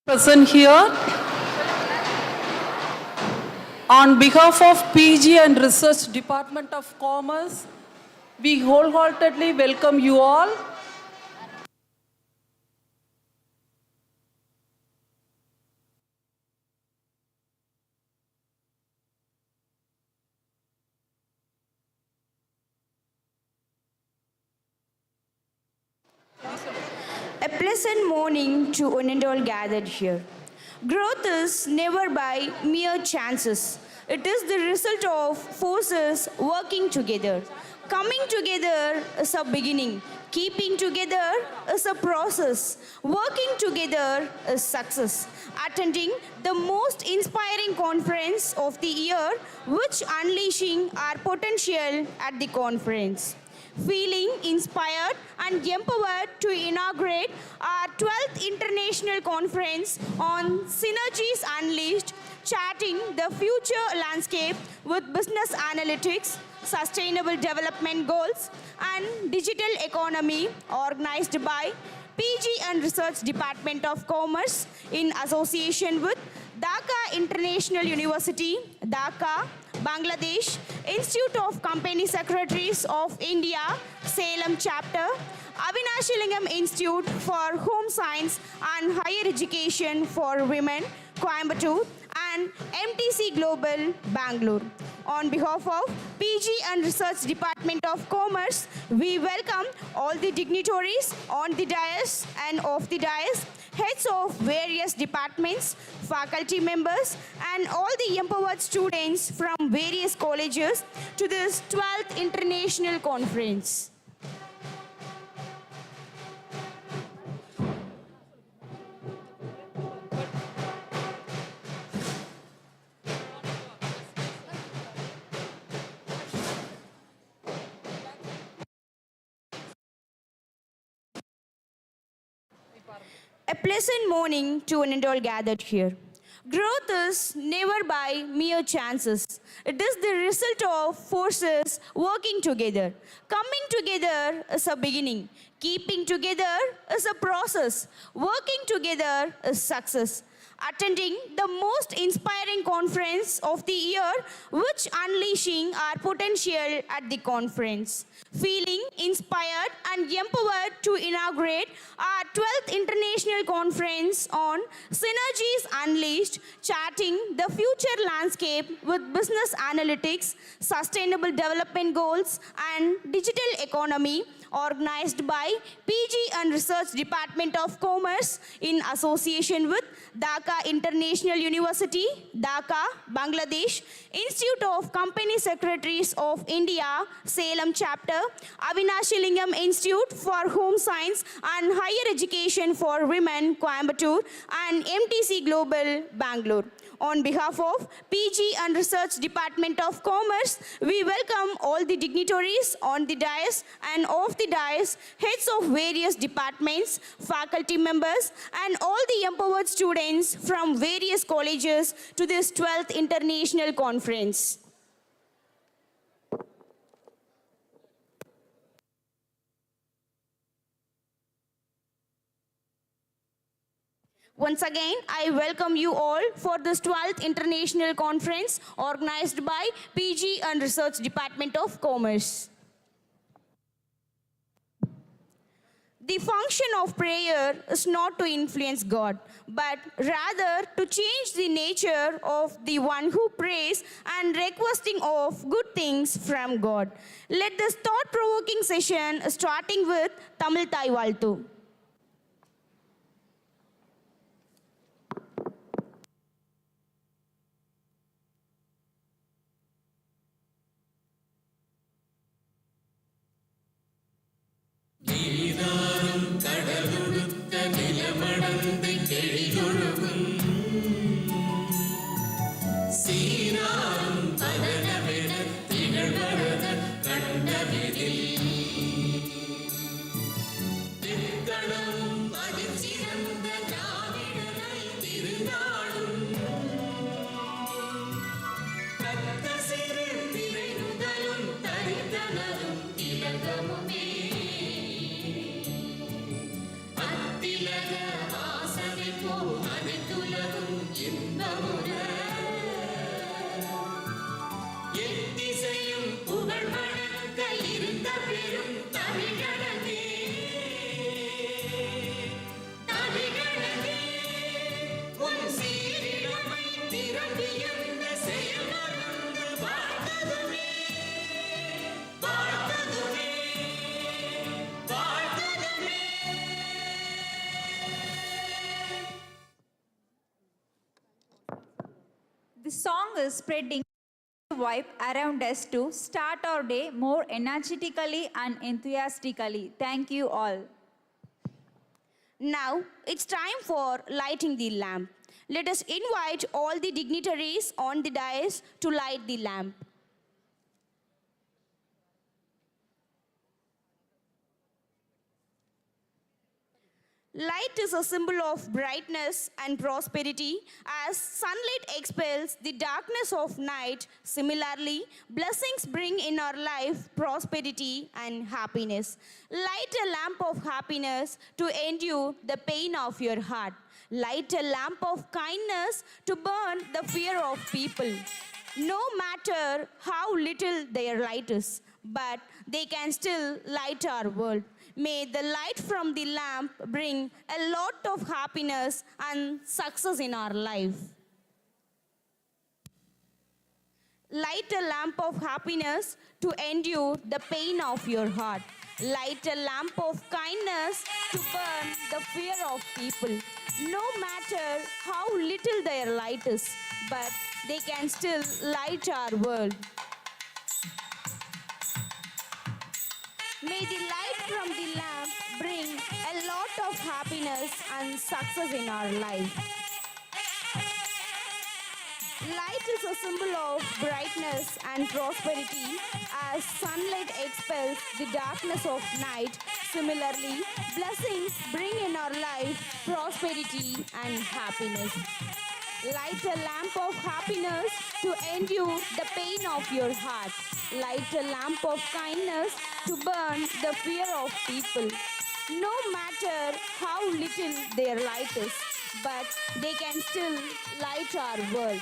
Present here on behalf of PG and Research Department of Commerce, we wholeheartedly welcome you all. A pleasant morning to one and all gathered here. Growth is never by mere chances. It is the result of forces working together. Coming together is a beginning. Keeping together is a process. Working together is success. Attending the most inspiring conference of the year, which unleashing our potential at the conference. Feeling inspired and empowered to inaugurate our 12th International Conference on Synergies Unleashed, charting the future landscape with business analytics, sustainable development goals, and digital economy, organized by PG and Research Department of Commerce in association with Dhaka International University, Dhaka, Bangladesh, Institute of Company Secretaries of India, Salem Chapter, Avinashilingam Institute for Home Science and Higher Education for Women, Coimbatore, and MTC Global, Bangalore. On behalf of PG and Research Department of Commerce, we welcome all the dignitaries on the dais and off the dais, heads of various departments, faculty members, and all the empowered students from various colleges to this 12th International Conference. A pleasant morning to one and all gathered here. Growth is never by mere chances. It is the result of forces working together. Coming together is a beginning. Keeping together is a process. Working together is success. Attending the most inspiring conference of the year, which unleashing our potential at the conference. Feeling inspired and empowered to inaugurate our 12th International Conference on Synergies Unleashed, charting the future landscape with business analytics, sustainable development goals, and digital economy, organized by PG and Research Department of Commerce in association with Dhaka International University, Dhaka, Bangladesh, Institute of Company Secretaries of India, Salem Chapter, Avinashilingam Institute for Home Science and Higher Education for Women, Coimbatore, and MTC Global, Bangalore. On behalf of PG and Research Department of Commerce, we welcome all the dignitaries on the dais and off the dais, heads of various departments, faculty members, and all the empowered students from various colleges to this 12th International Conference. Once again, I welcome you all for this 12th International Conference organized by PG and Research Department of Commerce. The function of prayer is not to influence God, but rather to change the nature of the one who prays and requesting of good things from God. Let this thought-provoking session starting with Tamil Thai Valtu. Vivekanandha is spreading vibe around us to start our day more energetically and enthusiastically. Thank you all. Now it's time for lighting the lamp. Let us invite all the dignitaries on the dais to light the lamp. Light is a symbol of brightness and prosperity. As sunlight expels the darkness of night, similarly, blessings bring in our life prosperity and happiness. Light a lamp of happiness to endure the pain of your heart. Light a lamp of kindness to burn the fear of people. No matter how little their light is, but they can still light our world. May the light from the lamp bring a lot of happiness and success in our life. Light a lamp of happiness to endure the pain of your heart. Light a lamp of kindness to burn the fear of people. No matter how little their light is, but they can still light our world. May the light from the lamp bring a lot of happiness and success in our life. Light is a symbol of brightness and prosperity. As sunlight expels the darkness of night, similarly, blessings bring in our life prosperity and happiness. Light a lamp of happiness to endure the pain of your heart. Light a lamp of kindness to burn the fear of people. No matter how little their light is, but they can still light our world.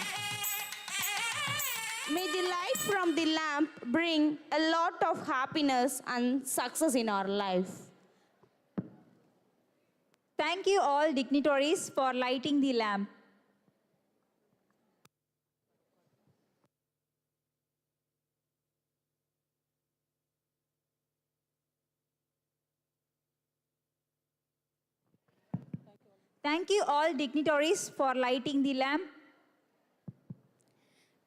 May the light from the lamp bring a lot of happiness and success in our life. Thank you all dignitaries for lighting the lamp. Thank you all dignitaries for lighting the lamp.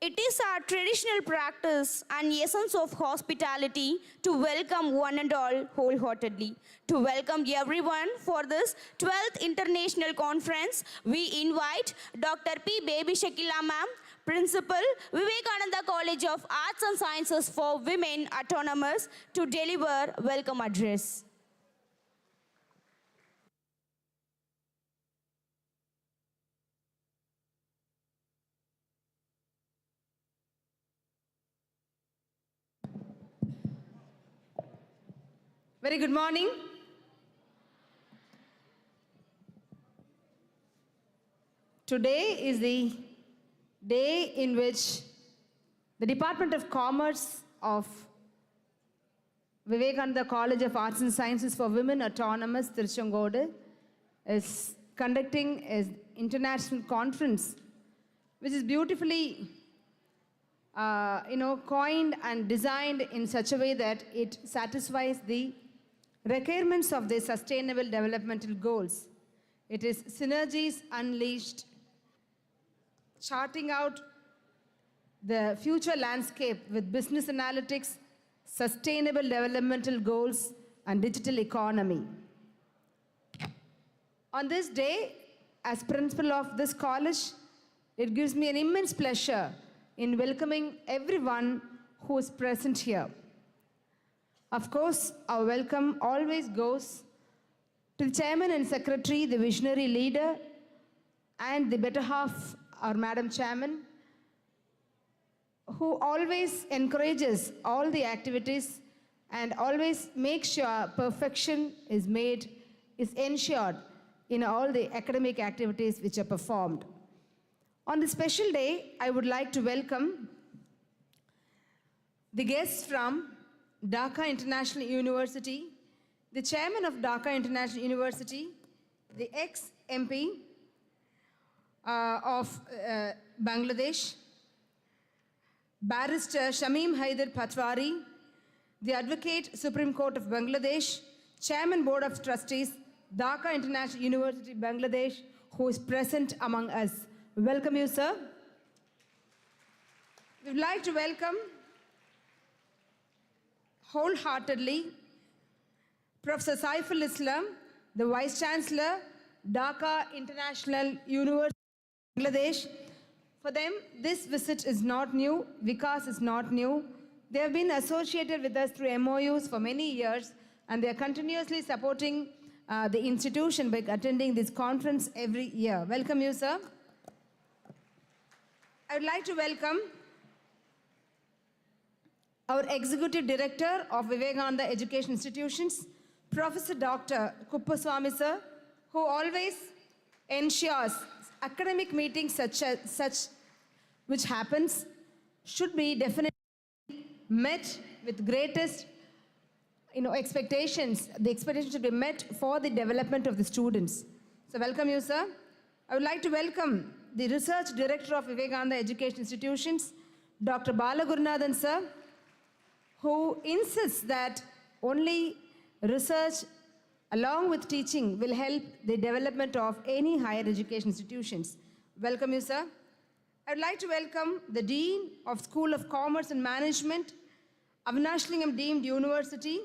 It is our traditional practice and essence of hospitality to welcome one and all wholeheartedly. To welcome everyone for this 12th International Conference, we invite Dr. P. Baby Shakila Ma'am, Principal, Vivekanandha College of Arts and Sciences for Women Autonomous, to deliver welcome address. Very good morning. Today is the day in which the Department of Commerce of Vivekanandha College of Arts and Sciences for Women Autonomous, Tiruchengode, is conducting an international conference, which is beautifully coined and designed in such a way that it satisfies the requirements of the Sustainable Developmental Goals. It is Synergies Unleashed, charting out the future landscape with business analytics, sustainable developmental goals, and digital economy. On this day, as principal of this college, it gives me an immense pleasure in welcoming everyone who is present here. Of course, our welcome always goes to the chairman and secretary, the visionary leader, and the better half, our Madam Chairman, who always encourages all the activities and always makes sure perfection is ensured in all the academic activities which are performed. On this special day, I would like to welcome the guests from Dhaka International University, the chairman of Dhaka International University, the ex-MP of Bangladesh, Barrister Shamim Haider Patwari, the Advocate Supreme Court of Bangladesh, Chairman Board of Trustees, Dhaka International University, Bangladesh, who is present among us. Welcome you, sir. We'd like to welcome wholeheartedly Professor Saiful Islam, the Vice Chancellor, Dhaka International University, Bangladesh. For them, this visit is not new, VICAS is not new. They have been associated with us through MOUs for many years, and they are continuously supporting the institution by attending this conference every year. Welcome you, sir. I would like to welcome our Executive Director of Vivekanandha Education Institutions, Professor Dr. Kuppaswamy, sir, who always ensures academic meetings such which happens should be definitely met with greatest expectations. The expectations should be met for the development of the students. So welcome you, sir. I would like to welcome the Research Director of Vivekanandha Education Institutions, Dr. Balagurunathan, sir, who insists that only research along with teaching will help the development of any higher education institutions. Welcome you, sir. I would like to welcome the Dean of School of Commerce and Management, Avanashlingam Deemed University,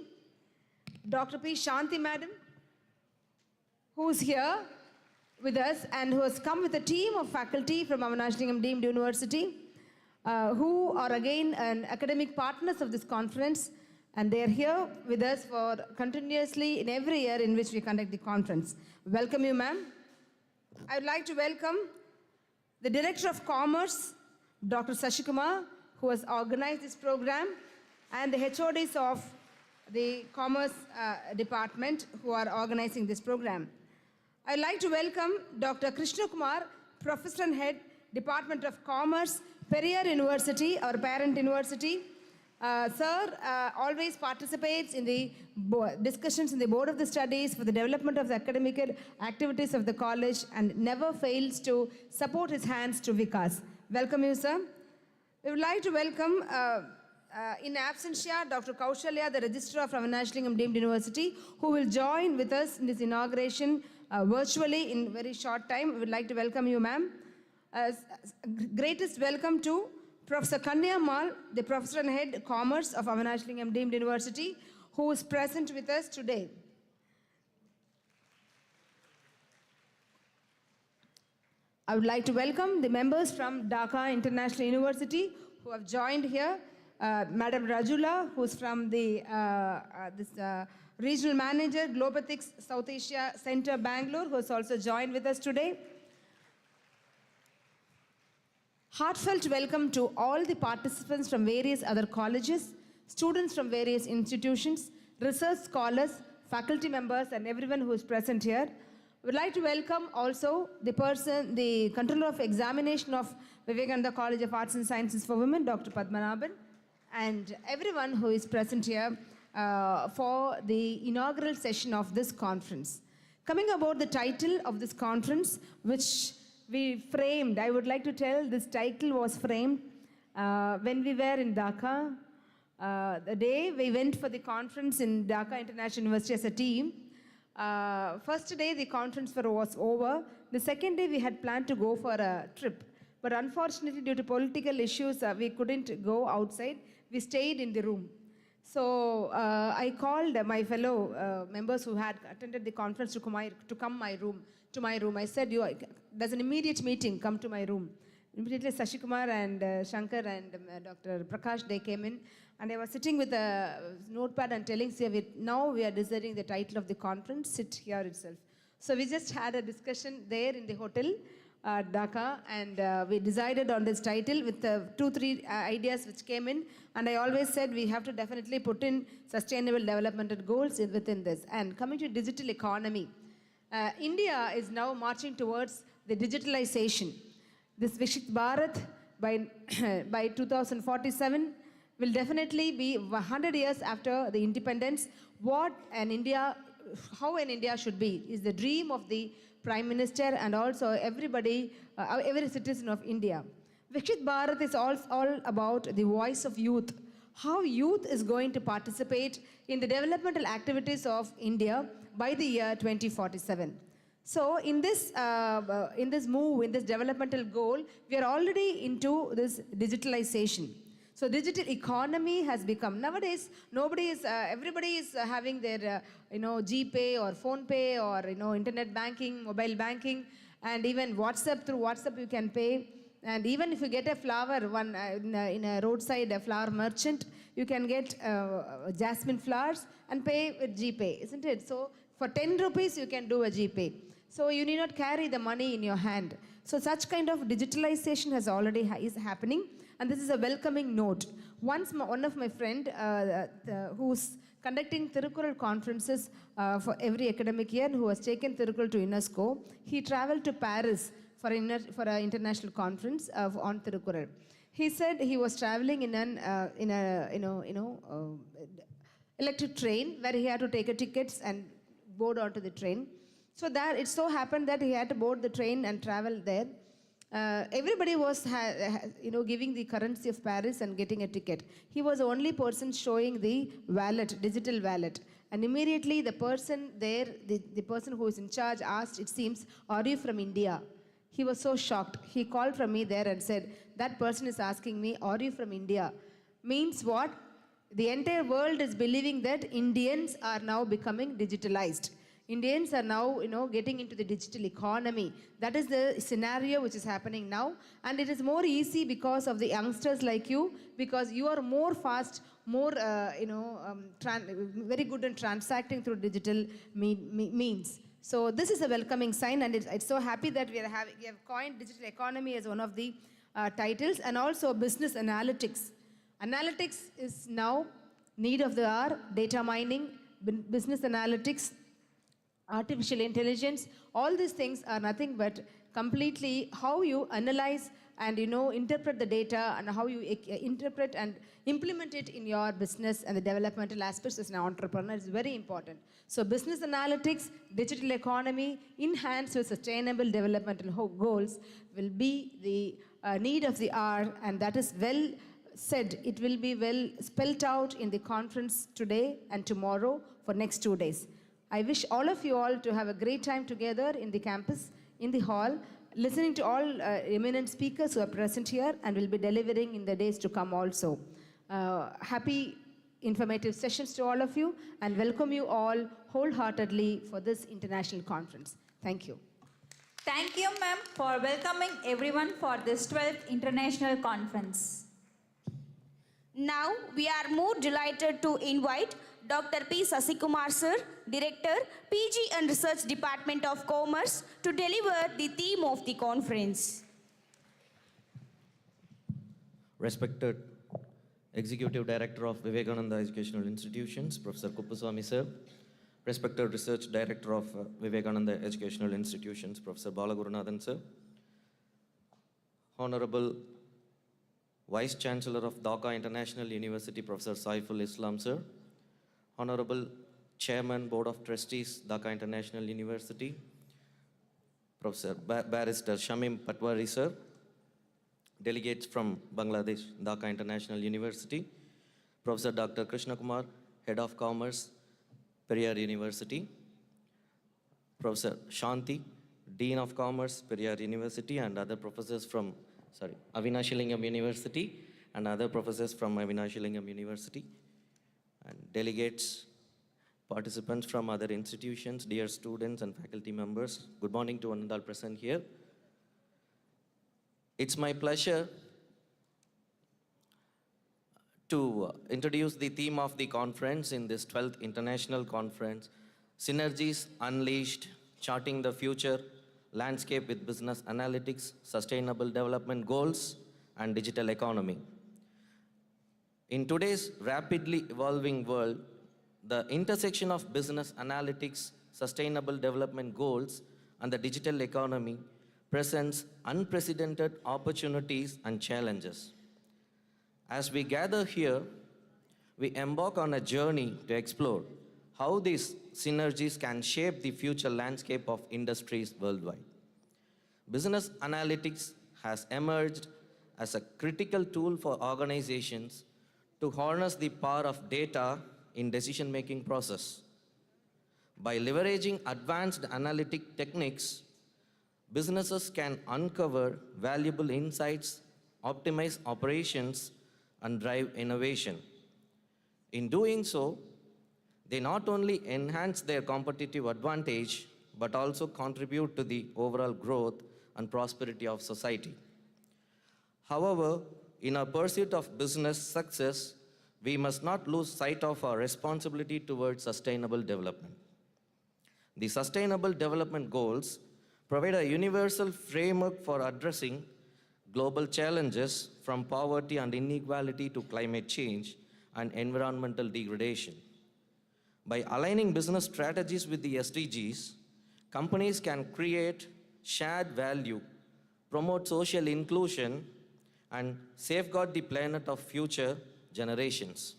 Dr. P. Shanti Madam, who is here with us and who has come with a team of faculty from Avanashlingam Deemed University, who are again academic partners of this conference, and they are here with us for continuously in every year in which we conduct the conference. Welcome you, ma'am. I would like to welcome the Director of Commerce, Dr. Sashikumar, who has organized this program, and the HODs of the Commerce Department who are organizing this program. I'd like to welcome Dr. Krishna Kumar, Professor and Head, Department of Commerce, Periyar University, our parent university. Sir always participates in the discussions in the Board of the Studies for the development of the academic activities of the college and never fails to support his hands to VICAS. Welcome you, sir. We would like to welcome, in absentia, Dr. Kaushalya, the Registrar from Avanashlingam Deemed University, who will join with us in this inauguration virtually in very short time. We would like to welcome you, ma'am. Greatest welcome to Professor Kanya Mal, the Professor and Head Commerce of Avanashlingam Deemed University, who is present with us today. I would like to welcome the members from Dhaka International University who have joined here. Madam Rajula, who is from the Regional Manager, Globethics South Asia Center, Bangalore, who has also joined with us today. Heartfelt welcome to all the participants from various other colleges, students from various institutions, research scholars, faculty members, and everyone who is present here. We would like to welcome also the Controller of Examination of Vivekananda College of Arts and Sciences for Women, Dr. Padmanabhan, and everyone who is present here for the inaugural session of this conference. Coming about the title of this conference, which we framed, I would like to tell this title was framed when we were in Dhaka. The day we went for the conference in Dhaka International University as a team. First day the conference was over. The second day we had planned to go for a trip. But unfortunately due to political issues we couldn't go outside. We stayed in the room. So I called my fellow members who had attended the conference to come to my room. I said, there's an immediate meeting, come to my room. Immediately Sashikumar and Shankar and Dr. Prakash, they came in, and I was sitting with a notepad and telling, now we are deciding the title of the conference, sit here itself. So we just had a discussion there in the hotel, Dhaka, and we decided on this title with 2-3 ideas which came in, and I always said we have to definitely put in sustainable development goals within this. And coming to digital economy, India is now marching towards the digitalization. This Viksit Bharat by 2047 will definitely be 100 years after the independence. How an India should be is the dream of the Prime Minister and also everybody, every citizen of India. Viksit Bharat is all about the voice of youth. How youth is going to participate in the developmental activities of India by the year 2047. So in this move, in this developmental goal, we are already into this digitalization. So digital economy has become, nowadays, everybody is having their, GPay or PhonePay or, internet banking, mobile banking, and even WhatsApp. Through WhatsApp you can pay. And even if you get a flower, in a roadside, a flower merchant, you can get jasmine flowers and pay with GPay, isn't it? So for 10 rupees, you can do a GPay. So you need not carry the money in your hand. So such kind of digitalization has already is happening, and this is a welcoming note. Once one of my friend who's conducting Tirukural conferences for every academic year, who has taken Tirukural to UNESCO, he traveled to Paris for an international conference on Tirukural. He said he was traveling in a electric train where he had to take a tickets and board onto the train. So that it so happened that he had to board the train and travel there. Everybody was giving the currency of Paris and getting a ticket. He was the only person showing the wallet, digital wallet. And immediately the person there, the person who is in charge asked, it seems, "Are you from India?" He was so shocked. He called from me there and said, "That person is asking me, are you from India?" Means what? The entire world is believing that Indians are now becoming digitalized. Indians are now, getting into the digital economy. That is the scenario which is happening now. And it is more easy because of the youngsters like you, because you are more fast, more, very good in transacting through digital means. So this is a welcoming sign, and it's so happy that we have coined digital economy as one of the titles, and also business analytics. Analytics is now need of the hour, data mining, business analytics, artificial intelligence. All these things are nothing but completely how you analyze and interpret the data, and how you interpret and implement it in your business, and the developmental aspects as an entrepreneur is very important. So business analytics, digital economy, enhanced with sustainable developmental goals will be the need of the hour, and that is well said. It will be well spelled out in the conference today and tomorrow for next 2 days. I wish all of you all to have a great time together in the campus, in the hall, listening to all eminent speakers who are present here and will be delivering in the days to come also. Happy informative sessions to all of you, and welcome you all wholeheartedly for this international conference. Thank you. Thank you, ma'am, for welcoming everyone for this 12th International Conference. Now we are more delighted to invite Dr. P. Sasikumar sir, Director, PG and Research Department of Commerce, to deliver the theme of the conference. Respected Executive Director of Vivekanandha Educational Institutions, Professor Kuppuswamy sir, respected Research Director of Vivekanandha Educational Institutions, Professor Balagurunathan sir, Honorable Vice Chancellor of Dhaka International University, Professor Saiful Islam sir, Honorable Chairman, Board of Trustees, Dhaka International University, Professor Barrister Shamim Patwari sir, delegates from Bangladesh, Dhaka International University, Professor Dr. Krishna Kumar, Head of Commerce, Periyar University, Professor Shanti, Dean of Commerce, Periyar University, and other professors from, Avinashilingam University, and other professors from Avinashilingam University, and delegates, participants from other institutions, dear students and faculty members. Good morning to one and all present here. It's my pleasure to introduce the theme of the conference in this 12th International Conference, Synergies Unleashed, Charting the Future Landscape with Business Analytics, Sustainable Development Goals, and Digital Economy. In today's rapidly evolving world, the intersection of business analytics, sustainable development goals, and the digital economy presents unprecedented opportunities and challenges. As we gather here, we embark on a journey to explore how these synergies can shape the future landscape of industries worldwide. Business analytics has emerged as a critical tool for organizations to harness the power of data in decision-making process. By leveraging advanced analytic techniques, businesses can uncover valuable insights, optimize operations, and drive innovation. In doing so, they not only enhance their competitive advantage, but also contribute to the overall growth and prosperity of society. However, in our pursuit of business success, we must not lose sight of our responsibility towards sustainable development. The Sustainable Development Goals provide a universal framework for addressing global challenges from poverty and inequality to climate change and environmental degradation. By aligning business strategies with the SDGs, companies can create shared value, promote social inclusion, and safeguard the planet of future generations.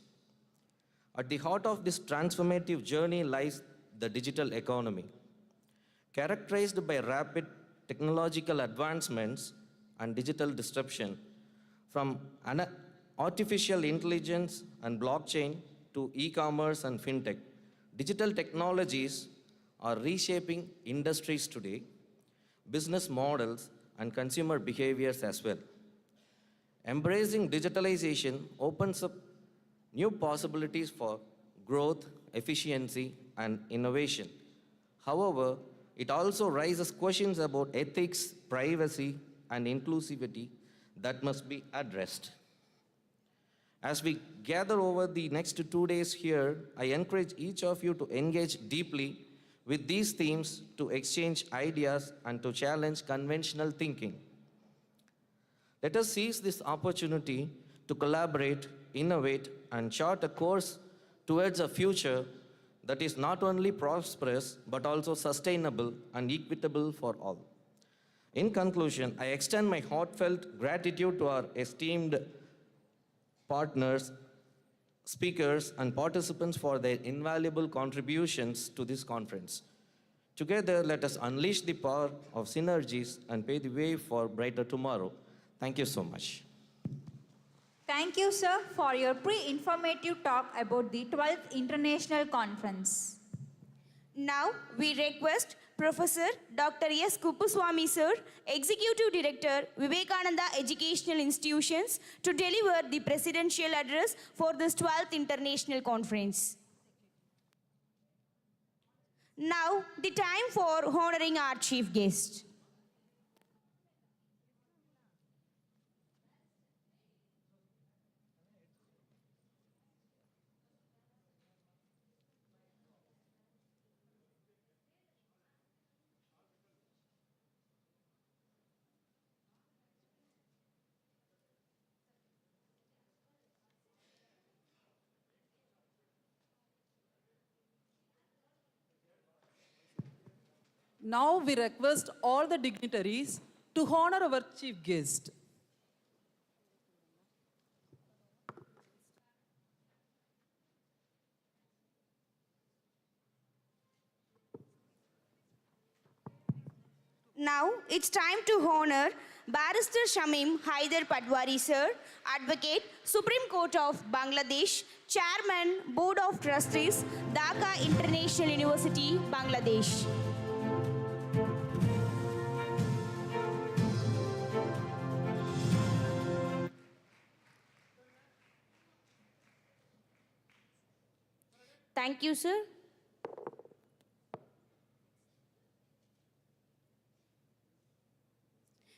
At the heart of this transformative journey lies the digital economy. Characterized by rapid technological advancements and digital disruption, from artificial intelligence and blockchain to e-commerce and fintech, digital technologies are reshaping industries today, business models, and consumer behaviors as well. Embracing digitalization opens up new possibilities for growth, efficiency, and innovation. However, it also raises questions about ethics, privacy, and inclusivity that must be addressed. As we gather over the next 2 days here, I encourage each of you to engage deeply with these themes, to exchange ideas, and to challenge conventional thinking. Let us seize this opportunity to collaborate, innovate, and chart a course towards a future that is not only prosperous, but also sustainable and equitable for all. In conclusion, I extend my heartfelt gratitude to our esteemed partners, speakers, and participants for their invaluable contributions to this conference. Together, let us unleash the power of synergies and pave the way for brighter tomorrow. Thank you so much. Thank you, sir, for your pre-informative talk about the 12th International Conference. Now we request Professor Dr. S. Kuppuswamy sir, Executive Director, Vivekananda Educational Institutions, to deliver the presidential address for this 12th International Conference. Now the time for honoring our chief guest. Now we request all the dignitaries to honor our chief guest. Now it's time to honor Barrister Shamim Haider Padwari sir, Advocate, Supreme Court of Bangladesh, Chairman, Board of Trustees, Dhaka International University, Bangladesh. Thank you, sir.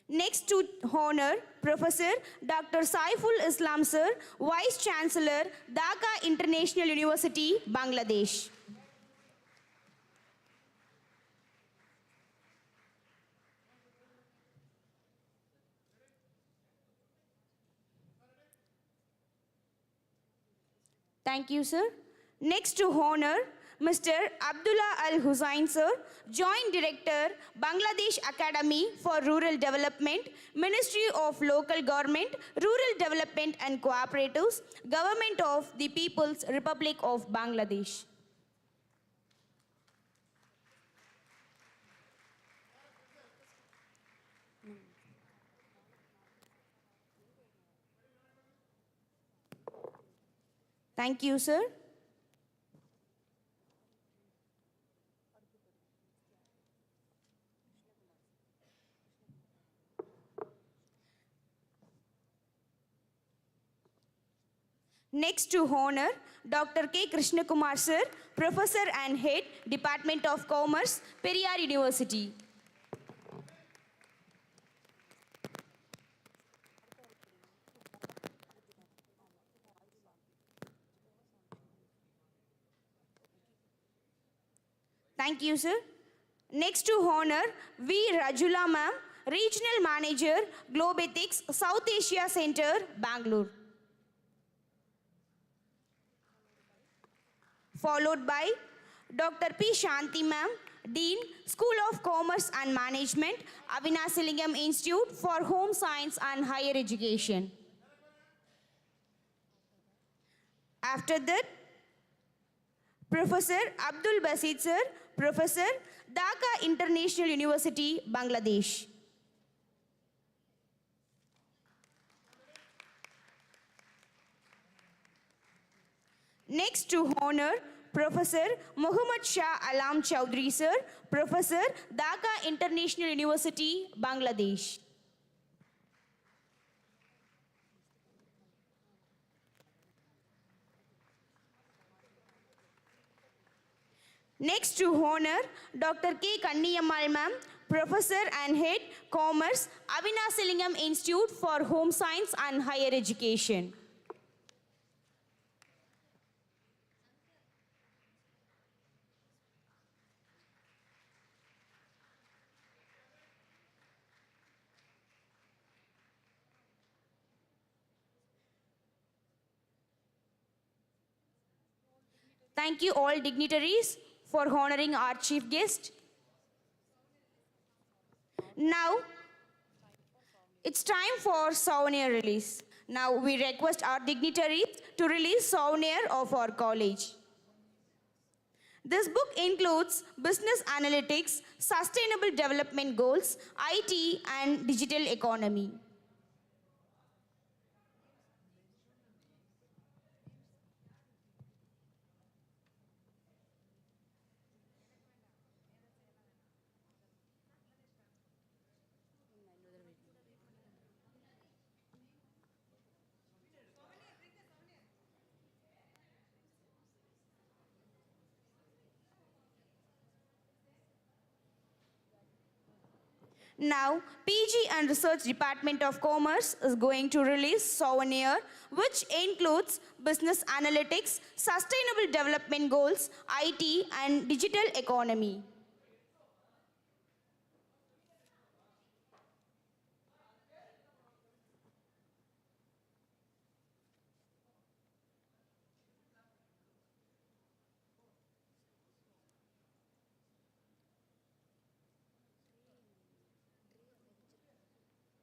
Next to honor Professor Dr. Saiful Islam sir, Vice Chancellor, Dhaka International University, Bangladesh. Thank you, sir. Next to honor Mr. Abdullah Al Hussain sir, Joint Director, Bangladesh Academy for Rural Development, Ministry of Local Government, Rural Development and Cooperatives, Government of the People's Republic of Bangladesh. Thank you, sir. Next to honor Dr. K. Krishnakumar Sir, Professor and Head, Department of Commerce, Periyar University. Thank you, sir. Next to honor V. Rajula ma'am, Regional Manager, Globe Ethics, South Asia Center, Bangalore. Followed by Dr. P. Shanti ma'am, Dean, School of Commerce and Management, Avinasilingam Institute for Home Science and Higher Education. After that, Professor Abdul Basit sir, Professor, Dhaka International University, Bangladesh. Next to honor Professor Muhammad Shah Alam Chowdhury sir, Professor, Dhaka International University, Bangladesh. Next to honor Dr. K. Kanniyammal ma'am, Professor and Head, Commerce, Avinasilingam Institute for Home Science and Higher Education. Thank you all dignitaries for honoring our chief guest. Now, it's time for souvenir release. Now we request our dignitaries to release souvenir of our college. This book includes business analytics, sustainable development goals, IT and digital economy. Now, PG and Research Department of Commerce is going to release souvenir, which includes business analytics, sustainable development goals, IT and digital economy.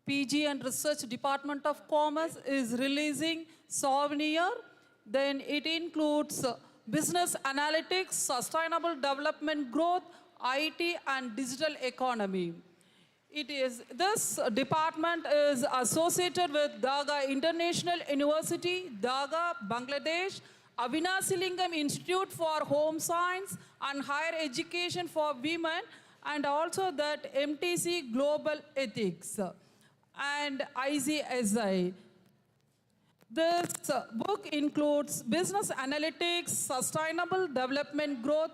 PG and Research Department of Commerce is releasing souvenir. Then it includes business analytics, sustainable development growth, IT and digital economy. This department is associated with Dhaka International University, Dhaka, Bangladesh, Avinasilingam Institute for Home Science and Higher Education for Women, and also that MTC Global Ethics and ICSI. This book includes business analytics, sustainable development growth,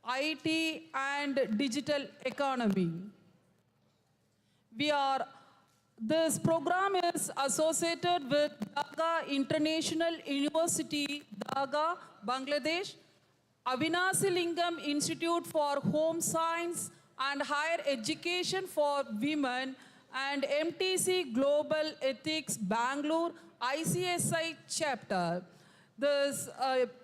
IT and digital economy. This program is associated with Dhaka International University, Dhaka, Bangladesh, Avinasilingam Institute for Home Science and Higher Education for Women, and MTC Global Ethics, Bangalore, ICSI chapter. This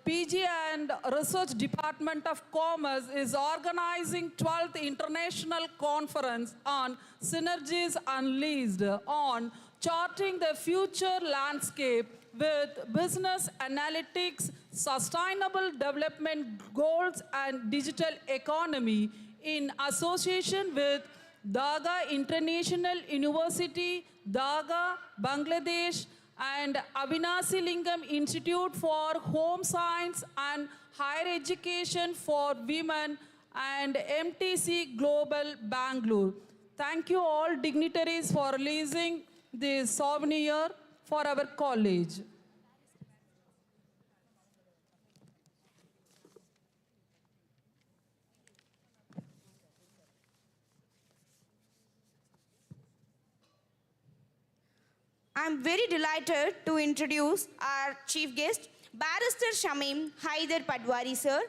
PG and Research Department of Commerce is organizing 12th International Conference on Synergies Unleashed on charting the future landscape with business analytics, sustainable development goals and digital economy in association with Dhaka International University, Dhaka, Bangladesh, and Avinasilingam Institute for Home Science and Higher Education for Women, and MTC Global Bangalore. Thank you all dignitaries for releasing this souvenir for our college. I'm very delighted to introduce our chief guest, Barrister Shamim Haider Padwari sir,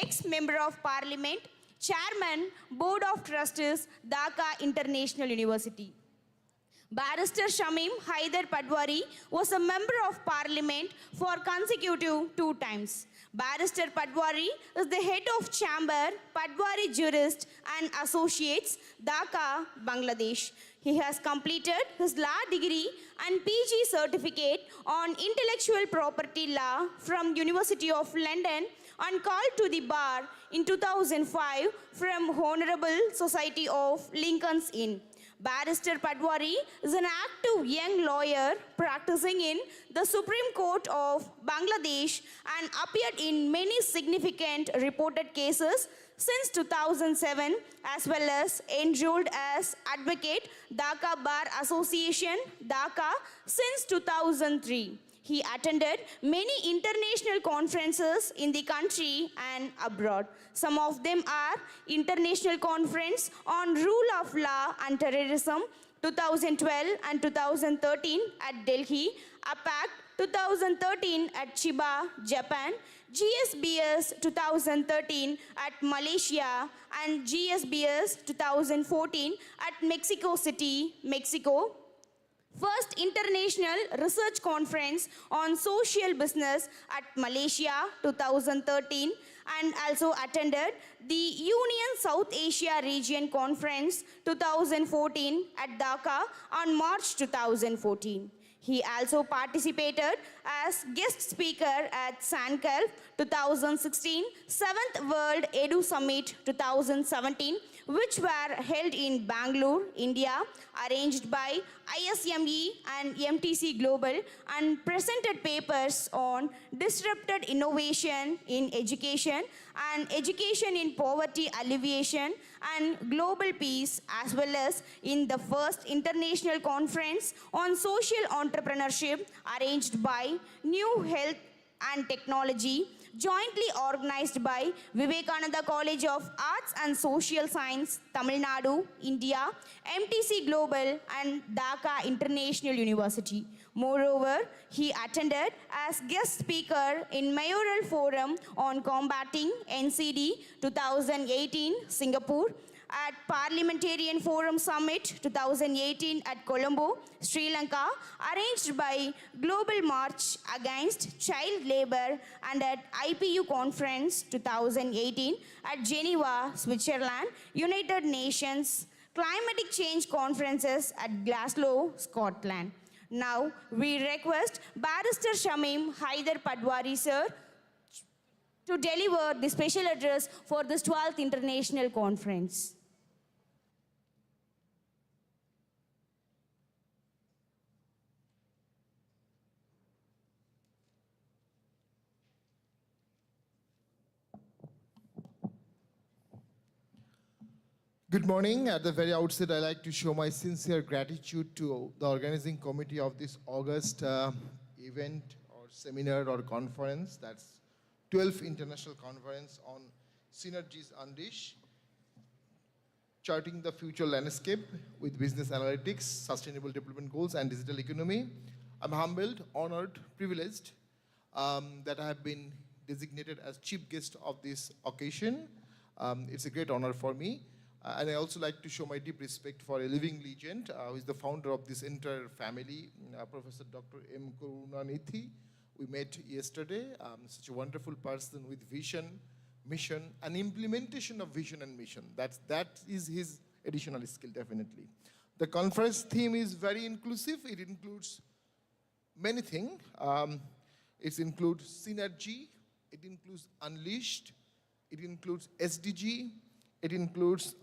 ex-member of Parliament, Chairman, Board of Trustees, Dhaka International University. Barrister Shamim Haider Padwari was a member of Parliament for consecutive 2 times. Barrister Padwari is the head of Chamber, Padwari Jurist and Associates, Dhaka, Bangladesh. He has completed his law degree and PG certificate on intellectual property law from University of London and called to the bar in 2005 from Honorable Society of Lincoln's Inn. Barrister Padwari is an active young lawyer practicing in the Supreme Court of Bangladesh and appeared in many significant reported cases since 2007, as well as enrolled as advocate Dhaka Bar Association, Dhaka, since 2003. He attended many international conferences in the country and abroad. Some of them are International Conference on Rule of Law and Terrorism 2012 and 2013 at Delhi, APAC 2013 at Chiba, Japan, GSBS 2013 at Malaysia, and GSBS 2014 at Mexico City, Mexico. First International Research Conference on Social Business at Malaysia 2013 and also attended the Union South Asia Region Conference 2014 at Dhaka on March 2014. He also participated as guest speaker at Sankalp 2016, 7th World Edu Summit 2017, which were held in Bangalore, India, arranged by ISME and MTC Global, and presented papers on disrupted innovation in education and education in poverty alleviation and global peace, as well as in the first international conference on social entrepreneurship arranged by New Health and Technology, jointly organized by Vivekanandha College of Arts and Social Science, Tamil Nadu, India, MTC Global and Dhaka International University. Moreover, he attended as guest speaker in Mayoral Forum on Combating NCD 2018, Singapore, at Parliamentarian Forum Summit 2018 at Colombo, Sri Lanka, arranged by Global March Against Child Labour, and at IPU Conference 2018 at Geneva, Switzerland, United Nations, Climatic Change Conferences at Glasgow, Scotland. Now, we request Barrister Shamim Haider Padwari sir to deliver the special address for this 12th International Conference. Good morning. At the very outset, I'd like to show my sincere gratitude to the organizing committee of this August event or seminar or conference. That's 12th International Conference on Synergies Unleashed, Charting the Future Landscape with Business Analytics, Sustainable Development Goals, and Digital Economy. I'm humbled, honored, privileged that I have been designated as chief guest of this occasion. It's a great honor for me. And I also like to show my deep respect for a living legend who is the founder of this entire family, Professor Dr. M. Karunanidhi. We met yesterday, such a wonderful person with vision, mission, and implementation of vision and mission. That is his additional skill, definitely. The conference theme is very inclusive. It includes many things. It includes synergy, it includes unleashed, it includes SDG, it includes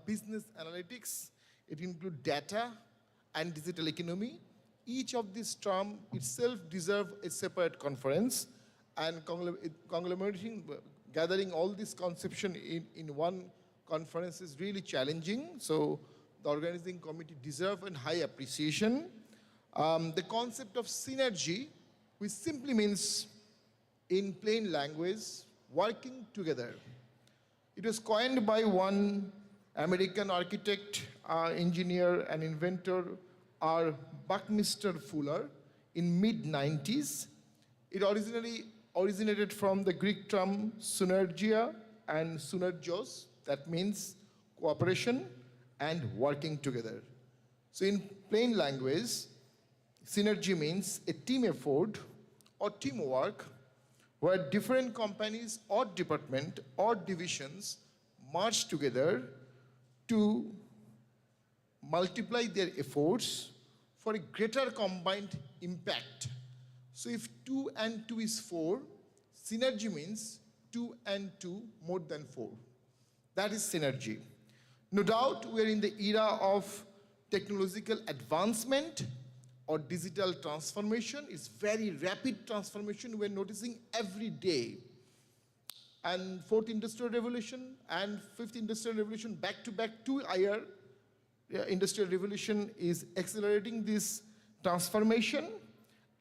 business analytics, it includes data and digital economy. Each of these terms itself deserve a separate conference, and conglomerating, gathering all this conception in one conference is really challenging. So the organizing committee deserve a high appreciation. The concept of synergy, which simply means, in plain language, working together. It was coined by one American architect, engineer, and inventor, are Buckminster Fuller in mid-90s. It originally originated from the Greek term synergia and synergios, that means cooperation and working together. So in plain language, synergy means a team effort or teamwork where different companies or department or divisions merge together to multiply their efforts for a greater combined impact. So if 2 and 2 is 4, synergy means 2 and 2 more than 4. That is synergy. No doubt we are in the era of technological advancement or digital transformation. It's very rapid transformation we're noticing every day. And fourth industrial revolution and fifth industrial revolution, back to back 2-year industrial revolution is accelerating this transformation,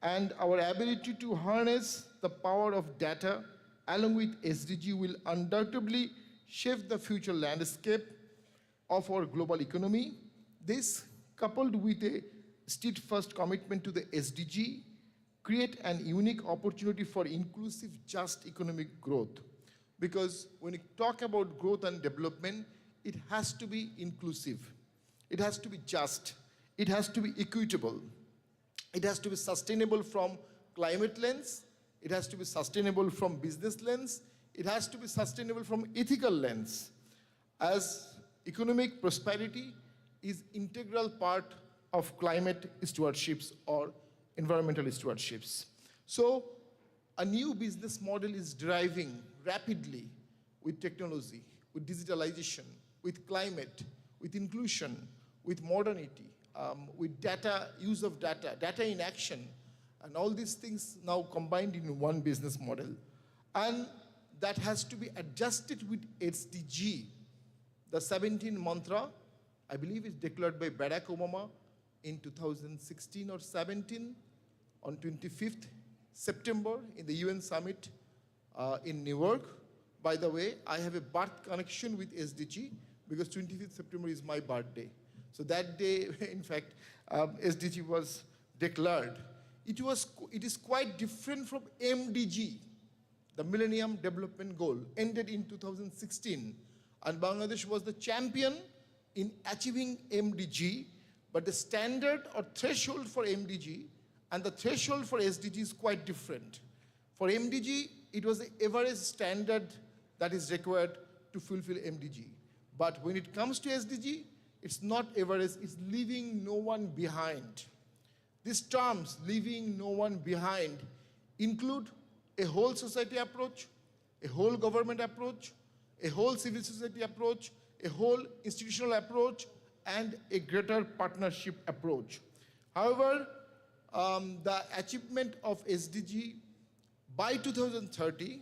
and our ability to harness the power of data along with SDG will undoubtedly shape the future landscape of our global economy. This, coupled with a steadfast commitment to the SDG, create an unique opportunity for inclusive, just economic growth. Because when you talk about growth and development, it has to be inclusive. It has to be just. It has to be equitable. It has to be sustainable from climate lens. It has to be sustainable from business lens. It has to be sustainable from ethical lens. As economic prosperity is integral part of climate stewardships or environmental stewardships. So a new business model is deriving rapidly with technology, with digitalization, with climate, with inclusion, with modernity, with data, use of data, data in action, and all these things now combined in one business model. And that has to be adjusted with SDG. The 17th mantra, I believe, is declared by Barack Obama in 2016 or 17 on 25th September in the UN summit in New York. By the way, I have a birth connection with SDG because 25th September is my birthday. So that day, in fact, SDG was declared. It is quite different from MDG, the Millennium Development Goal, ended in 2016. And Bangladesh was the champion in achieving MDG, but the standard or threshold for MDG and the threshold for SDG is quite different. For MDG, it was the average standard that is required to fulfill MDG. But when it comes to SDG, it's not average, it's leaving no one behind. These terms, leaving no one behind, include a whole society approach, a whole government approach, a whole civil society approach, a whole institutional approach, and a greater partnership approach. However, the achievement of SDG by 2030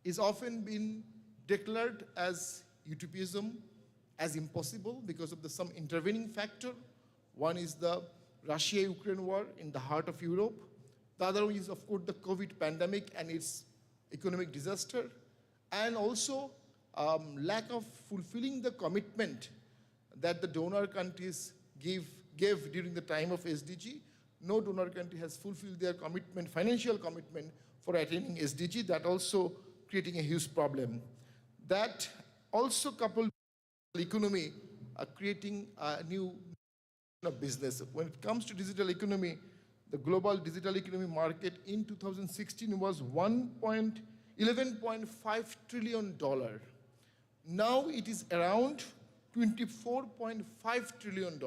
is often been declared as utopism, as impossible because of some intervening factor. One is the Russia-Ukraine war in the heart of Europe. The other one is, of course, the COVID pandemic and its economic disaster, and also lack of fulfilling the commitment that the donor countries gave during the time of SDG. No donor country has fulfilled their commitment, financial commitment for attaining SDG. That also creating a huge problem. That also coupled with economy creating a new business. When it comes to digital economy, the global digital economy market in 2016 was $11.5 trillion. Now it is around $24.5 trillion.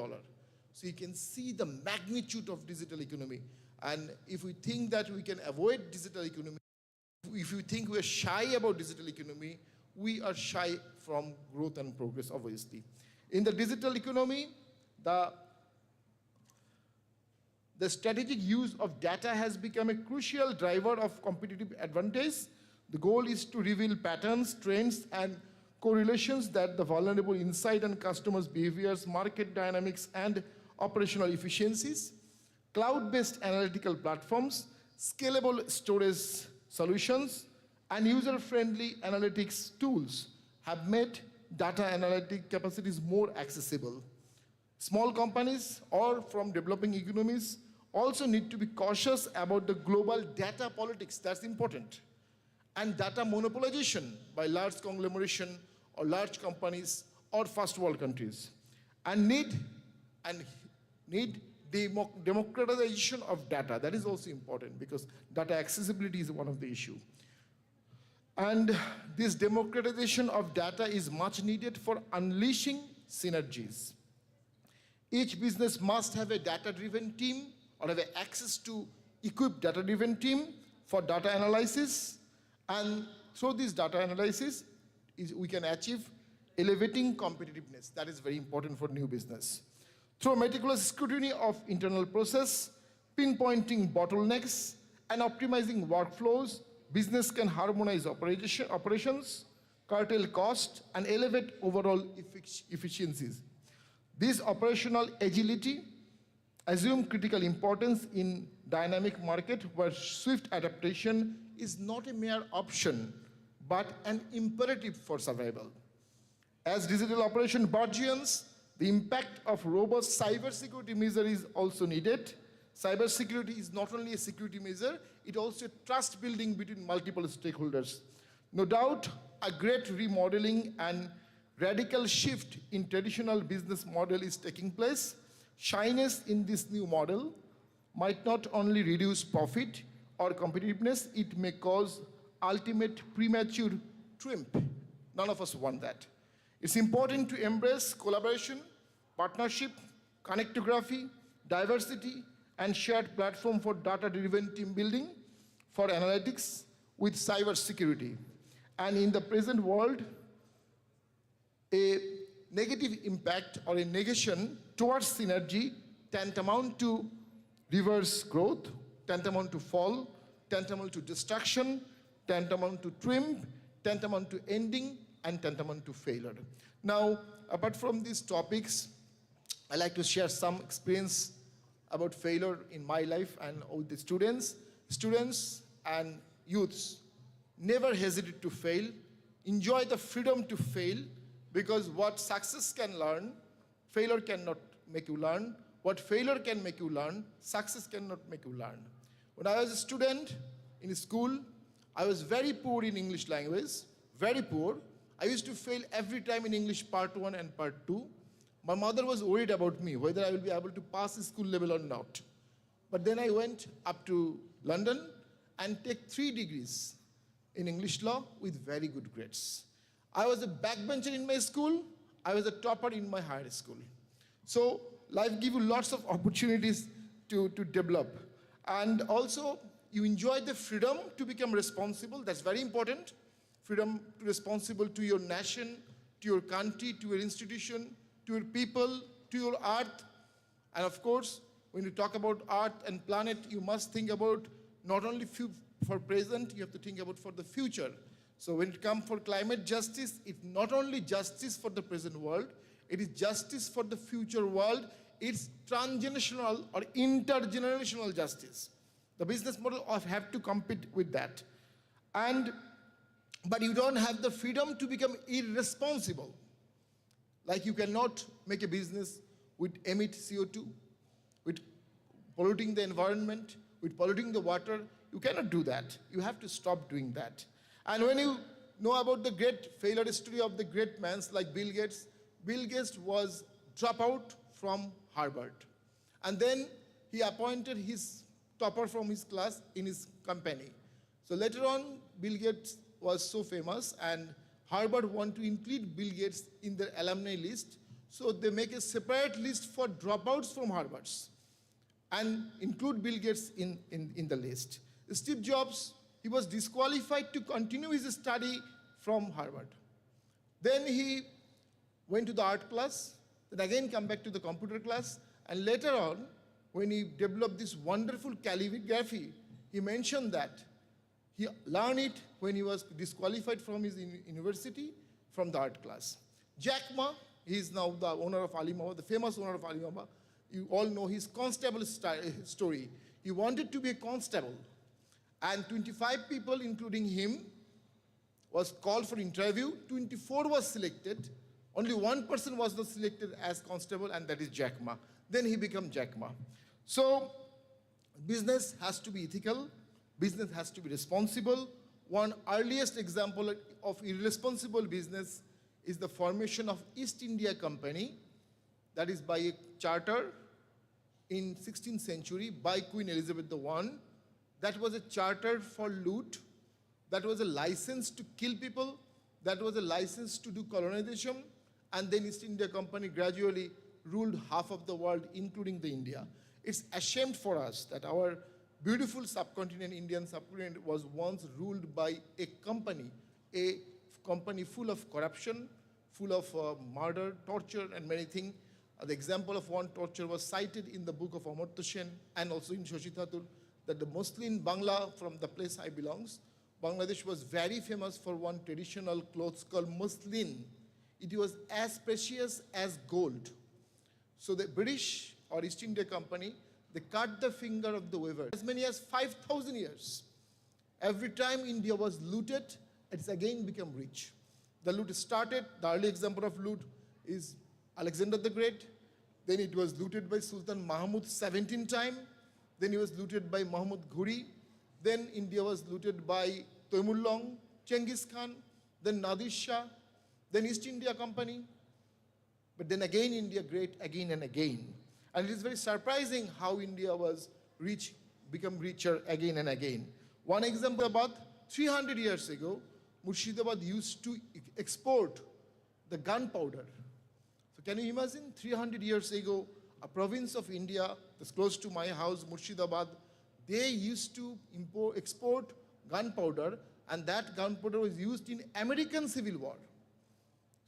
So you can see the magnitude of digital economy. And if we think that we can avoid digital economy, if you think we're shy about digital economy, we are shy from growth and progress, obviously. In the digital economy, the strategic use of data has become a crucial driver of competitive advantage. The goal is to reveal patterns, trends, and correlations that the vulnerable insight on customers' behaviors, market dynamics, and operational efficiencies. Cloud-based analytical platforms, scalable storage solutions, and user-friendly analytics tools have made data analytic capacities more accessible. Small companies or from developing economies also need to be cautious about the global data politics. That's important. And data monopolization by large conglomeration or large companies or first world countries. And need democratization of data. That is also important because data accessibility is one of the issues. And this democratization of data is much needed for unleashing synergies. Each business must have a data-driven team or have access to equipped data-driven team for data analysis. And through this data analysis, we can achieve elevating competitiveness. That is very important for new business. Through meticulous scrutiny of internal process, pinpointing bottlenecks, and optimizing workflows, business can harmonize operations, curtail cost, and elevate overall efficiencies. This operational agility assumes critical importance in dynamic market where swift adaptation is not a mere option, but an imperative for survival. As digital operation burgeons, the impact of robust cybersecurity measure is also needed. Cybersecurity is not only a security measure, it also trust building between multiple stakeholders. No doubt, a great remodeling and radical shift in traditional business model is taking place. Shyness in this new model might not only reduce profit or competitiveness, it may cause ultimate premature triumph. None of us want that. It's important to embrace collaboration, partnership, connectography, diversity, and shared platform for data-driven team building, for analytics with cybersecurity. And in the present world, a negative impact or a negation towards synergy tantamount to reverse growth, tantamount to fall, tantamount to destruction, tantamount to triumph, tantamount to ending, and tantamount to failure. Now, apart from these topics, I like to share some experience about failure in my life and with the students. Students and youths never hesitate to fail. Enjoy the freedom to fail, because what success can learn, failure cannot make you learn. What failure can make you learn, success cannot make you learn. When I was a student in school, I was very poor in English language, very poor. I used to fail every time in English part 1 and part 2. My mother was worried about me, whether I will be able to pass school level or not. But then I went up to London and take 3 degrees in English law with very good grades. I was a backbencher in my school. I was a topper in my higher school. So life gives you lots of opportunities to develop. And also, you enjoy the freedom to become responsible. That's very important. Freedom to responsible to your nation, to your country, to your institution, to your people, to your earth. And of course, when you talk about earth and planet, you must think about not only for present, you have to think about for the future. So when it comes for climate justice, it's not only justice for the present world, it is justice for the future world. It's transgenerational or intergenerational justice. The business model have to compete with that. But you don't have the freedom to become irresponsible. Like you cannot make a business with emit CO2, with polluting the environment, with polluting the water. You cannot do that. You have to stop doing that. And when you know about the great failure story of the great men like Bill Gates was dropped out from Harvard. And then he appointed his topper from his class in his company. So later on, Bill Gates was so famous, and Harvard want to include Bill Gates in their alumni list. So they make a separate list for dropouts from Harvard and include Bill Gates in the list. Steve Jobs, he was disqualified to continue his study from Harvard. Then he went to the art class, then again come back to the computer class, and later on, when he developed this wonderful calligraphy, he mentioned that he learned it when he was disqualified from his university from the art class. Jack Ma, he is now the owner of Alibaba, the famous owner of Alibaba. You all know his constable story. He wanted to be a constable, and 25 people, including him, was called for interview. 24 was selected. Only one person was not selected as constable, and that is Jack Ma. Then he became Jack Ma. So business has to be ethical, business has to be responsible. One earliest example of irresponsible business is the formation of East India Company, that is by a charter in 16th century by Queen Elizabeth I. That was a charter for loot, that was a license to kill people, that was a license to do colonization, and then East India Company gradually ruled half of the world, including the India. It's ashamed for us that our beautiful subcontinent, Indian subcontinent, was once ruled by a company full of corruption, full of murder, torture, and many things. The example of one torture was cited in the book of Amartya Sen and also in Shashi Thakur, that the Muslim Bangla, from the place I belongs, Bangladesh was very famous for one traditional clothes called muslin. It was as precious as gold. So the British or East India Company, they cut the finger of the weaver as many as 5,000 years. Every time India was looted, it's again become rich. The loot started, the early example of loot is Alexander the Great. Then it was looted by Sultan Mahmud 17 times. Then it was looted by Mahmud Ghuri. Then India was looted by Toimurlong, Genghis Khan, then Nadir Shah, then East India Company. But then again India great again and again. And it is very surprising how India was rich, become richer again and again. One example, about 300 years ago, Murshidabad used to export the gunpowder. So can you imagine 300 years ago, a province of India that's close to my house, Murshidabad, they used to export gunpowder, and that gunpowder was used in American Civil War.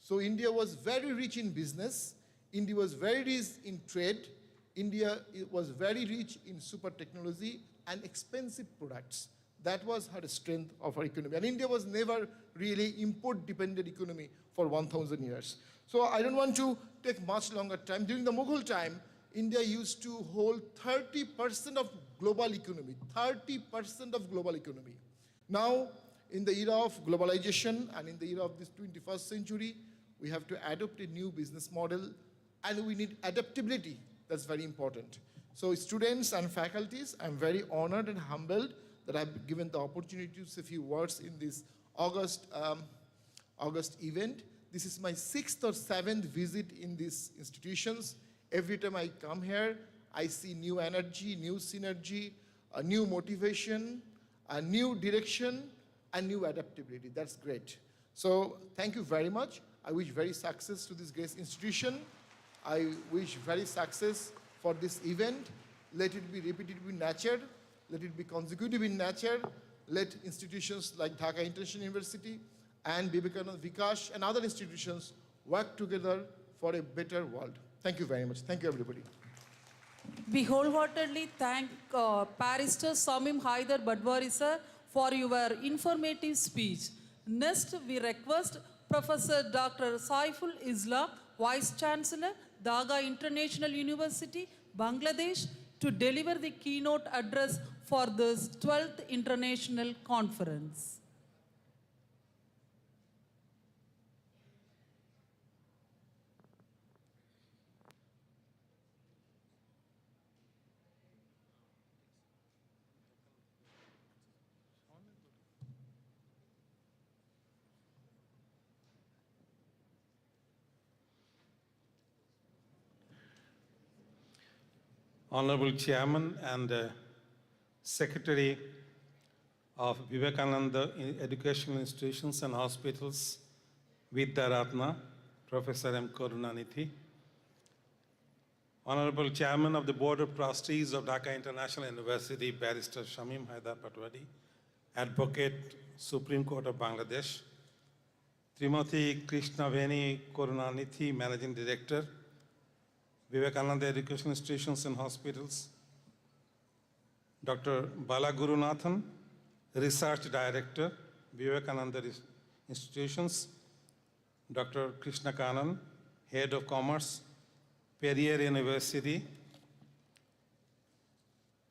So India was very rich in business, India was very rich in trade, India was very rich in super technology and expensive products. That was her strength of her economy. And India was never really import-dependent economy for 1,000 years. So I don't want to take much longer time. During the Mughal time, India used to hold 30% of global economy, 30% of global economy. Now, in the era of globalization and in the era of this 21st century, we have to adopt a new business model, and we need adaptability. That's very important. So students and faculties, I'm very honored and humbled that I've given the opportunity to say a few words in this August event. This is my 6th or 7th visit in these institutions. Every time I come here, I see new energy, new synergy, a new motivation, a new direction, and new adaptability. That's great. So thank you very much. I wish very success to this great institution. I wish very success for this event. Let it be repetitive in nature. Let it be consecutive in nature. Let institutions like Dhaka International University and Vivekanandha, VICAS, and other institutions work together for a better world. Thank you very much. Thank you, everybody. We wholeheartedly thank Barrister Samim Haider Badwari sir for your informative speech. Next, we request Professor Dr. Saiful Islam, Vice Chancellor, Dhaka International University, Bangladesh, to deliver the keynote address for this 12th International Conference. Honorable Chairman and Secretary of Vivekananda Educational Institutions and Hospitals, Vidya Ratna, Professor M. Karunanidhi. Honorable Chairman of the Board of Trustees of Dhaka International University, Barrister Samim Haider Badwari, Advocate, Supreme Court of Bangladesh. Srimati Krishnaveni Karunanidhi, Managing Director, Vivekananda Educational Institutions and Hospitals. Dr. Bala Gurunathan, Research Director, Vivekananda Institutions. Dr. Krishna Kanan, Head of Commerce, Periyar University.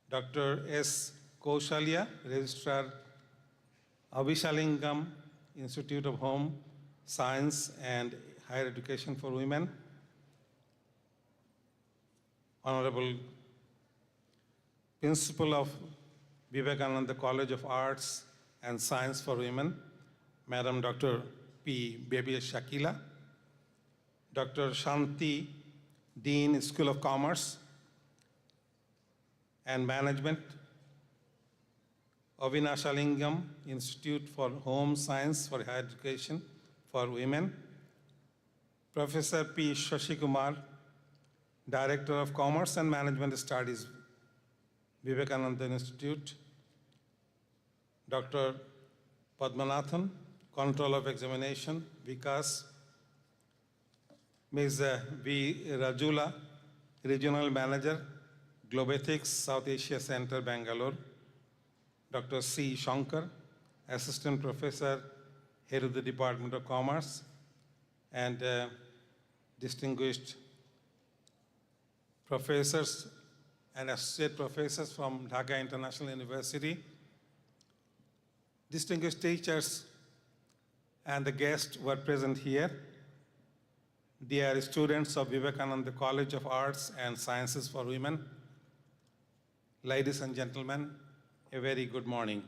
Dr. S. Kaushalya, Registrar, Abhishalingam Institute of Home Science and higher education for women, Honorable Principal of Vivekananda College of Arts and Science for Women, Madam Dr. P. Baby Shakila, Dr. Shanti, Dean, School of Commerce and Management, Avinashalingam Institute for Home Science for Higher Education for Women, Professor P. Shashikumar, Director of Commerce and Management Studies, Vivekananda Institute, Dr. Padmanathan, Control of Examination, VICAS, Ms. V. Rajula, Regional Manager, Globethics, South Asia Center, Bangalore, Dr. C. Shankar, Assistant Professor, Head of the Department of Commerce, and distinguished professors and associate professors from Dhaka International University, distinguished teachers and the guests who are present here, dear students of Vivekananda College of Arts and Sciences for Women, ladies and gentlemen, a very good morning.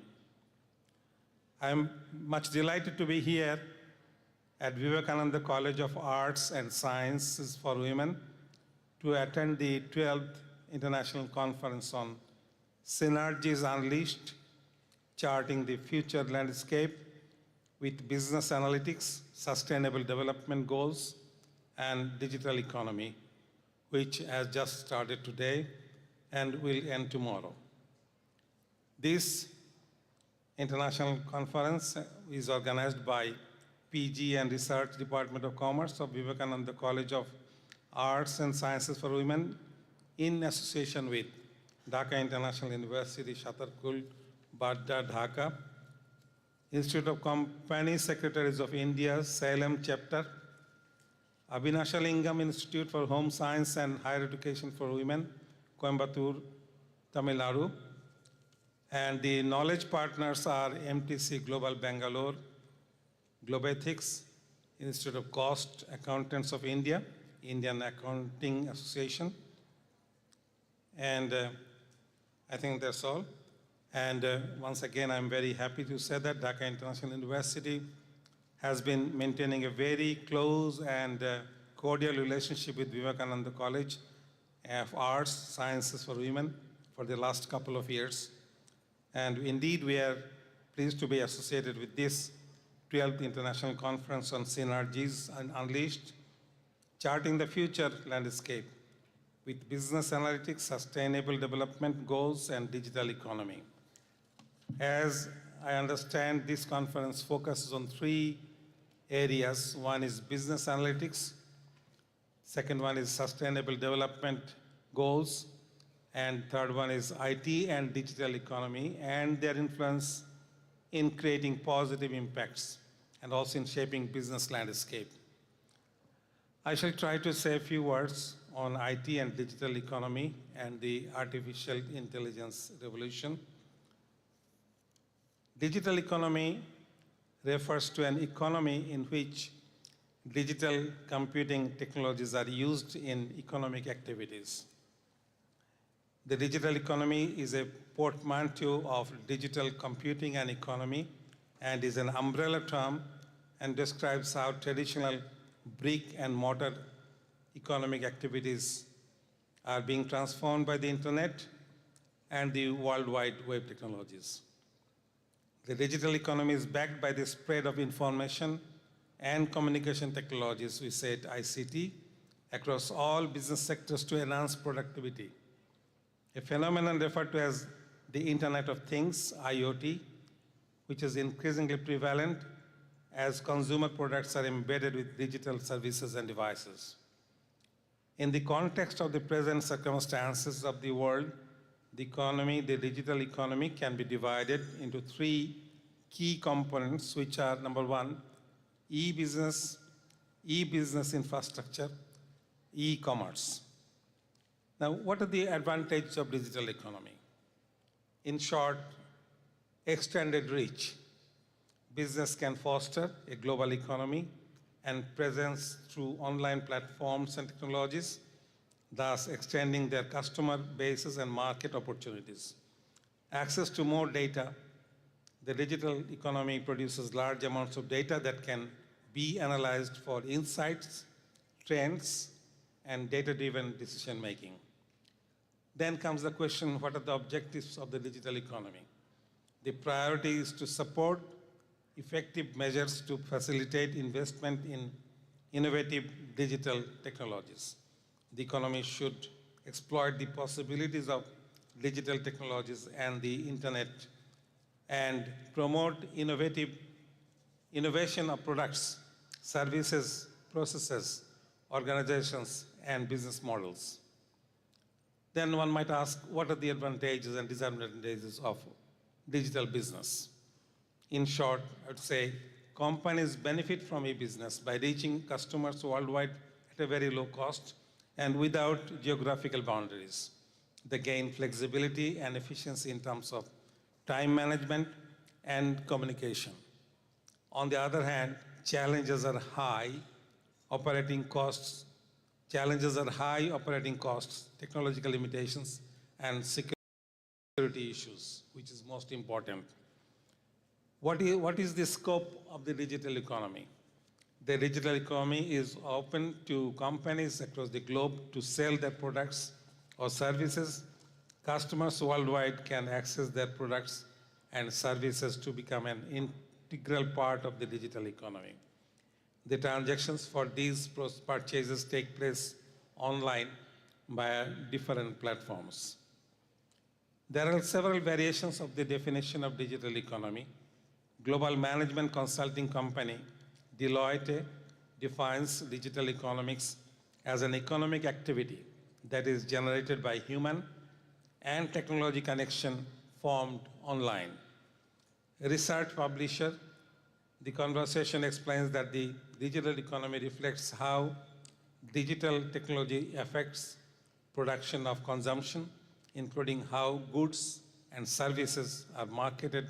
I am much delighted to be here at Vivekananda College of Arts and Sciences for Women to attend the 12th International Conference on Synergies Unleashed, Charting the Future Landscape with Business Analytics, Sustainable Development Goals, and Digital Economy, which has just started today and will end tomorrow. This international conference is organized by PG and Research Department of Commerce of Vivekananda College of Arts and Sciences for Women in association with Dhaka International University, Shatarkul, Badda, Dhaka, Institute of Company Secretaries of India, Salem Chapter, Avinashalingam Institute for Home Science and Higher Education for Women, Coimbatore, Tamil Nadu, and the knowledge partners are MTC Global Bangalore, Globethics, Institute of Cost Accountants of India, Indian Accounting Association, and I think that's all. And once again, I'm very happy to say that Dhaka International University has been maintaining a very close and cordial relationship with Vivekananda College of Arts, Sciences for Women for the last couple of years. And indeed, we are pleased to be associated with this 12th International Conference on Synergies Unleashed, Charting the Future Landscape with Business Analytics, Sustainable Development Goals, and Digital Economy. As I understand, this conference focuses on three areas. One is business analytics, second one is sustainable development goals, and third one is IT and digital economy and their influence in creating positive impacts and also in shaping business landscape. I shall try to say a few words on IT and digital economy and the artificial intelligence revolution. Digital economy refers to an economy in which digital computing technologies are used in economic activities. The digital economy is a portmanteau of digital computing and economy and is an umbrella term and describes how traditional brick and mortar economic activities are being transformed by the internet and the World Wide Web technologies. The digital economy is backed by the spread of information and communication technologies, we said ICT, across all business sectors to enhance productivity. A phenomenon referred to as the Internet of Things, IoT, which is increasingly prevalent as consumer products are embedded with digital services and devices. In the context of the present circumstances of the world, the digital economy can be divided into three key components, which are number one, e-business infrastructure, e-commerce. Now, what are the advantages of digital economy? In short, extended reach. Business can foster a global economy and presence through online platforms and technologies, thus extending their customer bases and market opportunities. Access to more data. The digital economy produces large amounts of data that can be analyzed for insights, trends, and data-driven decision-making. Then comes the question, what are the objectives of the digital economy? The priority is to support effective measures to facilitate investment in innovative digital technologies. The economy should exploit the possibilities of digital technologies and the internet and promote innovation of products, services, processes, organizations, and business models. Then one might ask, what are the advantages and disadvantages of digital business? In short, I would say companies benefit from e-business by reaching customers worldwide at a very low cost and without geographical boundaries. They gain flexibility and efficiency in terms of time management and communication. On the other hand, challenges are high, operating costs, technological limitations, and security issues, which is most important. What is the scope of the digital economy? The digital economy is open to companies across the globe to sell their products or services. Customers worldwide can access their products and services to become an integral part of the digital economy. The transactions for these purchases take place online via different platforms. There are several variations of the definition of digital economy. Global management consulting company Deloitte defines digital economics as an economic activity that is generated by human and technology connection formed online. A research publisher, The Conversation, explains that the digital economy reflects how digital technology affects production of consumption, including how goods and services are marketed,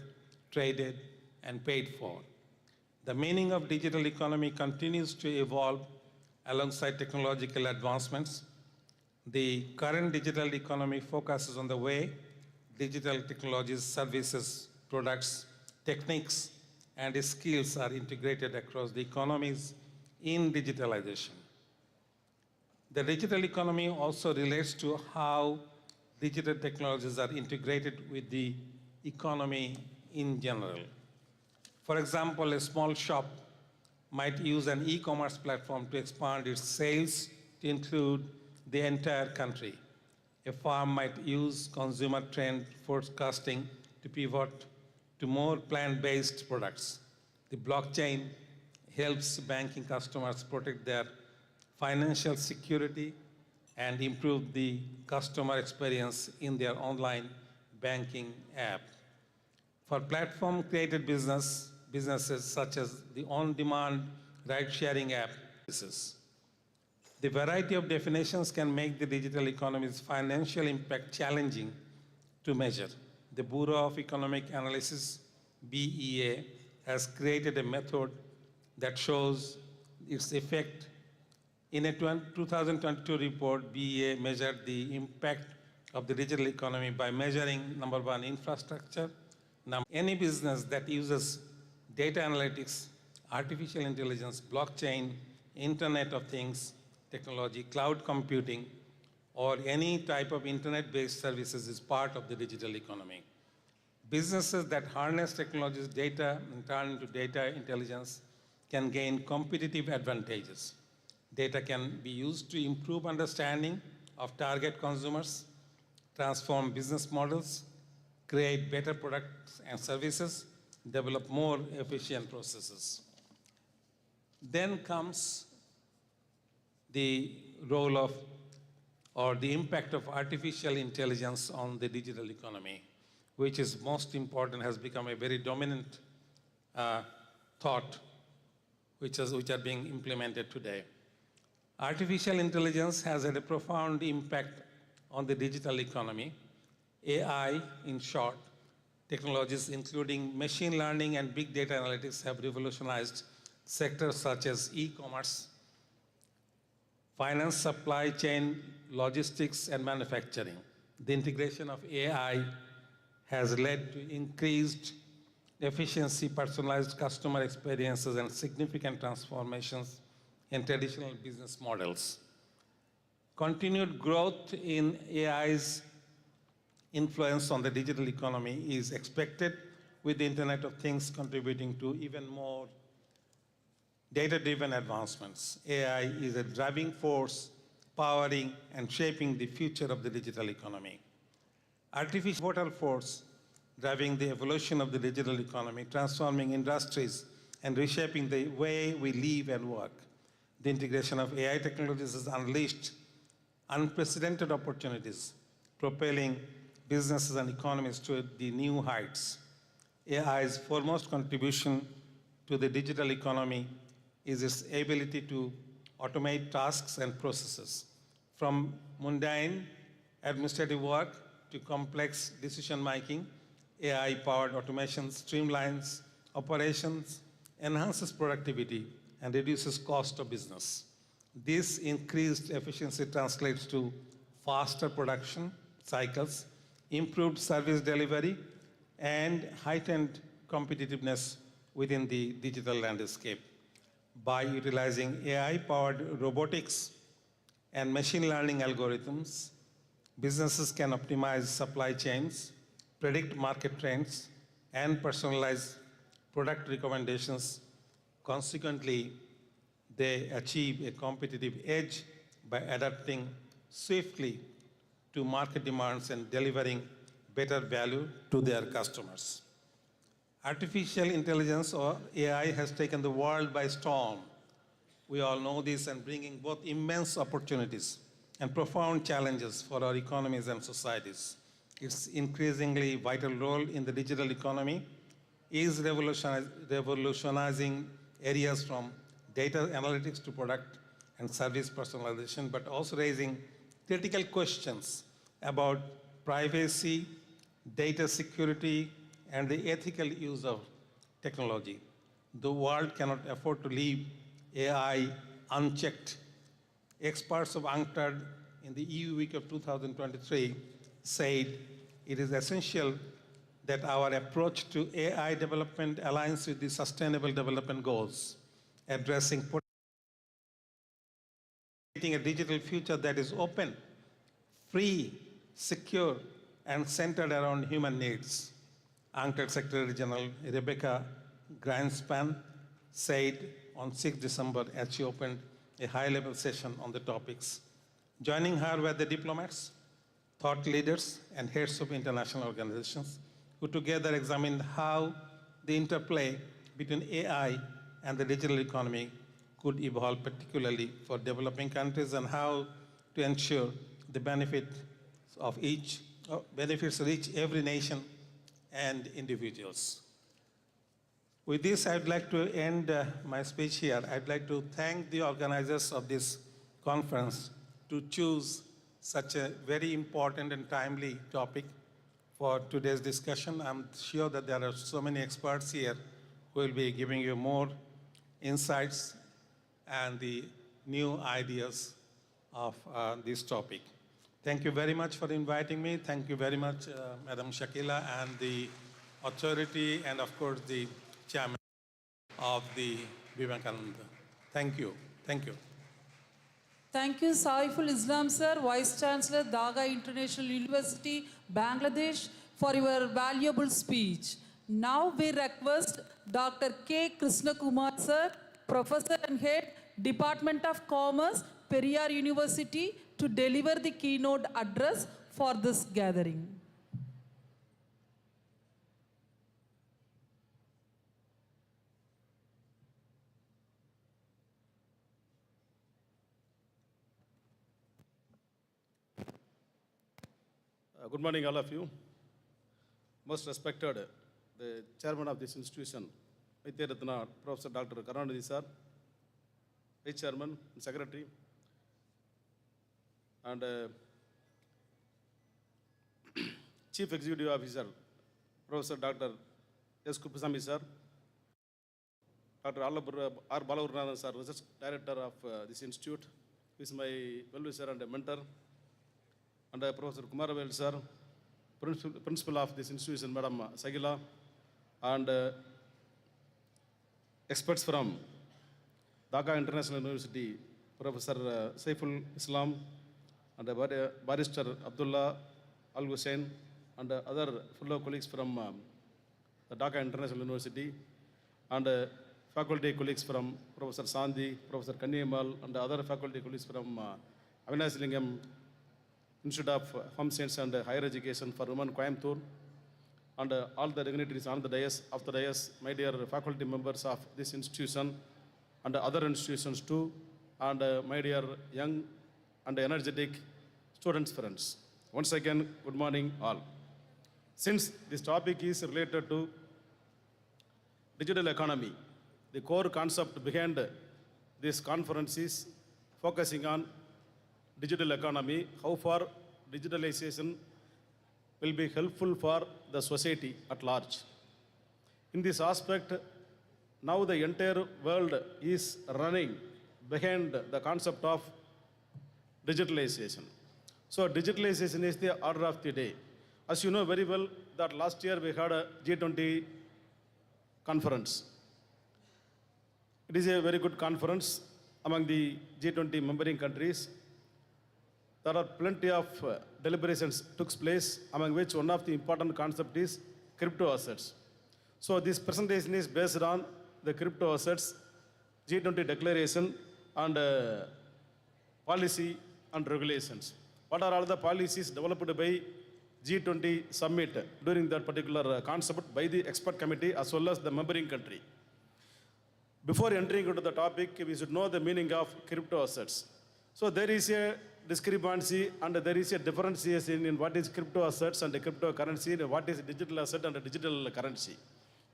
traded, and paid for. The meaning of digital economy continues to evolve alongside technological advancements. The current digital economy focuses on the way digital technologies, services, products, techniques, and skills are integrated across the economies in digitalization. The digital economy also relates to how digital technologies are integrated with the economy in general. For example, a small shop might use an e-commerce platform to expand its sales to include the entire country. A farm might use consumer trend forecasting to pivot to more plant-based products. The blockchain helps banking customers protect their financial security and improve the customer experience in their online banking app. For platform-created businesses such as the on-demand ride-sharing app, the variety of definitions can make the digital economy's financial impact challenging to measure. The Bureau of Economic Analysis, BEA, has created a method that shows its effect. In a 2022 report, BEA measured the impact of the digital economy by measuring, number one, infrastructure. Any business that uses data analytics, artificial intelligence, blockchain, Internet of Things, technology, cloud computing, or any type of internet-based services is part of the digital economy. Businesses that harness technology's data and turn into data intelligence can gain competitive advantages. Data can be used to improve understanding of target consumers, transform business models, create better products and services, develop more efficient processes. Then comes the role of, or the impact of artificial intelligence on the digital economy, which is most important, has become a very dominant thought which are being implemented today. Artificial intelligence has had a profound impact on the digital economy. AI, in short, technologies including machine learning and big data analytics have revolutionized sectors such as e-commerce, finance, supply chain, logistics, and manufacturing. The integration of AI has led to increased efficiency, personalized customer experiences, and significant transformations in traditional business models. Continued growth in AI's influence on the digital economy is expected, with the Internet of Things contributing to even more data-driven advancements. AI is a driving force powering and shaping the future of the digital economy. Artificial vital force driving the evolution of the digital economy, transforming industries and reshaping the way we live and work. The integration of AI technologies has unleashed unprecedented opportunities, propelling businesses and economies to the new heights. AI's foremost contribution to the digital economy is its ability to automate tasks and processes. From mundane administrative work to complex decision-making, AI-powered automation streamlines operations, enhances productivity, and reduces cost of business. This increased efficiency translates to faster production cycles, improved service delivery, and heightened competitiveness within the digital landscape. By utilizing AI-powered robotics and machine learning algorithms, businesses can optimize supply chains, predict market trends, and personalize product recommendations. Consequently, they achieve a competitive edge by adapting swiftly to market demands and delivering better value to their customers. Artificial intelligence, or AI, has taken the world by storm. We all know this, and bringing both immense opportunities and profound challenges for our economies and societies. Its increasingly vital role in the digital economy is revolutionizing areas from data analytics to product and service personalization, but also raising critical questions about privacy, data security, and the ethical use of technology. The world cannot afford to leave AI unchecked. Experts of UNCTAD in the EU Week of 2023 said it is essential that our approach to AI development aligns with the Sustainable Development Goals, addressing a digital future that is open, free, secure, and centered around human needs. UNCTAD Secretary General Rebecca Greenspan said on 6 December as she opened a high-level session on the topics. Joining her were the diplomats, thought leaders, and heads of international organizations who together examined how the interplay between AI and the digital economy could evolve, particularly for developing countries, and how to ensure the benefits reach every nation and individuals. With this, I'd like to end my speech here. I'd like to thank the organizers of this conference to choose such a very important and timely topic for today's discussion. I'm sure that there are so many experts here who will be giving you more insights and the new ideas of this topic. Thank you very much for inviting me. Thank you very much, Madam Shakila, and the authority, and of course the chairman of the Vivekanandha. Thank you. Thank you. Thank you, Saiful Islam sir, Vice Chancellor, Dhaka International University, Bangladesh, for your valuable speech. Now we request Dr. K. Krishna Kumar sir, Professor and Head, Department of Commerce, Periyar University, to deliver the keynote address for this gathering. Good morning, all of you. Most respected, the chairman of this institution, Vidyaratna, Professor Dr. Karunanidhi sir, Vice Chairman and Secretary, and Chief Executive Officer, Professor Dr. S. Kuppasamy sir, Dr. R. Balagurunadan sir, Research Director of this institute, who is my well-wisher and a mentor, and Professor Kumaravel sir, Principal of this institution, Madam Sagila, and experts from Dhaka International University, Professor Saiful Islam, and Barrister Abdullah Al Hussein, and other fellow colleagues from the Dhaka International University, and faculty colleagues from Professor Sandhi, Professor Kanniyamal, and other faculty colleagues from Avinash Lingam Institute of Home Science and Higher Education for Women, Coimbatore, and all the dignitaries on the dais, of the dais, my dear faculty members of this institution and other institutions too, and my dear young and energetic students, friends. Once again, good morning all. Since this topic is related to digital economy, the core concept behind this conference is focusing on digital economy, how far digitalization will be helpful for the society at large. In this aspect, now the entire world is running behind the concept of digitalization. So digitalization is the order of the day. As you know very well that last year we had a G20 conference. It is a very good conference among the G20 membering countries. There are plenty of deliberations took place, among which one of the important concept is crypto assets. So this presentation is based on the crypto assets, G20 declaration, and policy and regulations. What are all the policies developed by G20 summit during that particular concept by the expert committee as well as the membering country? Before entering into the topic, we should know the meaning of crypto assets. So there is a discrepancy and there is a differentiation in what is crypto assets and cryptocurrency, and what is digital asset and digital currency.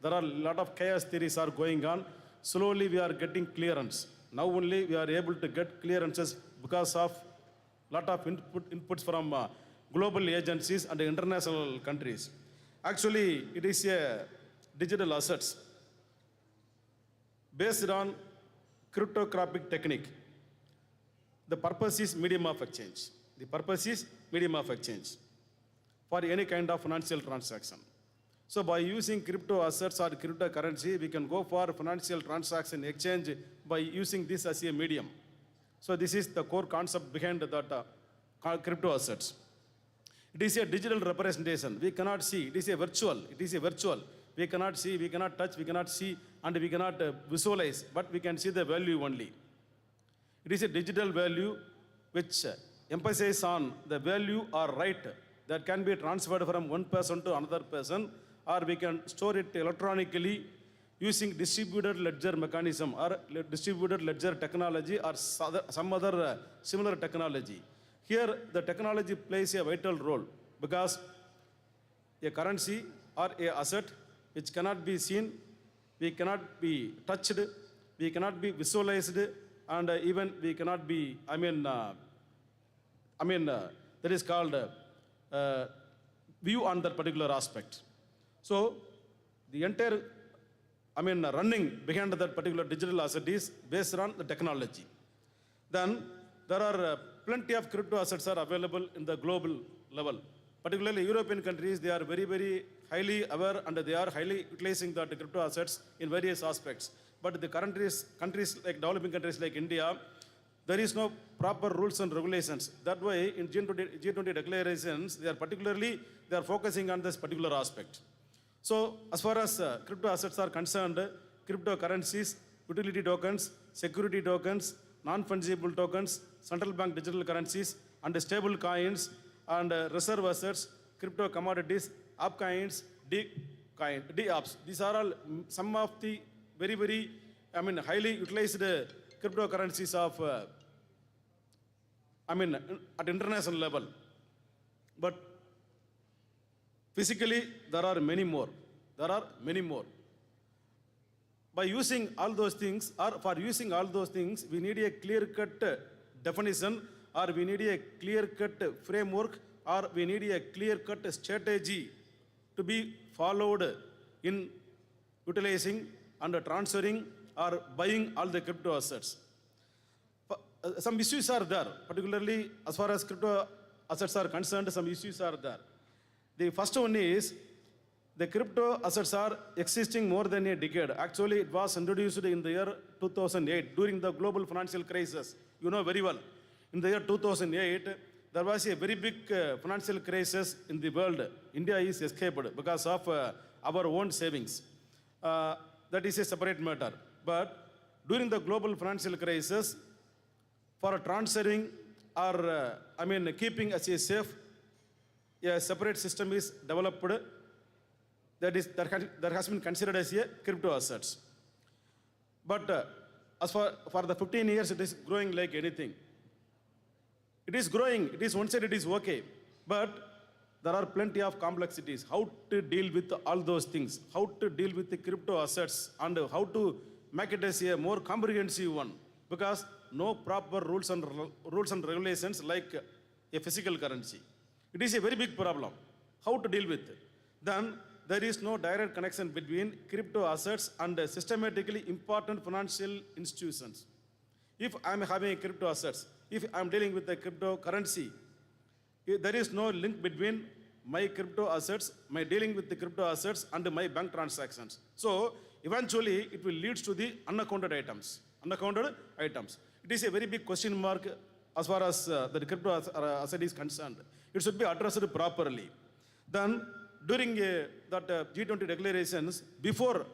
There are a lot of chaos theories are going on. Slowly we are getting clearance. Now only we are able to get clearances because of lot of inputs from global agencies and international countries. Actually, it is a digital assets based on cryptographic technique. The purpose is medium of exchange. The purpose is medium of exchange for any kind of financial transaction. So by using crypto assets or cryptocurrency, we can go for financial transaction exchange by using this as a medium. So this is the core concept behind that crypto assets. It is a digital representation. We cannot see. It is a virtual. It is a virtual. We cannot see, we cannot touch, we cannot see, and we cannot visualize, but we can see the value only. It is a digital value which emphasizes on the value or right that can be transferred from one person to another person, or we can store it electronically using distributed ledger mechanism or distributed ledger technology or some other similar technology. Here, the technology plays a vital role because a currency or a asset which cannot be seen, we cannot be touched, we cannot be visualized, and even we cannot be, that is called view on that particular aspect. So the entire, running behind that particular digital asset is based on the technology. Then there are plenty of crypto assets are available in the global level. Particularly European countries, they are very, very highly aware and they are highly utilizing the crypto assets in various aspects. But the countries like developing countries like India, there is no proper rules and regulations. That way, in G20 declarations, they are focusing on this particular aspect. So, as far as crypto assets are concerned, cryptocurrencies, utility tokens, security tokens, non-fungible tokens, central bank digital currencies, and stable coins, and reserve assets, crypto commodities, up coins, D-ups. These are all some of the very, very, highly utilized cryptocurrencies of, at international level. But physically, there are many more. There are many more. By using all those things, or for using all those things, we need a clear-cut definition, or we need a clear-cut framework, or we need a clear-cut strategy to be followed in utilizing and transferring are buying all the crypto assets. Some issues are there, particularly as far as crypto assets are concerned, some issues are there. The first one is the crypto assets are existing more than a decade. Actually, it was introduced in the year 2008 during the global financial crisis. You know very well. In the year 2008, there was a very big financial crisis in the world. India is escaped because of our own savings. That is a separate matter. But during the global financial crisis, for transferring or keeping as a safe, a separate system is developed that has been considered as a crypto assets. But as for the 15 years, it is growing like anything. It is growing. It is one side, it is okay. But there are plenty of complexities. How to deal with all those things? How to deal with the crypto assets and how to make it as a more comprehensive one? Because no proper rules and regulations like a physical currency. It is a very big problem. How to deal with it? Then there is no direct connection between crypto assets and systematically important financial institutions. If I am having crypto assets, if I am dealing with the cryptocurrency, there is no link between my crypto assets, my dealing with the crypto assets and my bank transactions. So eventually it will lead to the unaccounted items. Unaccounted items. It is a very big question mark as far as the crypto asset is concerned. It should be addressed properly. Then during that G20 declarations, before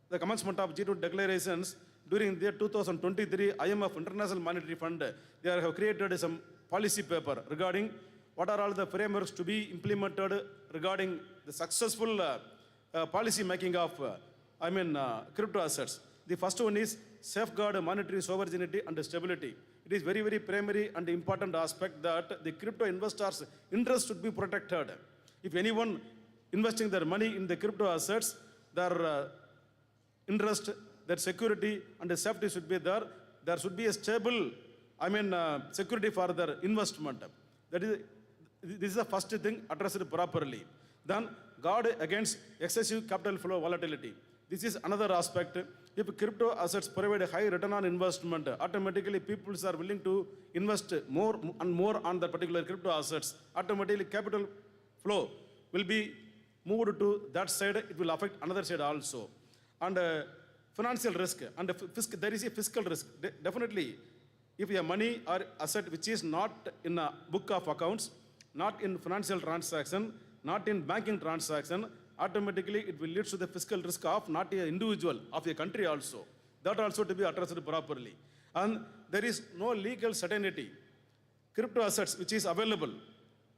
the commencement of G20 declarations, during the 2023 IMF International Monetary Fund, they have created some policy paper regarding what are all the frameworks to be implemented regarding the successful policy making of crypto assets. The first one is safeguard monetary sovereignty and stability. It is very, very primary and important aspect that the crypto investors' interest should be protected. If anyone investing their money in the crypto assets, their interest, their security and safety should be there. There should be a stable, security for their investment. This is the first thing, addressed properly. Then guard against excessive capital flow volatility. This is another aspect. If crypto assets provide a high return on investment, automatically people are willing to invest more and more on the particular crypto assets. Automatically capital flow will be moved to that side. It will affect another side also. And financial risk and there is a fiscal risk. Definitely, if your money or asset which is not in a book of accounts, not in financial transaction, not in banking transaction, automatically it will lead to the fiscal risk of not an individual, of a country also. That also to be addressed properly. And there is no legal certainty. Crypto assets which is available.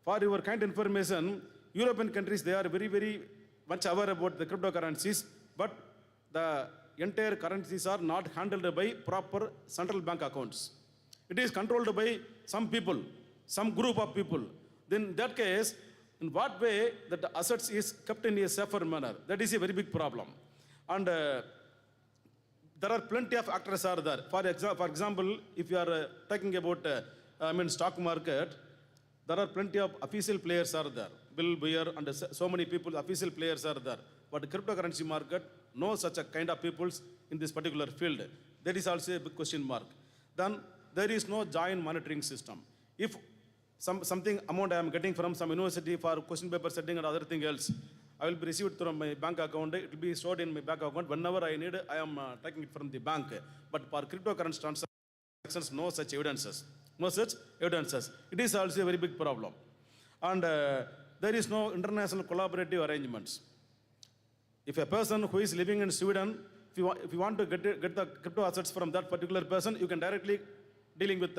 For your kind information, European countries, they are very, very much aware about the cryptocurrencies, but the entire currencies are not handled by proper central bank accounts. It is controlled by some people, some group of people. Then in that case, in what way that the assets is kept in a safer manner? That is a very big problem. And there are plenty of actors are there. For example, if you are talking about stock market, there are plenty of official players are there. Bill Buyer and so many people, official players are there. But the cryptocurrency market, no such a kind of peoples in this particular field. That is also a big question mark. Then there is no joint monitoring system. If something amount I am getting from some university for question paper setting and other thing else, I will be received from my bank account. It will be stored in my bank account. Whenever I need, I am taking it from the bank. But for cryptocurrency transactions, no such evidences. No such evidences. It is also a very big problem. And there is no international collaborative arrangements. If a person who is living in Sweden, if you want to get the crypto assets from that particular person, you can directly dealing with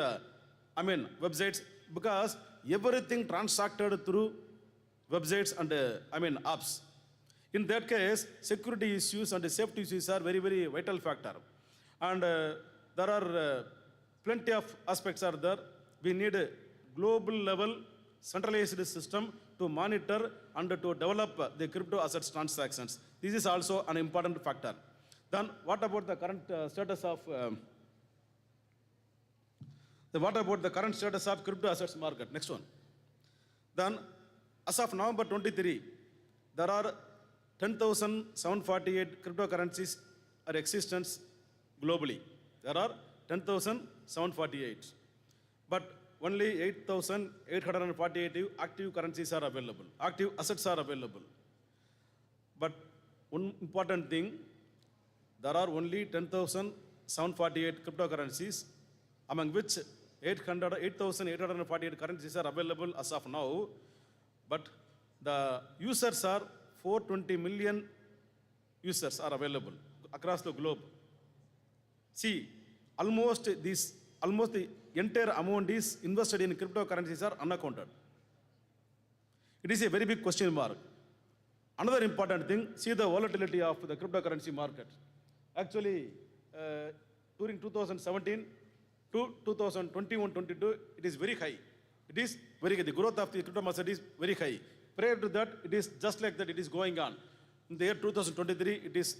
websites, because everything transacted through websites and apps. In that case, security issues and safety issues are very, very vital factor. And there are plenty of aspects are there. We need a global level centralized system to monitor and to develop the crypto assets transactions. This is also an important factor. Then what about the current status of crypto assets market? Next one. Then as of November 23, there are 10,748 cryptocurrencies are existence globally. There are 10,748. But only 8,848 active currencies are available. Active assets are available. But one important thing, there are only 10,748 cryptocurrencies, among which 8,848 currencies are available as of now. But the users are 420 million users are available across the globe. See, almost the entire amount is invested in cryptocurrencies are unaccounted. It is a very big question mark. Another important thing, see the volatility of the cryptocurrency market. Actually, during 2017 to 2021-22, it is very high. It is very high. The growth of the crypto market is very high. Prior to that, it is just like that, it is going on. In the year 2023, it is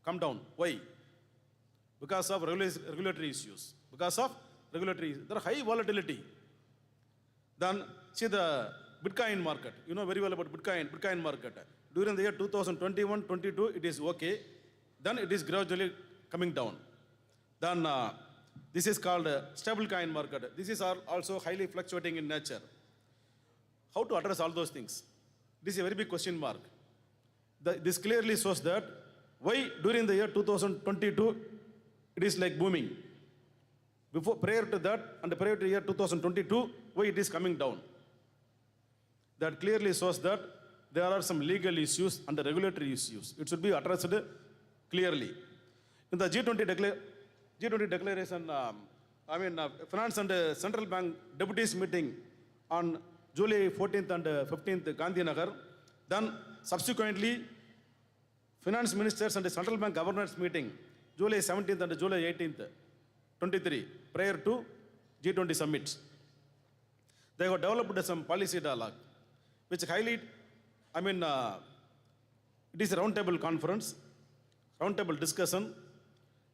come down. Why? Because of regulatory issues. Because of regulatory issues. There are high volatility. Then see the Bitcoin market. You know very well about Bitcoin market. During the year 2021-22, it is okay. Then it is gradually coming down. Then this is called stable coin market. This is also highly fluctuating in nature. How to address all those things? This is a very big question mark. This clearly shows that why during the year 2022, it is like booming. Prior to that and prior to the year 2022, why it is coming down? That clearly shows that there are some legal issues and regulatory issues. It should be addressed clearly. In the G20 declaration, Finance and Central Bank Deputies meeting on July 14th and 15th, Gandhinagar. Then subsequently, Finance Ministers and Central Bank Governors meeting, July 17th and July 18th, 23, prior to G20 summit. They have developed some policy dialogue, which highlight, it is a roundtable conference, roundtable discussion.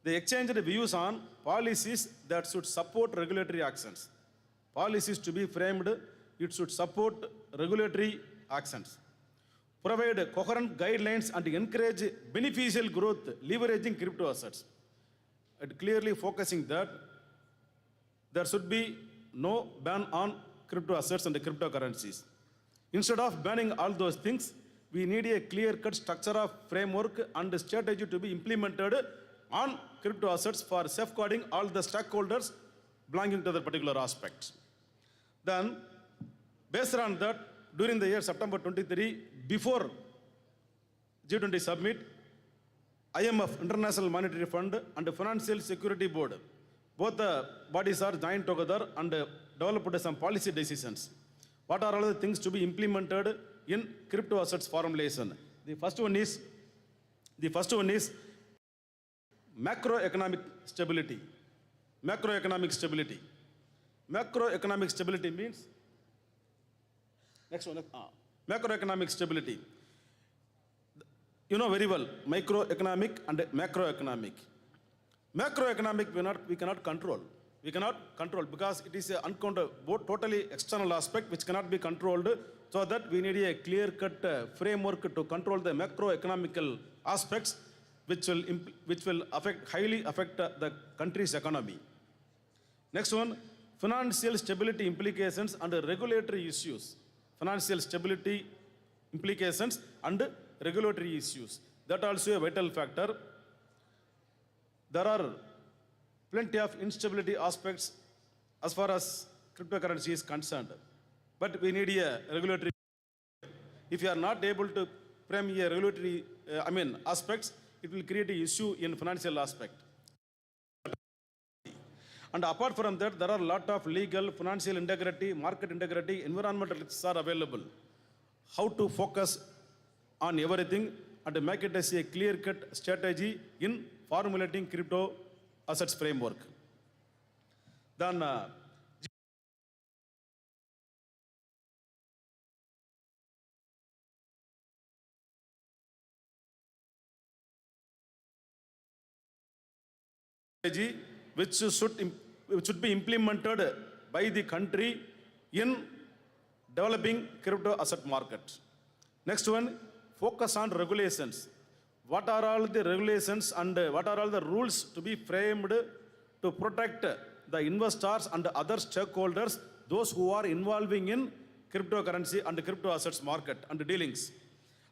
They exchanged views on policies that should support regulatory actions. Policies to be framed, it should support regulatory actions. Provide coherent guidelines and encourage beneficial growth, leveraging crypto assets. And clearly focusing that there should be no ban on crypto assets and cryptocurrencies. Instead of banning all those things, we need a clear-cut structure of framework and strategy to be implemented on crypto assets for safeguarding all the stakeholders belonging to the particular aspect. Then, based on that, during the year September 23, before G20 summit, IMF, International Monetary Fund, and Financial Security Board, both the bodies are joined together and developed some policy decisions. What are all the things to be implemented in crypto assets formulation? The first one is macroeconomic stability. Macroeconomic stability. Macroeconomic stability means, next one, macroeconomic stability. You know very well, microeconomic and macroeconomic. Macroeconomic we cannot control. We cannot control because it is an totally external aspect which cannot be controlled. So that we need a clear-cut framework to control the macroeconomical aspects which will highly affect the country's economy. Next one, financial stability implications and regulatory issues. Financial stability implications and regulatory issues. That also a vital factor. There are plenty of instability aspects as far as cryptocurrency is concerned. But we need a regulatory. If you are not able to frame a regulatory aspects, it will create an issue in financial aspect. And apart from that, there are a lot of legal, financial integrity, market integrity, environmental risks are available. How to focus on everything and make it as a clear-cut strategy in formulating crypto assets framework. Then which should be implemented by the country in developing crypto asset market. Next one, focus on regulations. what are all the regulations and what are all the rules to be framed to protect the investors and other stakeholders, those who are involving in cryptocurrency and crypto assets market and dealings,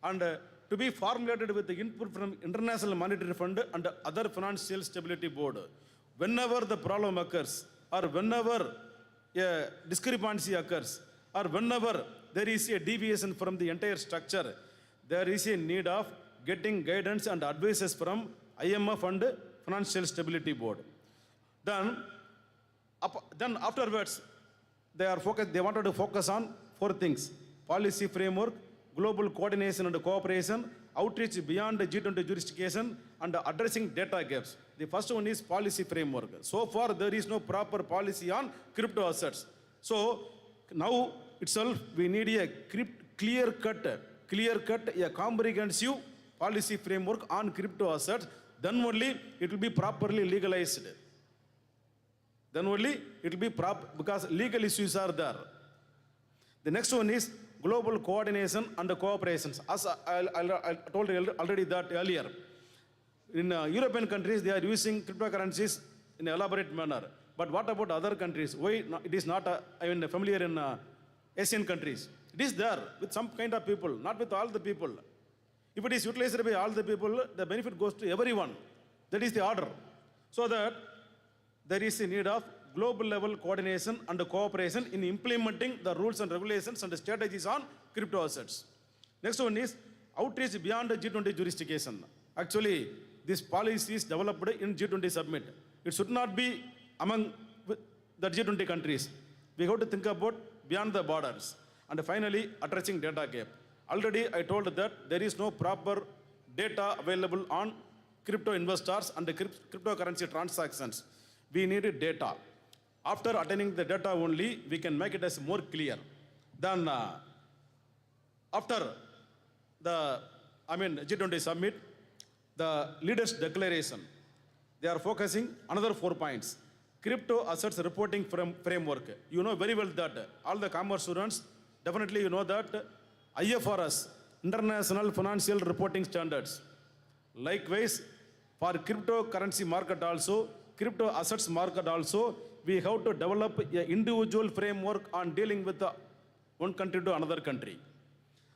and to be formulated with the input from International Monetary Fund and other Financial Stability Board. Whenever the problem occurs, or whenever a discrepancy occurs, or whenever there is a deviation from the entire structure, there is a need of getting guidance and advices from IMF and Financial Stability Board. Then afterwards, they wanted to focus on 4 things: policy framework, global coordination and cooperation, outreach beyond G20 jurisdiction, and addressing data gaps. The first one is policy framework. So far, there is no proper policy on crypto assets. So now itself, we need a clear-cut, a comprehensive policy framework on crypto assets. Then only it will be properly legalized. Then only it will be proper, because legal issues are there. The next one is global coordination and cooperations. As I told you already that earlier. In European countries, they are using cryptocurrencies in an elaborate manner. But what about other countries? Why it is not familiar in Asian countries? It is there with some kind of people, not with all the people. If it is utilized by all the people, the benefit goes to everyone. That is the order. So that there is a need of global level coordination and cooperation in implementing the rules and regulations and strategies on crypto assets. Next one is outreach beyond G20 jurisdiction. Actually, this policy is developed in G20 summit. It should not be among the G20 countries. We have to think about beyond the borders. And finally, addressing data gap. Already I told that there is no proper data available on crypto investors and the cryptocurrency transactions. We need data. After attaining the data only, we can make it as more clear. Then after the G20 summit, the leaders' declaration, they are focusing another 4 points. Crypto assets reporting framework. You know very well that all the commerce students, definitely you know that IFRS, International Financial Reporting Standards. Likewise, for cryptocurrency market also, crypto assets market also, we have to develop an individual framework on dealing with one country to another country.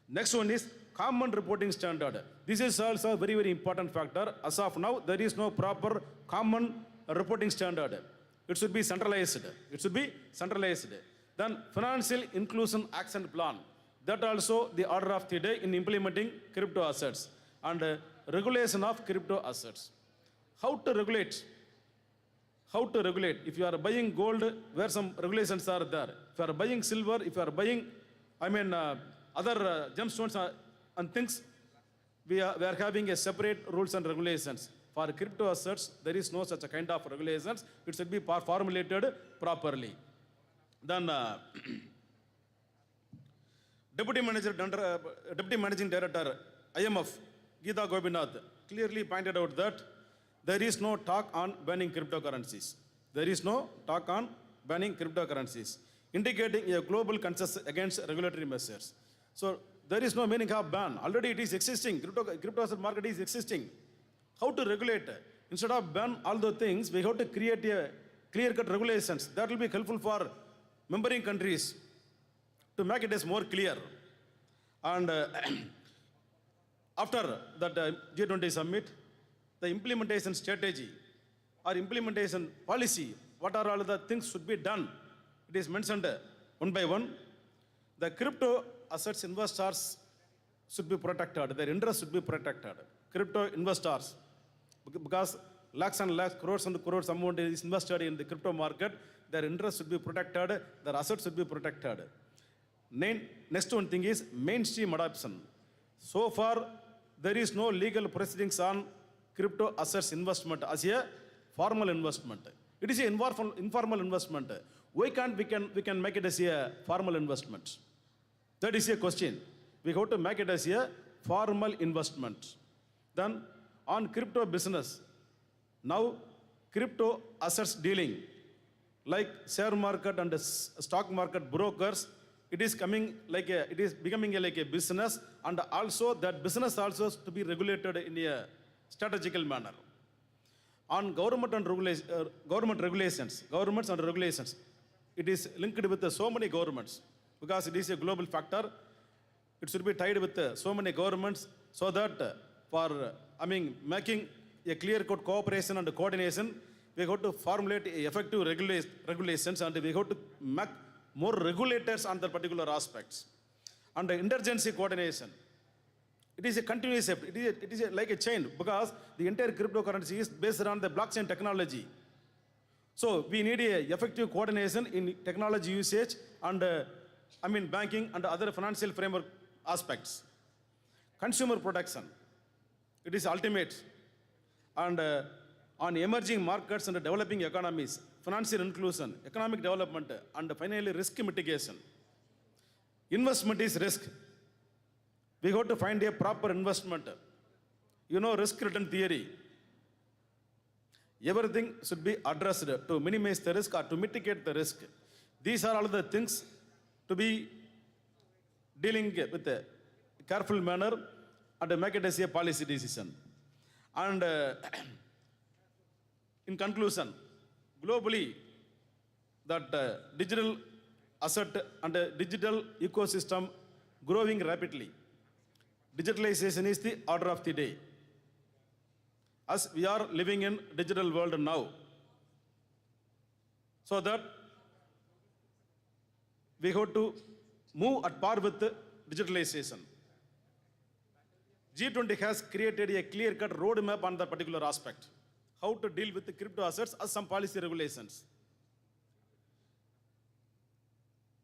Next one is common reporting standard. This is also a very, very important factor. As of now, there is no proper common reporting standard. It should be centralized. It should be centralized. Then financial inclusion action plan. That also the order of the day in implementing crypto assets and regulation of crypto assets. How to regulate? How to regulate? If you are buying gold, where some regulations are there. If you are buying silver, if you are buying, other gemstones and things, we are having a separate rules and regulations. For crypto assets, there is no such a kind of regulations. It should be formulated properly. Then, Deputy Managing Director, IMF, Geeta Gopinath, clearly pointed out that there is no talk on banning cryptocurrencies. There is no talk on banning cryptocurrencies, indicating a global consensus against regulatory measures. So there is no meaning of ban. Already it is existing. Crypto asset market is existing. How to regulate? Instead of ban all the things, we have to create a clear-cut regulations. That will be helpful for member countries to make it as more clear. And after that G20 summit, the implementation strategy or implementation policy, what are all the things should be done? It is mentioned one by one. The crypto assets investors should be protected. Their interests should be protected. Crypto investors, because lakhs and lakhs, crores and crores amount is invested in the crypto market, their interests should be protected, their assets should be protected. Next one thing is mainstream adoption. So far, there is no legal proceedings on crypto assets investment as a formal investment. It is an informal investment. Why can't we can make it as a formal investment? That is a question. We have to make it as a formal investment. Then on crypto business, now crypto assets dealing, like share market and stock market brokers, it is becoming like a business, and also that business also has to be regulated in a strategical manner. On governments and regulations, it is linked with so many governments because it is a global factor. It should be tied with so many governments so that making a clear-cut cooperation and coordination, we have to formulate effective regulations, and we have to make more regulators on the particular aspects. And the interagency coordination, it is a continuous effort. It is like a chain because the entire cryptocurrency is based on the blockchain technology. So we need a effective coordination in technology usage and banking and other financial framework aspects. Consumer protection, it is ultimate. And on emerging markets and developing economies, financial inclusion, economic development, and finally risk mitigation. Investment is risk. We have to find a proper investment. You know, risk return theory. Everything should be addressed to minimize the risk or to mitigate the risk. These are all the things to be dealing with a careful manner and make it as a policy decision. And in conclusion, globally, that digital asset and digital ecosystem growing rapidly. Digitalization is the order of the day. As we are living in digital world now, so that we have to move at par with the digitalization. G20 has created a clear-cut roadmap on that particular aspect. How to deal with the crypto assets as some policy regulations.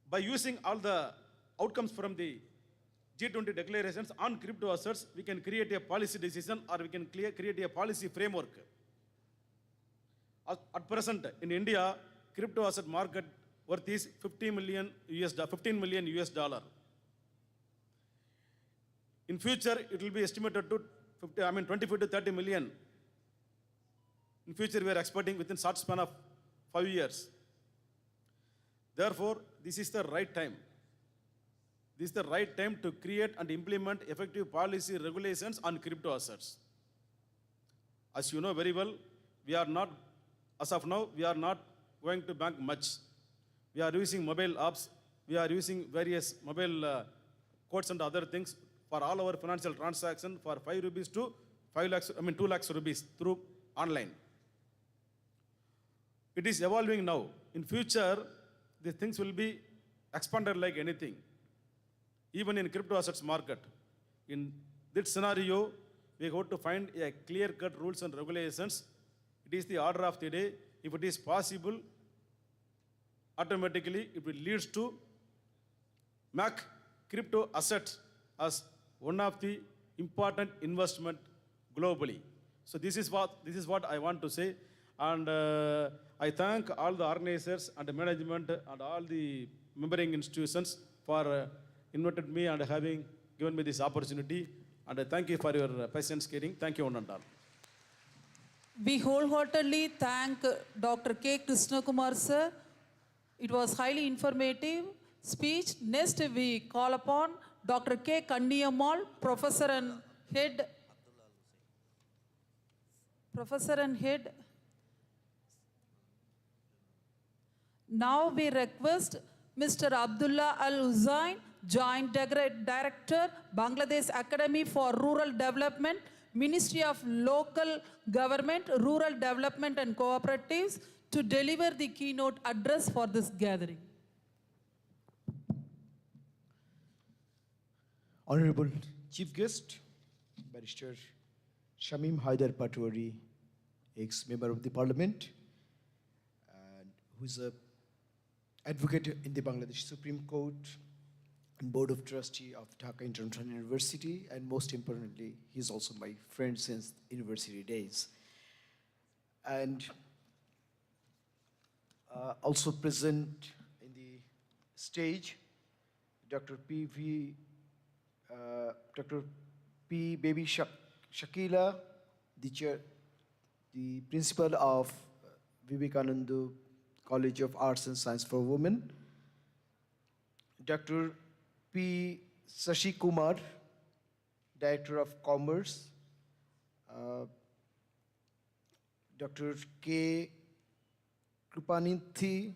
By using all the outcomes from the G20 declarations on crypto assets, we can create a policy decision or we can create a policy framework. At present, in India, crypto asset market worth is $15 million. In future, it will be estimated to 25 to 30 million. In future, we are expecting within short span of 5 years. Therefore, this is the right time. This is the right time to create and implement effective policy regulations on crypto assets. As you know very well, as of now, we are not going to bank much. We are using mobile apps. We are using various mobile codes and other things for all our financial transaction for 5 rupees to 2 lakhs rupees through online. It is evolving now. In future, the things will be expanded like anything. Even in crypto assets market. In this scenario, we have to find a clear-cut rules and regulations. It is the order of the day. If it is possible, automatically it will lead to make crypto assets as one of the important investment globally. So this is what I want to say. And I thank all the organizers and the management and all the membering institutions for invited me and having given me this opportunity. And I thank you for your patience caring. Thank you, one and all. We wholeheartedly thank Dr. K. Krishnakumar sir. It was highly informative speech. Next, we call upon Dr. K. Kandiyamal, Professor and Head. Now we request Mr. Abdullah Al-Hussain, Joint Director, Bangladesh Academy for Rural Development, Ministry of Local Government, Rural Development and Cooperatives, to deliver the keynote address for this gathering. Honorable Chief Guest, Barrister Shamim Haider Patwari, ex-member of the Parliament, and who is an advocate in the Bangladesh Supreme Court and Board of Trustee of Dhaka International University, and most importantly, he's also my friend since university days. And also present in the stage, Dr. P. Baby Shakila, the principal of Vivekanandha College of Arts and Science for Women, Dr. P. Sashi Kumar, Director of Commerce, Dr. K. Krupaninthi,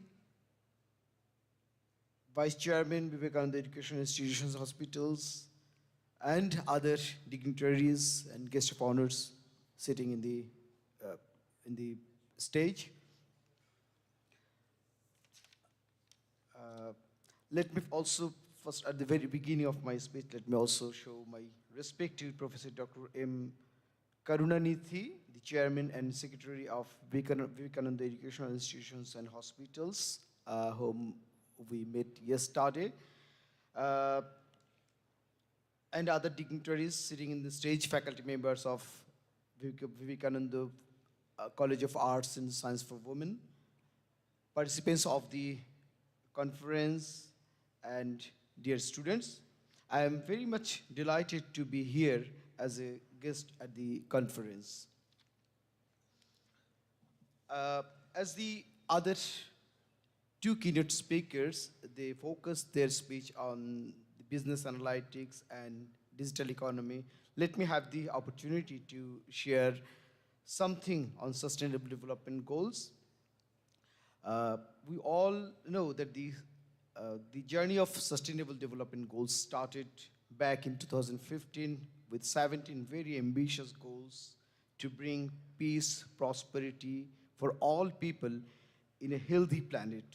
Vice Chairman, Vivekanandha Educational Institutions Hospitals, and other dignitaries and guest of honors sitting in the stage. Let me also, first at the very beginning of my speech, let me also show my respect to Professor Dr. M. Karunanithi, the Chairman and Secretary of Vivekananda Educational Institutions and Hospitals, whom we met yesterday, and other dignitaries sitting in the stage, faculty members of Vivekananda College of Arts and Science for Women, participants of the conference, and dear students. I am very much delighted to be here as a guest at the conference. As the other two keynote speakers, they focused their speech on the business analytics and digital economy. Let me have the opportunity to share something on sustainable development goals. We all know that the journey of sustainable development goals started back in 2015 with 17 very ambitious goals to bring peace, prosperity for all people in a healthy planet.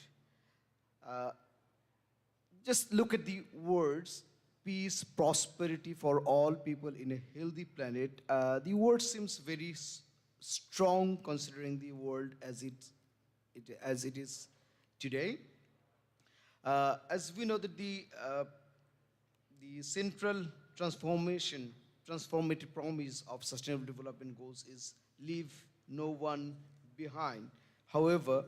Just look at the words, peace, prosperity for all people in a healthy planet. The word seems very strong considering the world as it is today. As we know that the central transformative promise of Sustainable Development Goals is leave no one behind. However,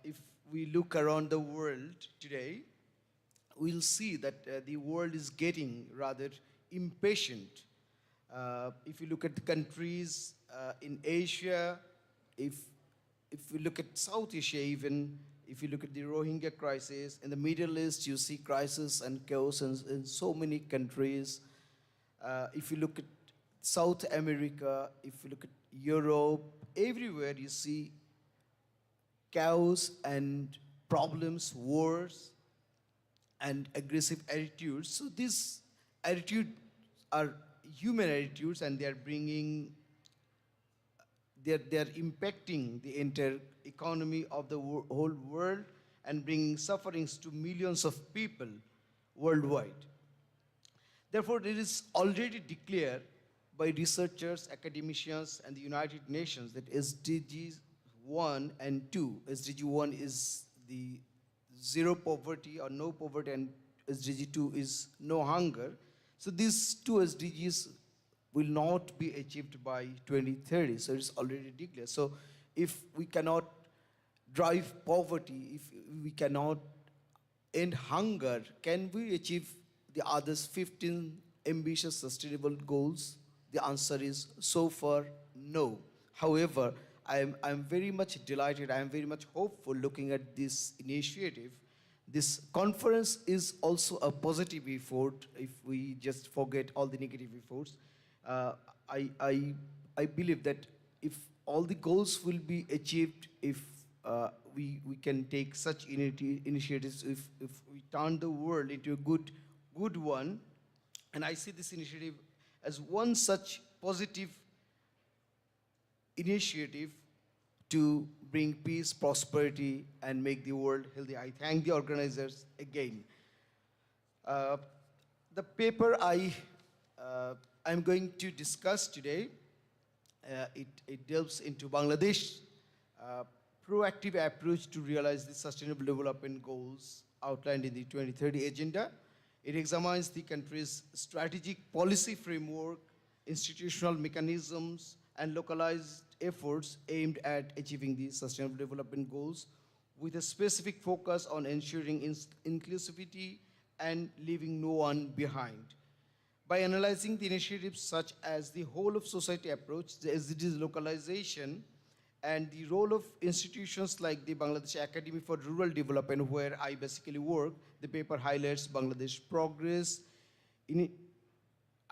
if we look around the world today, we'll see that the world is getting rather impatient. If you look at the countries in Asia, if we look at South Asia even, if you look at the Rohingya crisis, in the Middle East you see crisis and chaos in so many countries. If you look at South America, if you look at Europe, everywhere you see chaos and problems, wars, and aggressive attitudes. So these attitudes are human attitudes, and they are impacting the entire economy of the whole world and bringing sufferings to millions of people worldwide. Therefore, it is already declared by researchers, academicians, and the United Nations that SDGs 1 and 2, SDG 1 is the zero poverty or no poverty, and SDG 2 is no hunger. So these two SDGs will not be achieved by 2030, so it's already declared. So if we cannot drive poverty, if we cannot end hunger, can we achieve the others 15 ambitious sustainable goals? The answer is so far no. However, I'm very much delighted, I'm very much hopeful looking at this initiative. This conference is also a positive effort if we just forget all the negative efforts. I believe that if all the goals will be achieved, if we can take such initiatives, if we turn the world into a good one, and I see this initiative as one such positive initiative to bring peace, prosperity, and make the world healthy. I thank the organizers again. The paper I'm going to discuss today, it delves into Bangladesh proactive approach to realize the Sustainable Development Goals outlined in the 2030 Agenda. It examines the country's strategic policy framework, institutional mechanisms, and localized efforts aimed at achieving the Sustainable Development Goals with a specific focus on ensuring inclusivity and leaving no one behind. By analyzing the initiatives such as the whole of society approach, the SDGs localization, and the role of institutions like the Bangladesh Academy for Rural Development, where I basically work. The paper highlights Bangladesh progress,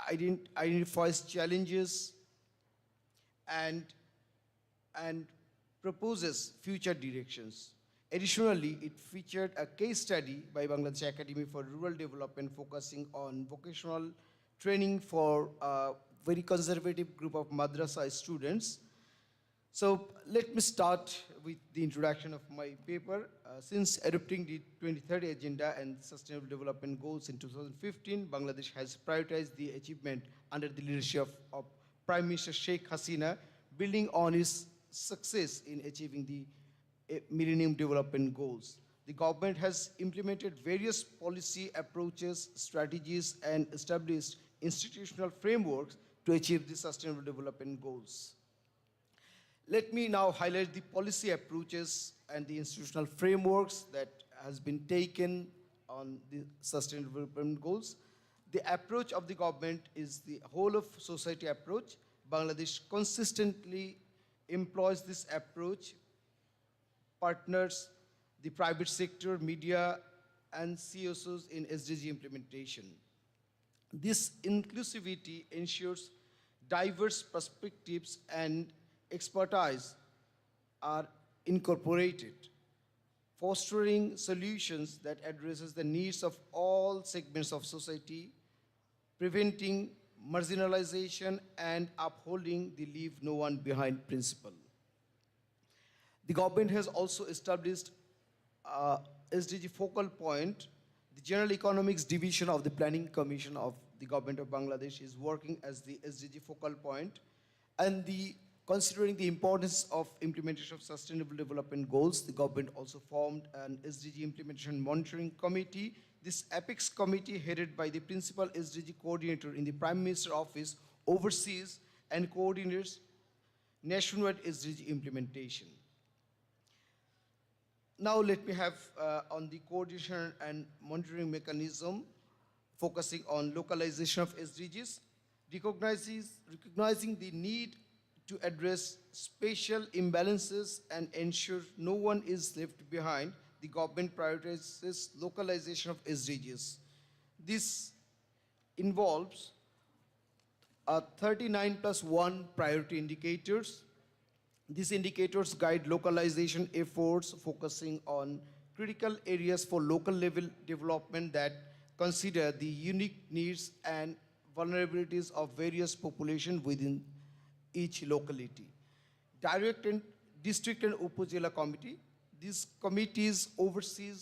identifies challenges, and proposes future directions. Additionally, it featured a case study by Bangladesh Academy for Rural Development focusing on vocational training for a very conservative group of madrasa students. So let me start with the introduction of my paper. Since adopting the 2030 Agenda and Sustainable Development Goals in 2015, Bangladesh has prioritized the achievement under the leadership of Prime Minister Sheikh Hasina, building on its success in achieving the Millennium Development Goals. The government has implemented various policy approaches, strategies, and established institutional frameworks to achieve the Sustainable Development Goals. Let me now highlight the policy approaches and the institutional frameworks that has been taken on the Sustainable Development Goals. The approach of the government is the whole of society approach. Bangladesh consistently employs this approach, partners, the private sector, media, and CSOs in SDG implementation. This inclusivity ensures diverse perspectives and expertise are incorporated, fostering solutions that addresses the needs of all segments of society, preventing marginalization and upholding the leave no one behind principle. The government has also established SDG focal point. The General Economics Division of the Planning Commission of the Government of Bangladesh is working as the SDG focal point, and considering the importance of implementation of Sustainable Development Goals, the government also formed an SDG Implementation Monitoring Committee. This apex committee, headed by the principal SDG coordinator in the Prime Minister's office, oversees and coordinates nationwide SDG implementation. Now let me have on the coordination and monitoring mechanism, focusing on localization of SDGs, recognizing the need to address spatial imbalances and ensure no one is left behind. The government prioritizes localization of SDGs. This involves 39+1 priority indicators. These indicators guide localization efforts, focusing on critical areas for local level development that consider the unique needs and vulnerabilities of various populations within each locality. Direct and District and Upazila Committee. These committees oversee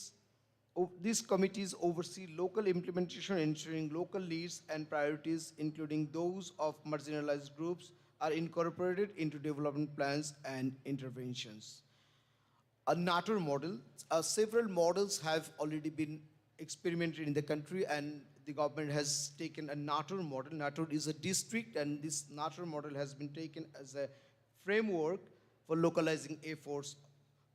local implementation, ensuring local needs and priorities, including those of marginalized groups, are incorporated into development plans and interventions. A NATO model. Several models have already been experimented in the country, and the government has taken a NATO model. NATO is a district, and this NATO model has been taken as a framework for localizing efforts,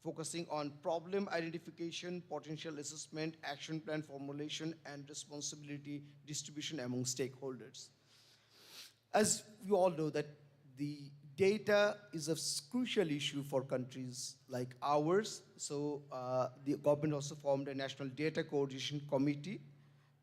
focusing on problem identification, potential assessment, action plan formulation, and responsibility distribution among stakeholders. As you all know that the data is a crucial issue for countries like ours, so the government also formed a National Data Coordination Committee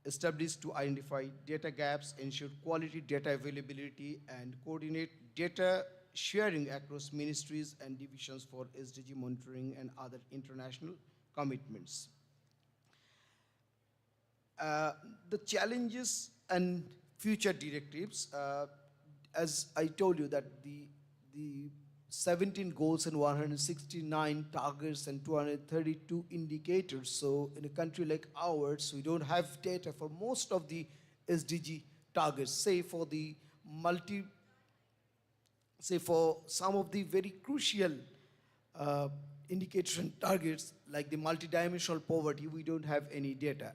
established to identify data gaps, ensure quality data availability, and coordinate data sharing across ministries and divisions for SDG monitoring and other international commitments. The challenges and future directives, as I told you that the 17 goals and 169 targets and 232 indicators. So in a country like ours, we don't have data for most of the SDG targets, say for some of the very crucial indicators and targets like the multidimensional poverty, we don't have any data.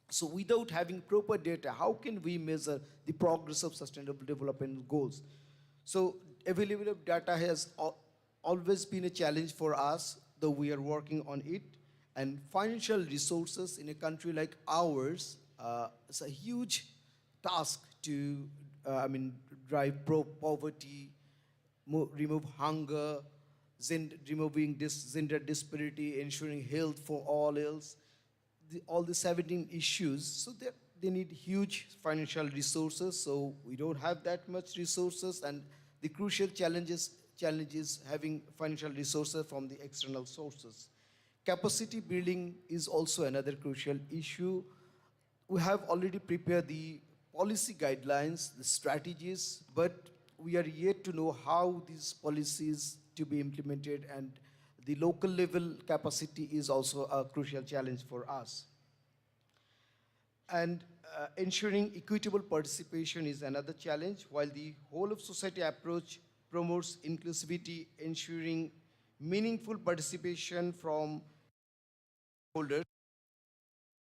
So without having proper data, how can we measure the progress of sustainable development goals? So availability of data has always been a challenge for us, though we are working on it. And financial resources in a country like ours, it's a huge task to drive poverty, remove hunger, removing this gender disparity, ensuring health for all else, all the 17 issues. So they need huge financial resources. So we don't have that much resources, and the crucial challenges having financial resources from the external sources. Capacity building is also another crucial issue. We have already prepared the policy guidelines, the strategies, but we are yet to know how these policies to be implemented, and the local level capacity is also a crucial challenge for us. And ensuring equitable participation is another challenge. While the whole of society approach promotes inclusivity, ensuring meaningful participation from holders,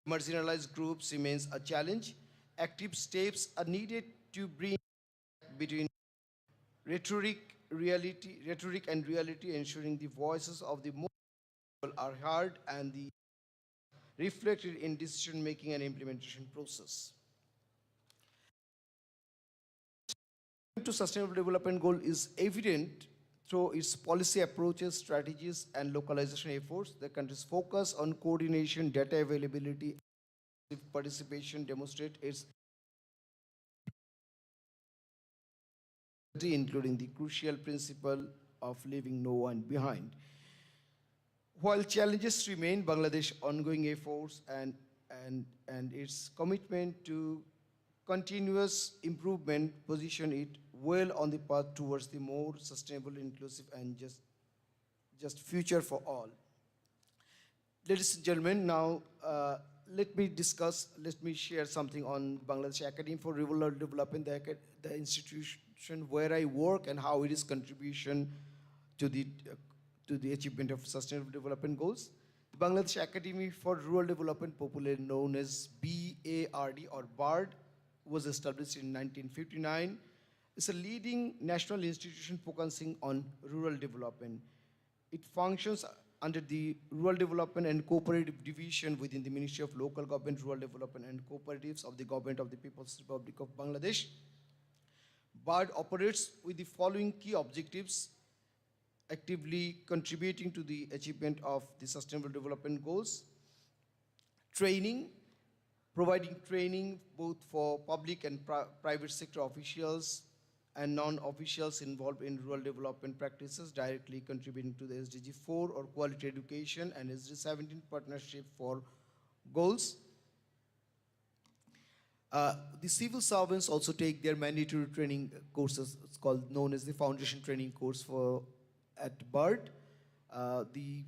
marginalized groups remains a challenge. Active steps are needed to bring between rhetoric and reality, ensuring the voices of the most people are heard and the reflected in decision making and implementation process. To sustainable development goal is evident through its policy approaches, strategies, and localization efforts. The country's focus on coordination, data availability, and participation demonstrate its including the crucial principle of leaving no one behind. While challenges remain, Bangladesh's ongoing efforts and its commitment to continuous improvement position it well on the path towards the more sustainable, inclusive, and just future for all. Ladies and gentlemen, now let me share something on Bangladesh Academy for Rural Development, the institution where I work, and how it is contribution to the achievement of Sustainable Development Goals. The Bangladesh Academy for Rural Development, popularly known as BARD or BARD, was established in 1959. It's a leading national institution focusing on rural development. It functions under the Rural Development and Cooperative Division within the Ministry of Local Government, Rural Development and Cooperatives of the Government of the People's Republic of Bangladesh. BARD operates with the following key objectives: actively contributing to the achievement of the Sustainable Development Goals, training, providing training both for public and private sector officials and non-officials involved in rural development practices, directly contributing to the SDG 4 or quality education, and SDG 17 partnership for goals. The civil servants also take their mandatory training courses. It's known as the foundation training course at BARD. The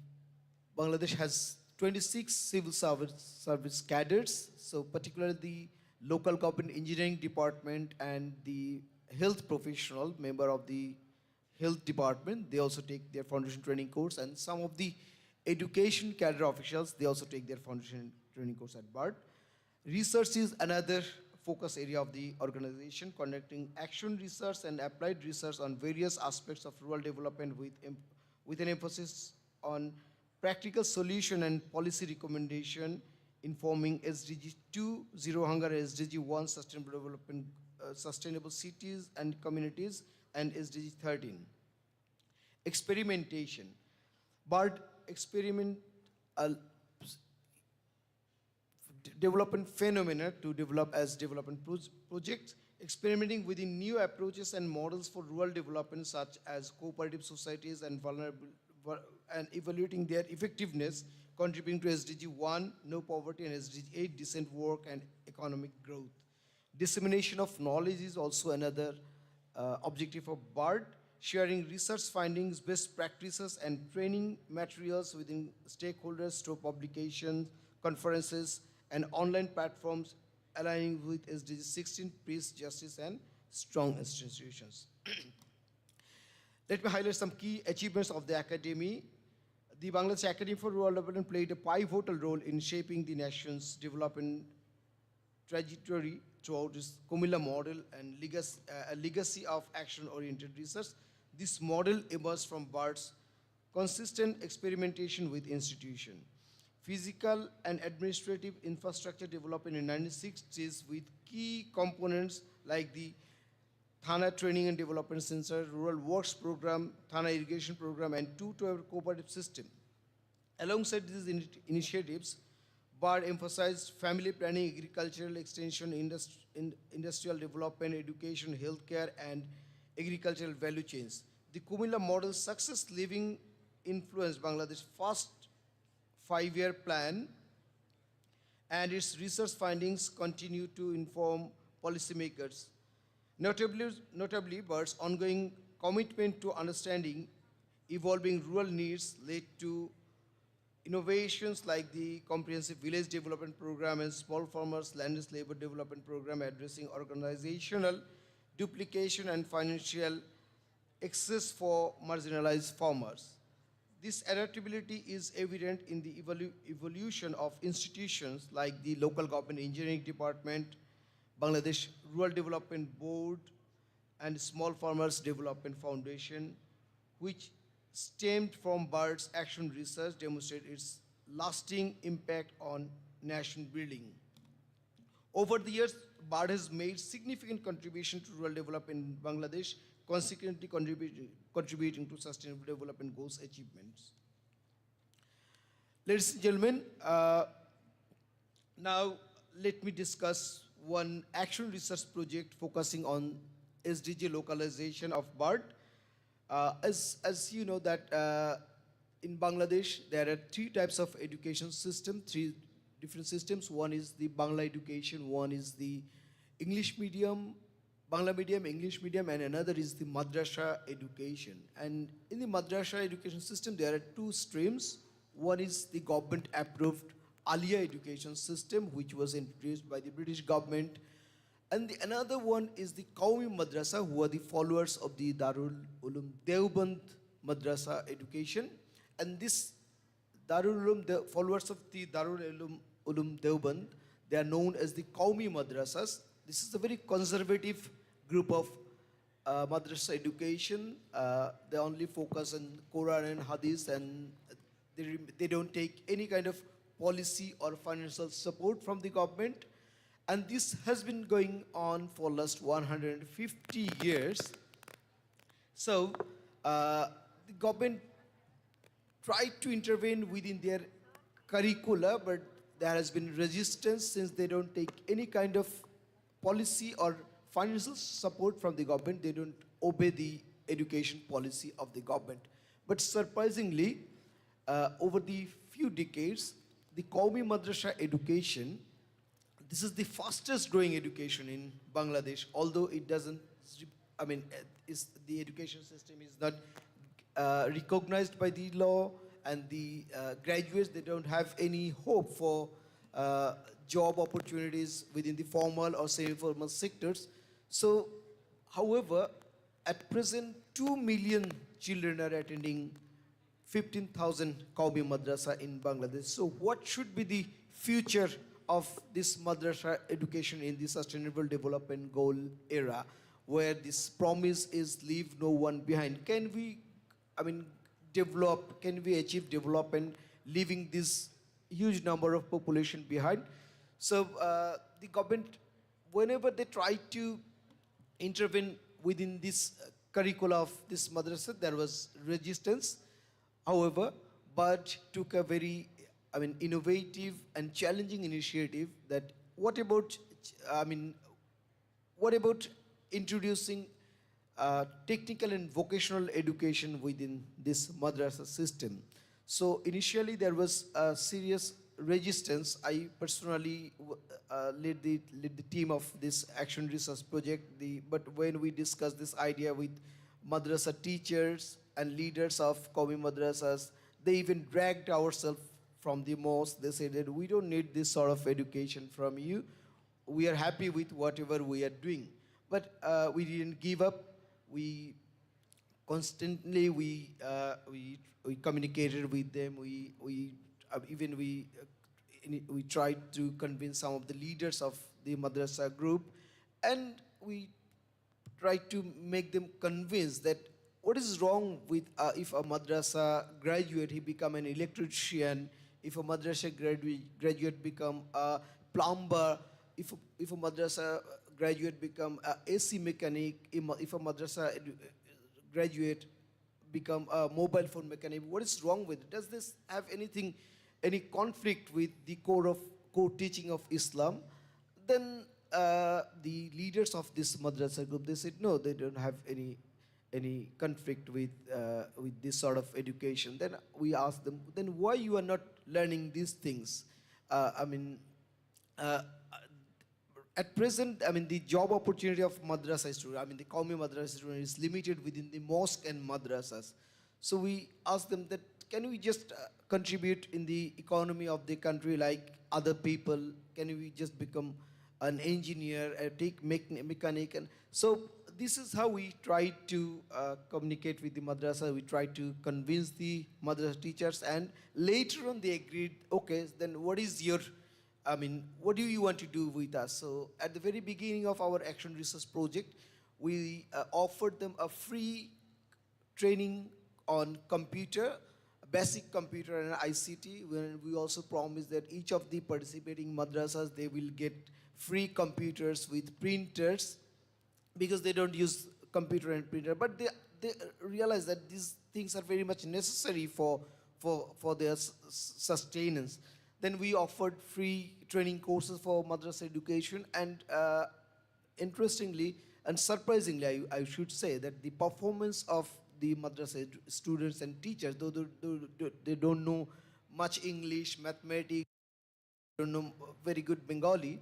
Bangladesh has 26 civil service cadres, so particularly the local government engineering department and the health professional member of the health department, they also take their foundation training course, and some of the education cadre officials, they also take their foundation training course at BARD. Research is another focus area of the organization, conducting action research and applied research on various aspects of rural development with an emphasis on practical solution and policy recommendation, informing SDG 2, Zero Hunger, SDG 1, Sustainable Development, Sustainable Cities and Communities, and SDG 13. Experimentation. BARD experiment development phenomena to develop as development projects, experimenting within new approaches and models for rural development such as cooperative societies and evaluating their effectiveness, contributing to SDG 1, no poverty, and SDG 8, decent work and economic growth. Dissemination of knowledge is also another objective of BARD, sharing research findings, best practices, and training materials within stakeholders through publications, conferences, and online platforms, aligning with SDG 16, peace, justice, and strong institutions. Let me highlight some key achievements of the Academy. The Bangladesh Academy for Rural Development played a pivotal role in shaping the nation's development trajectory throughout its Comilla model and a legacy of action-oriented research. This model emerged from BARD's consistent experimentation with institutions. Physical and administrative infrastructure development in the 1960s with key components like the Thana Training and Development Center, Rural Works Program, Thana Irrigation Program, and two-tier cooperative system. Alongside these initiatives, BARD emphasized family planning, agricultural extension, industrial development, education, healthcare, and agricultural value chains. The Kumila model success living influenced Bangladesh's first 5-year plan, and its research findings continue to inform policymakers. Notably, BARD's ongoing commitment to understanding evolving rural needs led to innovations like the Comprehensive Village Development Program and Small Farmers Land Labor Development Program addressing organizational duplication and financial access for marginalized farmers. This adaptability is evident in the evolution of institutions like the Local Government Engineering Department, Bangladesh Rural Development Board, and Small Farmers Development Foundation, which stemmed from BARD's action research, demonstrate its lasting impact on nation building. Over the years, BARD has made significant contribution to rural development in Bangladesh, consequently contributing to sustainable development goals achievements. Ladies and gentlemen, now let me discuss one action research project focusing on SDG localization of BARD. As you know that in Bangladesh, there are 3 types of education system, 3 different systems. One is the Bangla education, one is the English medium, Bangla medium, English medium, and another is the madrasa education. And in the madrasa education system, there are 2 streams. One is the government-approved Alia education system, which was introduced by the British government. And the another one is the Qaumi Madrasa, who are the followers of the Darul Ulum Deoband Madrasa education. And this Darul Ulum, the followers of the Darul Ulum Deoband, they are known as the Qaumi Madrasas. This is a very conservative group of madrasa education. They only focus on Quran and Hadith, and they don't take any kind of policy or financial support from the government. And this has been going on for last 150 years. So the government tried to intervene within their curricula, but there has been resistance since they don't take any kind of policy or financial support from the government. They don't obey the education policy of the government. But surprisingly, over the few decades, the Qaumi Madrasa education, this is the fastest growing education in Bangladesh, although it doesn't, the education system is not recognized by the law, and the graduates, they don't have any hope for job opportunities within the formal or semi-formal sectors. So, however, at present, 2 million children are attending 15,000 Qaumi Madrasa in Bangladesh. So what should be the future of this madrasa education in the sustainable development goal era, where this promise is leave no one behind? Can we, can we achieve development leaving this huge number of population behind? So the government, whenever they try to intervene within this curricula of this madrasa, there was resistance. However, BARD took a very, innovative and challenging initiative that what about introducing technical and vocational education within this madrasa system? So initially there was a serious resistance. I personally led the team of this action research project. But when we discussed this idea with madrasa teachers and leaders of Qaumi madrasas, they even dragged ourselves from the mosque. They said that we don't need this sort of education from you. We are happy with whatever we are doing. But we didn't give up. We constantly we communicated with them. We tried to convince some of the leaders of the madrasa group, and we tried to make them convinced that what is wrong with if a madrasa graduate, he become an electrician, if a madrasa graduate become a plumber, if a madrasa graduate become a AC mechanic, if a madrasa graduate become a mobile phone mechanic, what is wrong with it? Does this have any conflict with the core teaching of Islam? Then the leaders of this madrasa group, they said no, they don't have any conflict with this sort of education. Then we asked them, then why you are not learning these things? At present, the job opportunity of madrasa student, the Qawmi madrasa student is limited within the mosque and madrasas. So we asked them that, can we just contribute in the economy of the country like other people? Can we just become an engineer, take mechanic? And so this is how we try to communicate with the madrasa. We try to convince the madrasa teachers, and later on they agreed, okay, then what do you want to do with us? So at the very beginning of our action research project, we offered them a free training on computer, basic computer and ICT. We also promised that each of the participating madrasas, they will get free computers with printers, because they don't use computer and printer. But they realize that these things are very much necessary for their sustenance. Then we offered free training courses for madrasa education, and interestingly and surprisingly, I should say that the performance of the madrasa students and teachers, though they don't know much English, mathematics, don't know very good Bengali,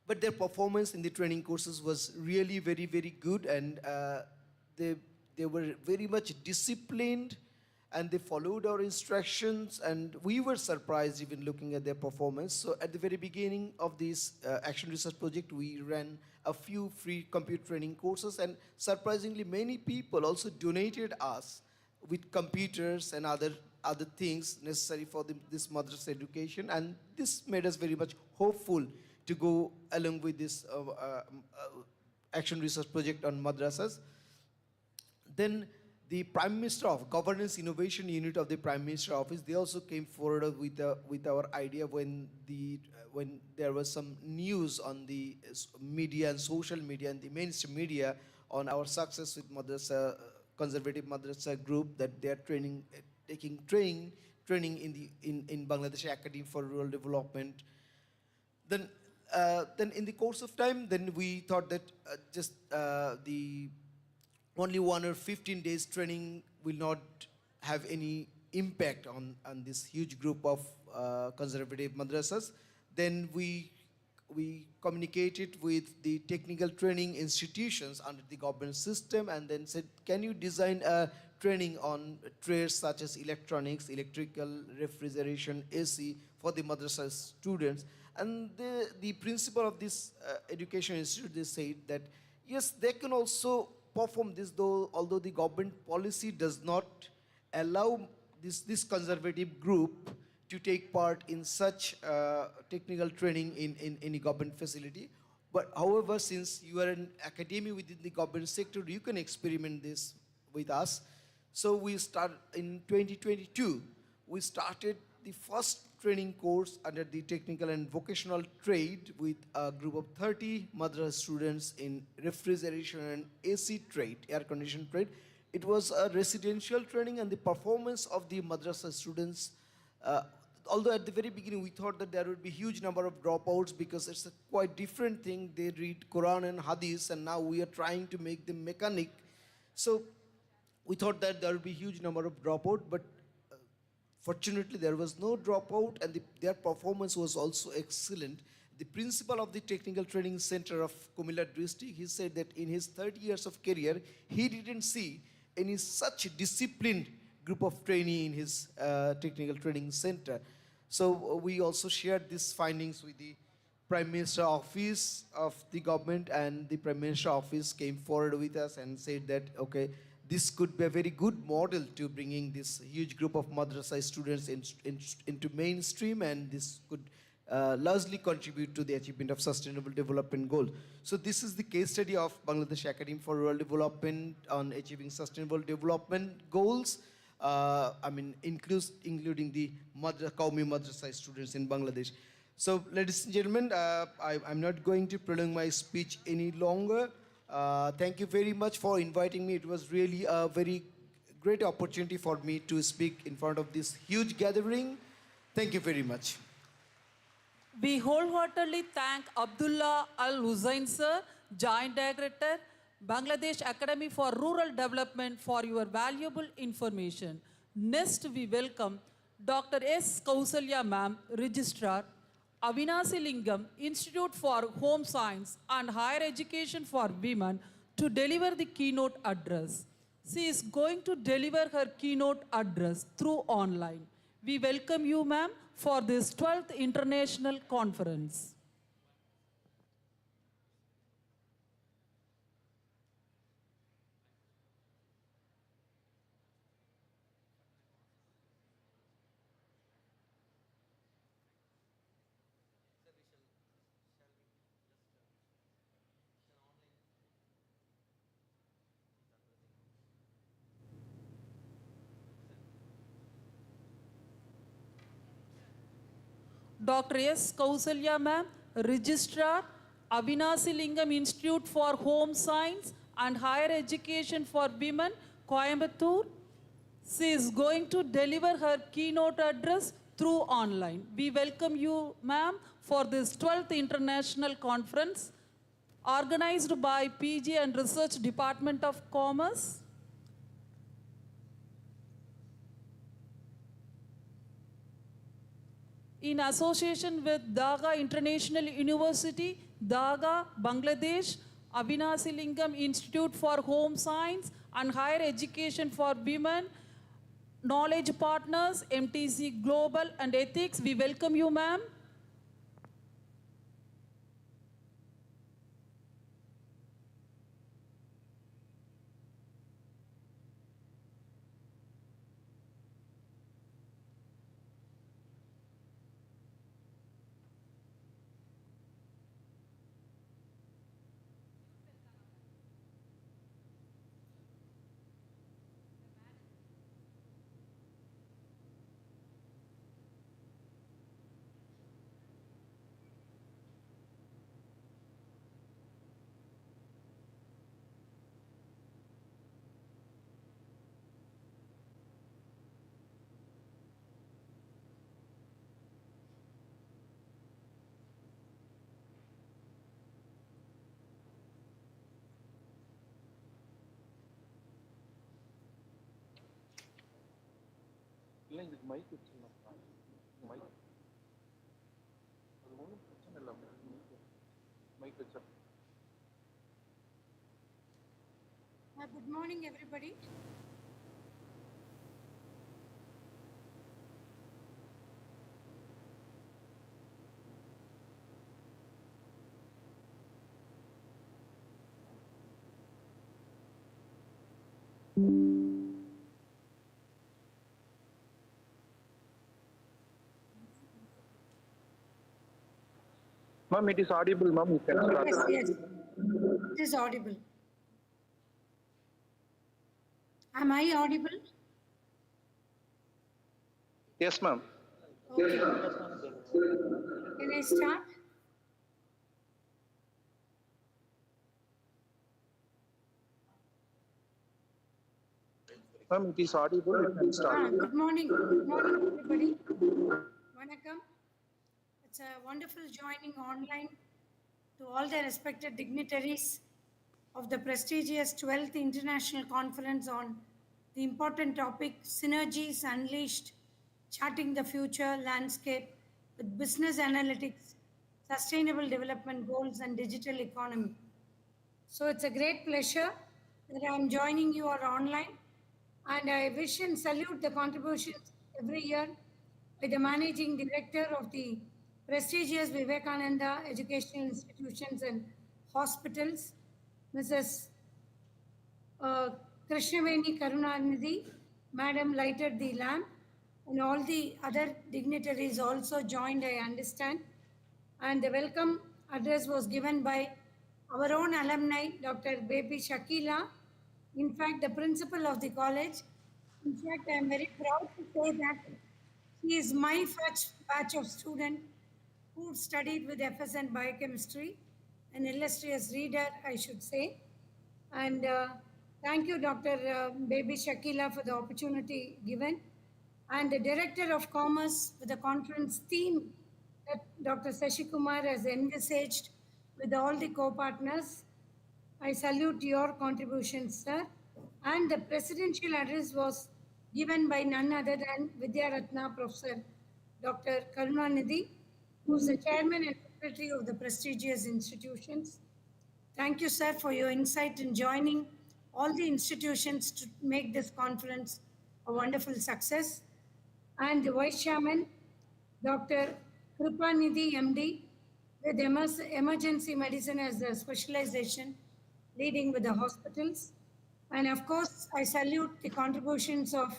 but their performance in the training courses was really very, very good, and they were very much disciplined, and they followed our instructions, and we were surprised even looking at their performance. So at the very beginning of this action research project, we ran a few free computer training courses, and surprisingly many people also donated us with computers and other things necessary for this madrasa education, and this made us very much hopeful to go along with this action research project on madrasas. Then the Prime Minister of Governance Innovation Unit of the Prime Minister Office, they also came forward with our idea when there was some news on the media and social media and the mainstream media on our success with madrasa, conservative madrasa group, that they are taking training in Bangladesh Academy for Rural Development. Then in the course of time, then we thought that the only 1 or 15 days training will not have any impact on this huge group of conservative madrasas. Then we communicated with the technical training institutions under the government system, and then said, can you design a training on trades such as electronics, electrical, refrigeration, AC for the madrasa students? And the principal of this education institute, they said that yes, they can also perform this, although the government policy does not allow this conservative group to take part in such technical training in any government facility. But however, since you are an academy within the government sector, you can experiment this with us. So we started in 2022, we started the first training course under the technical and vocational trade with a group of 30 madrasa students in refrigeration and AC trade, air conditioning trade. It was a residential training, and the performance of the madrasa students, although at the very beginning we thought that there would be huge number of dropouts because it's a quite different thing. They read Quran and Hadith, and now we are trying to make them mechanic. So we thought that there would be huge number of dropout, but fortunately, there was no dropout, and their performance was also excellent. The principal of the Technical Training Center of Kumilla district, he said that in his 30 years of career, he didn't see any such disciplined group of trainees in his Technical Training Center. So we also shared these findings with the Prime Minister Office of the government, and the Prime Minister Office came forward with us and said that, okay, this could be a very good model to bringing this huge group of madrasa students into mainstream, and this could largely contribute to the achievement of sustainable development goals. So this is the case study of Bangladesh Academy for Rural Development on achieving sustainable development goals, including the Qawmi madrasa students in Bangladesh. So, ladies and gentlemen, I'm not going to prolong my speech any longer. Thank you very much for inviting me. It was really a very great opportunity for me to speak in front of this huge gathering. Thank you very much. We wholeheartedly thank Abdullah Al Hussain sir, Joint Director, Bangladesh Academy for Rural Development for your valuable information. Next, we welcome Dr. S. Kausalya ma'am, Registrar, Avinasi Lingam, Institute for Home Science and Higher Education for Women to deliver the keynote address. She is going to deliver her keynote address through online. We welcome you, ma'am, for this 12th International Conference. Dr. S. Kausalya ma'am, Registrar, Avinasi Lingam Institute for Home Science and Higher Education for Women, Coimbatore. She is going to deliver her keynote address through online. We welcome you, ma'am, for this 12th International Conference organized by PG and Research Department of Commerce. In association with Dhaka International University, Dhaka, Bangladesh, Avinasi Lingam Institute for Home Science and Higher Education for Women, Knowledge Partners, MTC Global and Ethics, we welcome you, ma'am. இல்லை இதுக்கு mic வச்சுருந்தோம்ப்பா mic அது ஒன்றும் பிரச்சனை இல்லை mic வச்சா Good morning, everybody. Ma'am, it is audible, ma'am. You can start. Yes, yes. It is audible. Am I audible? Yes, ma'am. Okay. Can I start? Ma'am, it is audible. You can start. Good morning. Good morning, everybody. Vanakkam. It's a wonderful joining online to all the respected dignitaries of the prestigious 12th International Conference on the important topic Synergies Unleashed, Charting the Future Landscape with Business Analytics, Sustainable Development Goals and Digital Economy. So it's a great pleasure that I'm joining you all online, and I wish and salute the contributions every year by the Managing Director of the prestigious Vivekanandha Educational Institutions and Hospitals, Mrs. Krishnaveni Karunanidhi, Madam lighted the lamp, and all the other dignitaries also joined, I understand. And the welcome address was given by our own alumni, Dr. Baby Shakila, in fact, the principal of the college. In fact, I am very proud to say that she is my batch of student, who studied with FS and biochemistry, an illustrious reader, I should say. And thank you, Dr. Baby Shakila, for the opportunity given. And the Director of Commerce for the conference theme that Dr. Sashikumar has envisaged with all the co-partners. I salute your contributions, sir. And the presidential address was given by none other than Vidya Ratna Professor Dr. Karunanidhi, who is the chairman and secretary of the prestigious institutions. Thank you, sir, for your insight in joining all the institutions to make this conference a wonderful success. And the Vice Chairman, Dr. Kripanidhi MD, with emergency medicine as the specialization, leading with the hospitals. And of course, I salute the contributions of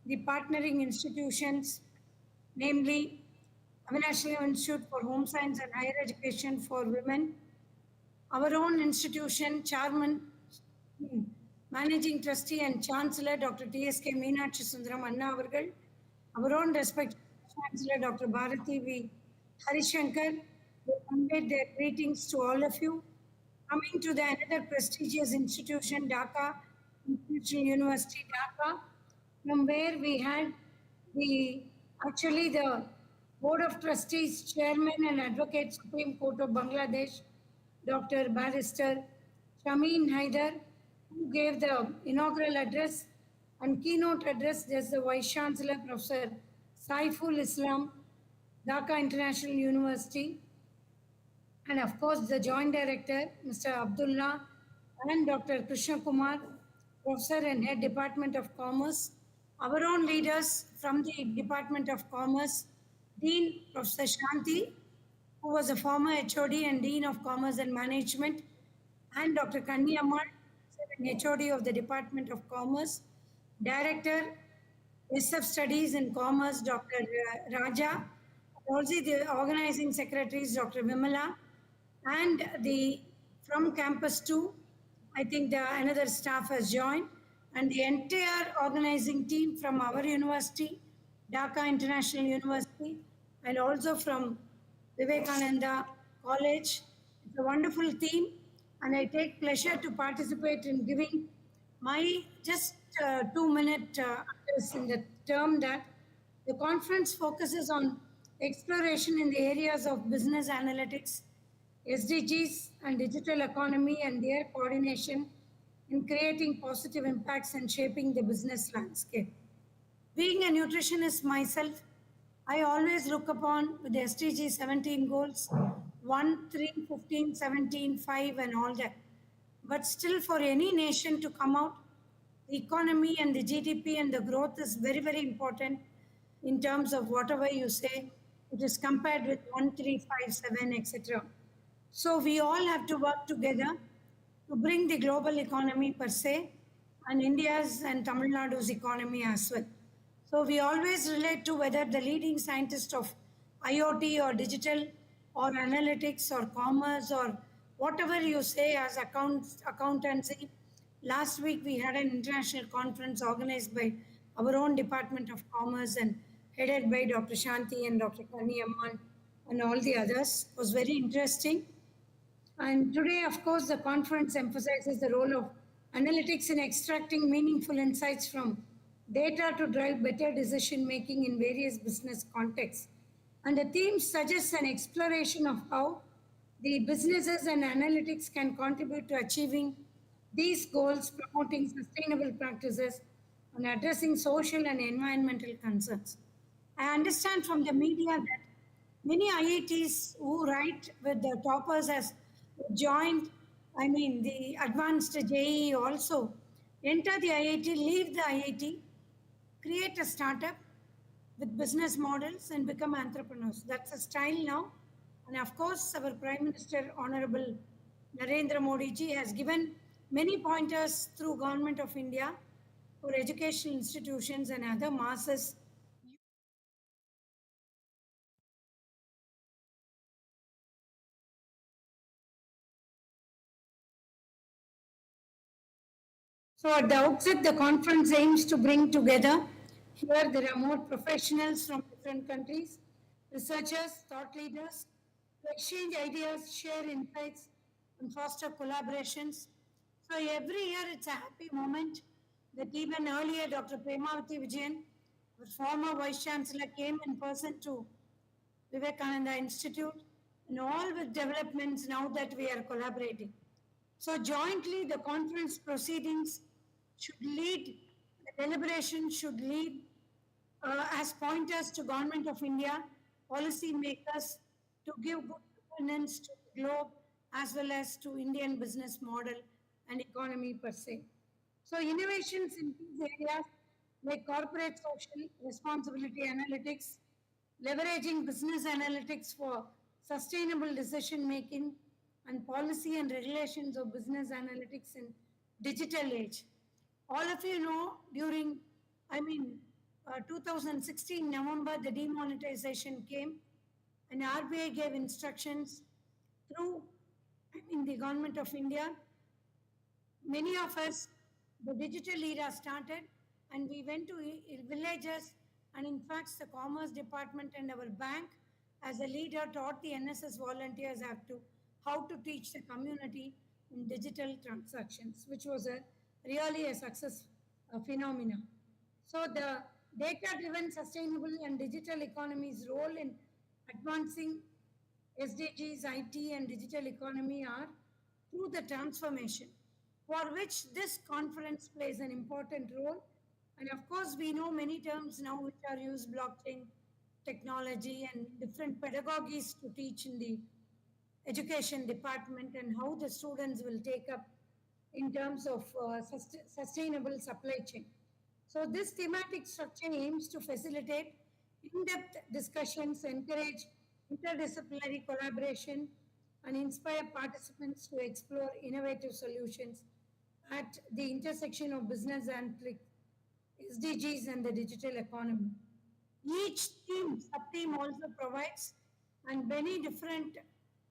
the partnering institutions, namely National Institute for Home Science and Higher Education for Women, our own institution, Chairman, Managing Trustee and Chancellor Dr. T.S.K. Meenakshi Sundaram Anna Avargal, our own respected Chancellor Dr. Bharati V. Harishankar, who conveyed their greetings to all of you. Coming to the another prestigious institution, Dhaka International University, Dhaka, from where we had the Board of Trustees Chairman and Advocate Supreme Court of Bangladesh, Dr. Barrister Shameen Haider, who gave the inaugural address and keynote address. There's the Vice Chancellor, Professor Saiful Islam, Dhaka International University, and of course the Joint Director, Mr. Abdullah, and Dr. Krishna Kumar, Professor and Head Department of Commerce, our own leaders from the Department of Commerce, Dean Professor Shanti, who was a former HOD and Dean of Commerce and Management, and Dr. Kanyamal, HOD of the Department of Commerce, Director, SF Studies in Commerce, Dr. Raja, also the organizing secretaries, Dr. Vimala, and the from campus 2, I think another staff has joined, and the entire organizing team from our university, Dhaka International University, and also from Vivekananda College. It's a wonderful team, and I take pleasure to participate in giving my just 2-minute address in the term that the conference focuses on exploration in the areas of business analytics, SDGs, and digital economy and their coordination in creating positive impacts and shaping the business landscape. Being a nutritionist myself, I always look upon with the SDG 17 goals, 1, 3, 15, 17, 5, and all that. But still, for any nation to come out, the economy and the GDP and the growth is very, very important in terms of whatever you say. It is compared with 1, 3, 5, 7, etc. So we all have to work together to bring the global economy per se, and India's and Tamil Nadu's economy as well. So we always relate to whether the leading scientist of IoT or digital or analytics or commerce or whatever you say as accountancy. Last week we had an international conference organized by our own Department of Commerce and headed by Dr. Shanti and Dr. Kani Amman and all the others. It was very interesting. And today, of course, the conference emphasizes the role of analytics in extracting meaningful insights from data to drive better decision making in various business contexts. And the theme suggests an exploration of how the businesses and analytics can contribute to achieving these goals, promoting sustainable practices, and addressing social and environmental concerns. I understand from the media that many IITs who write with the toppers has joined, the advanced JEE also, enter the IIT, leave the IIT, create a startup with business models and become entrepreneurs. That's a style now. And of course, our Prime Minister, Honorable Narendra Modi ji, has given many pointers through Government of India for educational institutions and other masses. So at the outset, the conference aims to bring together, here there are more professionals from different countries, researchers, thought leaders, to exchange ideas, share insights, and foster collaborations. So every year it's a happy moment that even earlier Dr. Premavati Vijayan, our former Vice Chancellor, came in person to Vivekananda Institute, and all with developments now that we are collaborating. So jointly, the conference proceedings should lead, the deliberation should lead as pointers to Government of India, policy makers to give good governance to the globe as well as to Indian business model and economy per se. So innovations in these areas like corporate social responsibility analytics, leveraging business analytics for sustainable decision making, and policy and regulations of business analytics in digital age. All of you know during, 2016 November, the demonetization came and RBI gave instructions through, the government of India. Many of us, the digital era started and we went to villages, and in fact the commerce department and our bank as a leader taught the NSS volunteers how to teach the community in digital transactions, which was really a success phenomena. So the data-driven sustainable and digital economy's role in advancing SDGs, IT and digital economy are through the transformation, for which this conference plays an important role. And of course, we know many terms now which are used, blockchain, technology, and different pedagogies to teach in the education department, and how the students will take up in terms of sustainable supply chain. So this thematic structure aims to facilitate in-depth discussions, encourage interdisciplinary collaboration, and inspire participants to explore innovative solutions at the intersection of business and SDGs and the digital economy. Each team, sub-team also provides and many different,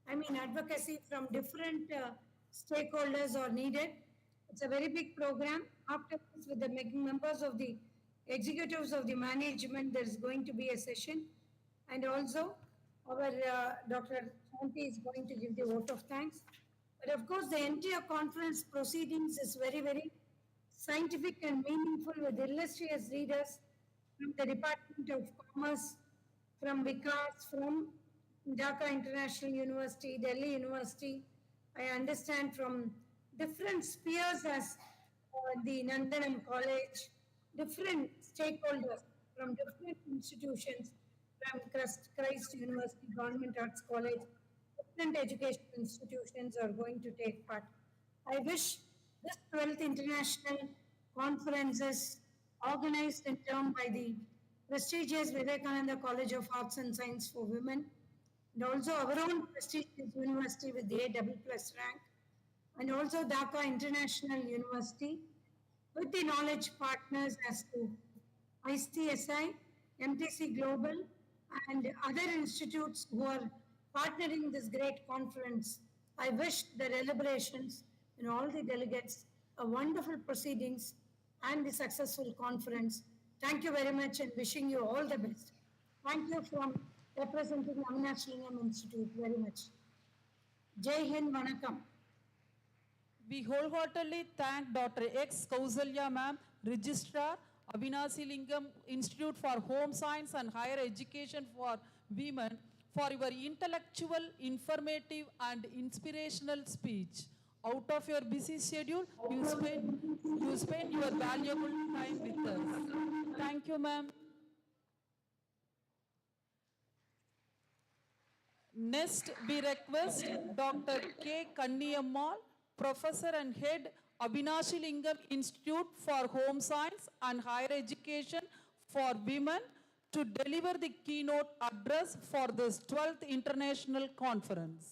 advocacy from different stakeholders are needed. It's a very big program. After this, with the members of the executives of the management, there's going to be a session. And also, our Dr. Shanti is going to give the vote of thanks. But of course, the entire conference proceedings is very, very scientific and meaningful with illustrious leaders from the Department of Commerce, from VICAS, from Dhaka International University, Delhi University. I understand from different spheres as the Nandanam College, different stakeholders from different institutions, from Christ University, Government Arts College, different education institutions are going to take part. I wish this 12th International Conferences organized and termed by the prestigious Vivekananda College of Arts and Science for Women, and also our own prestigious university with the A++ rank, and also Dhaka International University, with the knowledge partners as to ICSI, MTC Global, and other institutes who are partnering this great conference. I wish the deliberations and all the delegates a wonderful proceedings and the successful conference. Thank you very much and wishing you all the best. Thank you from representing Avinash Lingam Institute very much. Jai Hind, Vanakkam. We wholeheartedly thank Dr. X. Kausalya ma'am, Registrar, Avinashi Lingam Institute for Home Science and Higher Education for Women, for your intellectual, informative and inspirational speech. Out of your busy schedule, you spend your valuable time with us. Thank you, ma'am. Next, we request Dr. K. Kanniyammal, Professor and Head, Avinashi Lingam Institute for Home Science and Higher Education for Women, to deliver the keynote address for this 12th International Conference.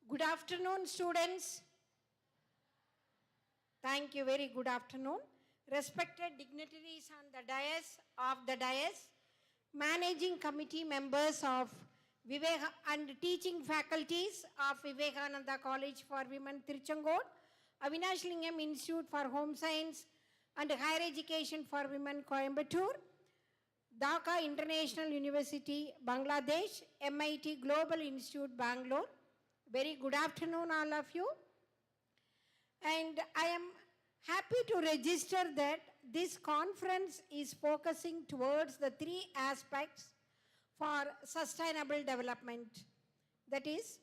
Good afternoon, students. Thank you. Very good afternoon. Respected dignitaries on the dais, managing committee members of and teaching faculties of Vivekananda College for Women, Tiruchengode, Avinash Lingam Institute for Home Science and Higher Education for Women, Coimbatore, Dhaka International University, Bangladesh, MIT Global Institute, Bangalore. Very good afternoon, all of you. And I am happy to register that this conference is focusing towards the three aspects for sustainable development. That is,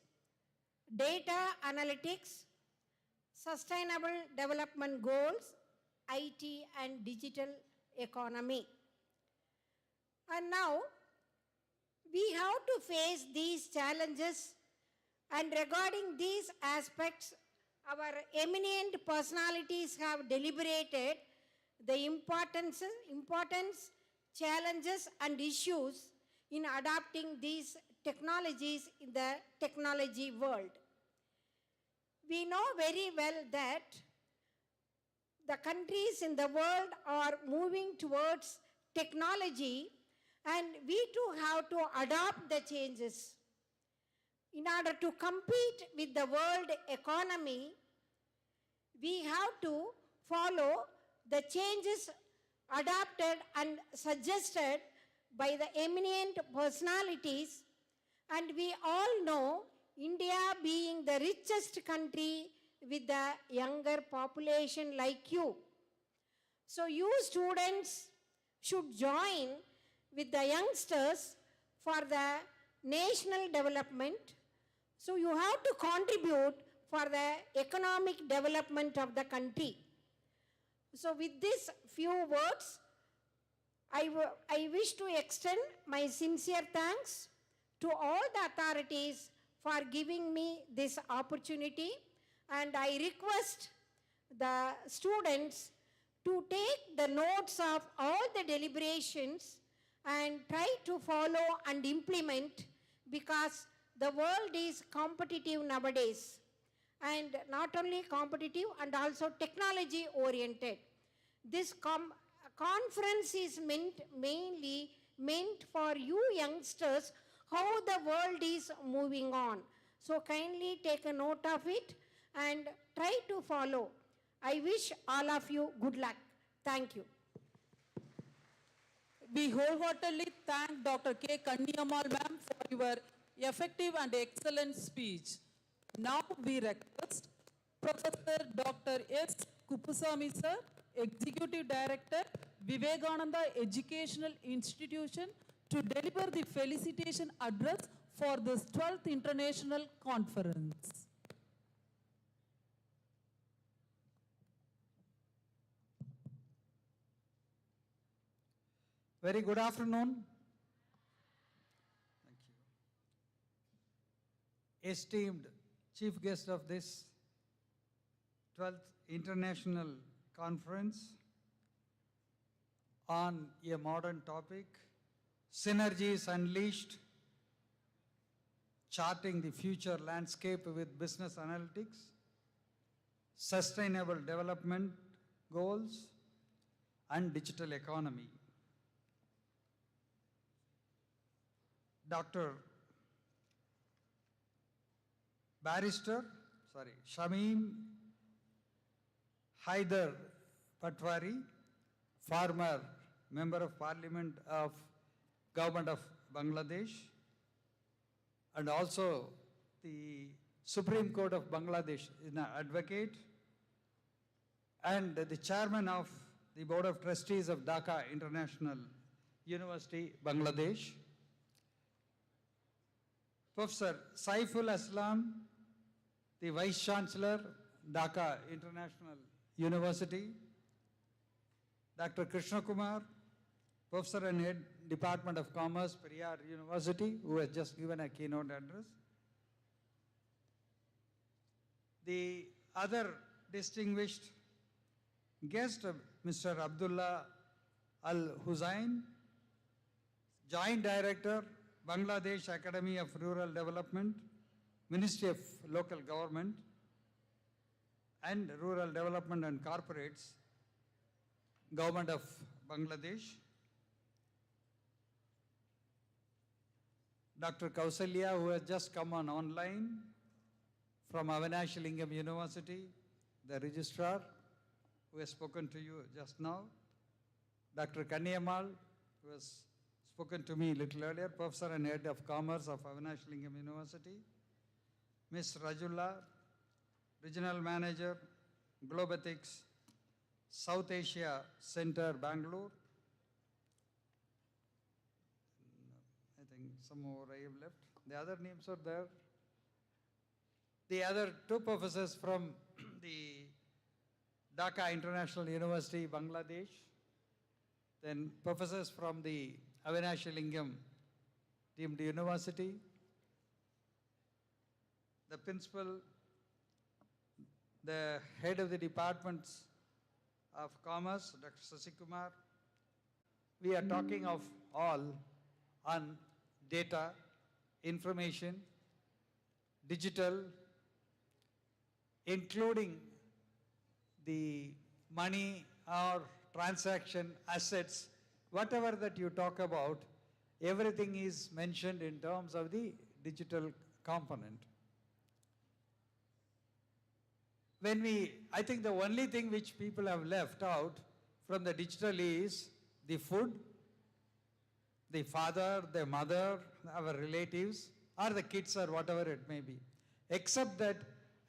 data analytics, sustainable development goals, IT and digital economy. And now, we have to face these challenges, and regarding these aspects, our eminent personalities have deliberated the importance, challenges and issues in adopting these technologies in the technology world. We know very well that the countries in the world are moving towards technology, and we too have to adopt the changes. In order to compete with the world economy, we have to follow the changes adopted and suggested by the eminent personalities. And we all know India being the richest country with the younger population like you. So you students should join with the youngsters for the national development. So you have to contribute for the economic development of the country. So with these few words, I wish to extend my sincere thanks to all the authorities for giving me this opportunity, and I request the students to take the notes of all the deliberations and try to follow and implement, because the world is competitive nowadays, and not only competitive and also technology oriented. This conference is mainly meant for you youngsters, how the world is moving on. So kindly take a note of it and try to follow. I wish all of you good luck. Thank you. We wholeheartedly thank Dr. K. Kanniammal ma'am for your effective and excellent speech. Now we request Professor Dr. S. Kuppusamy sir, Executive Director, Vivekanandha Educational Institution, to deliver the felicitation address for this 12th International Conference. Very good afternoon. Thank you. Esteemed chief guest of this 12th International Conference on a modern topic, Synergies Unleashed, Charting the Future Landscape with Business Analytics, Sustainable Development Goals, and Digital Economy. Shamim Haider Patwari, former Member of Parliament of Government of Bangladesh, and also the Supreme Court of Bangladesh is an advocate, and the Chairman of the Board of Trustees of Dhaka International University, Bangladesh. Professor Saiful Aslam, the Vice Chancellor, Dhaka International University. Dr. Krishna Kumar, Professor and Head, Department of Commerce, Periyar University, who has just given a keynote address. The other distinguished guest, Mr. Abdullah Al Hussain, Joint Director, Bangladesh Academy of Rural Development, Ministry of Local Government and Rural Development and Corporates, Government of Bangladesh. Dr. Kausalya, who has just come on online from Avinash Lingam University, the registrar, who has spoken to you just now. Dr. Kanniammal, who has spoken to me a little earlier, Professor and Head of Commerce of Avinash Lingam University. Ms. Rajula, Regional Manager, Globethics, South Asia Center, Bangalore. I think some more I have left. The other names are there. The other two professors from the Dhaka International University, Bangladesh. Then professors from the Avinash Lingam deemed university. The principal, the head of the departments of commerce, Dr. Sasikumar. We are talking of all on data, information, digital, including the money or transaction assets, whatever that you talk about, everything is mentioned in terms of the digital component. I think the only thing which people have left out from the digital is the food, the father, the mother, our relatives, or the kids or whatever it may be. Except that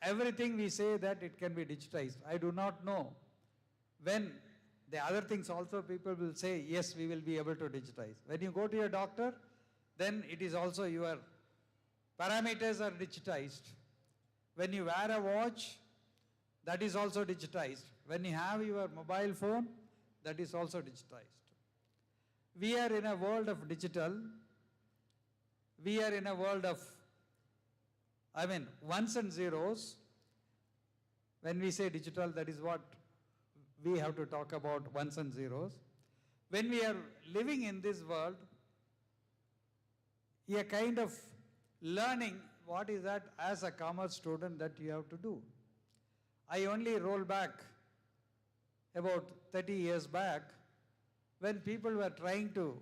everything we say that it can be digitized. I do not know when the other things also people will say, yes, we will be able to digitize. When you go to your doctor, then it is also your parameters are digitized. When you wear a watch, that is also digitized. When you have your mobile phone, that is also digitized. We are in a world of digital. We are in a world of, ones and zeros. When we say digital, that is what we have to talk about, ones and zeros. When we are living in this world, a kind of learning what is that as a commerce student that you have to do. I only roll back about 30 years back when people were trying to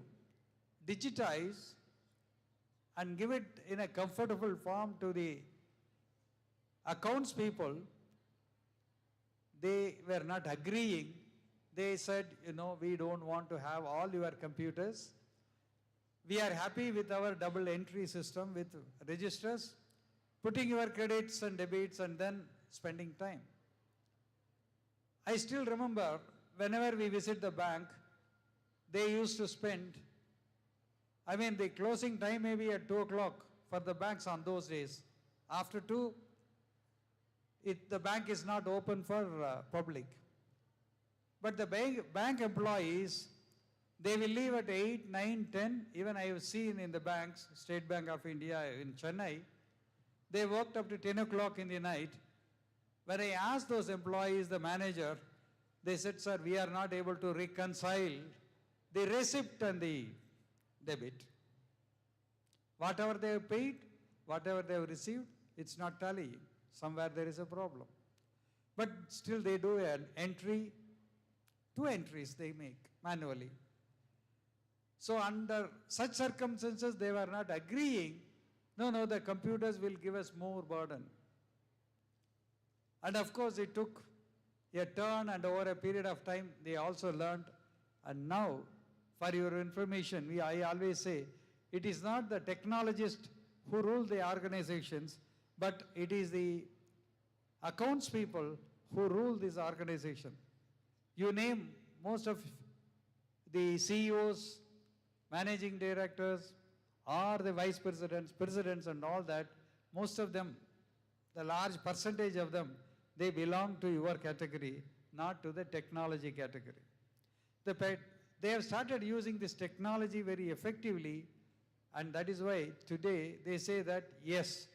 digitize and give it in a comfortable form to the accounts people. They were not agreeing. They said, we don't want to have all your computers. We are happy with our double entry system with registers, putting your credits and debits and then spending time. I still remember whenever we visit the bank, they used to spend, the closing time may be at 2 o'clock for the banks on those days. After 2, the bank is not open for public. But the bank employees, they will leave at 8, 9, 10. Even I have seen in the banks, State Bank of India in Chennai, they worked up to 10 o'clock in the night. When I asked those employees, the manager, they said, sir, we are not able to reconcile the receipt and the debit. Whatever they have paid, whatever they have received, it's not tallying. Somewhere there is a problem. But still they do an entry, 2 entries they make manually. So under such circumstances, they were not agreeing. No, the computers will give us more burden. And of course, it took a turn, and over a period of time, they also learned. And now, for your information, I always say, it is not the technologists who rule the organizations, but it is the accounts people who rule this organization. You name most of the CEOs, managing directors, or the vice presidents and all that, most of them, the large percentage of them, they belong to your category, not to the technology category. They have started using this technology very effectively, and that is why today they say that, yes,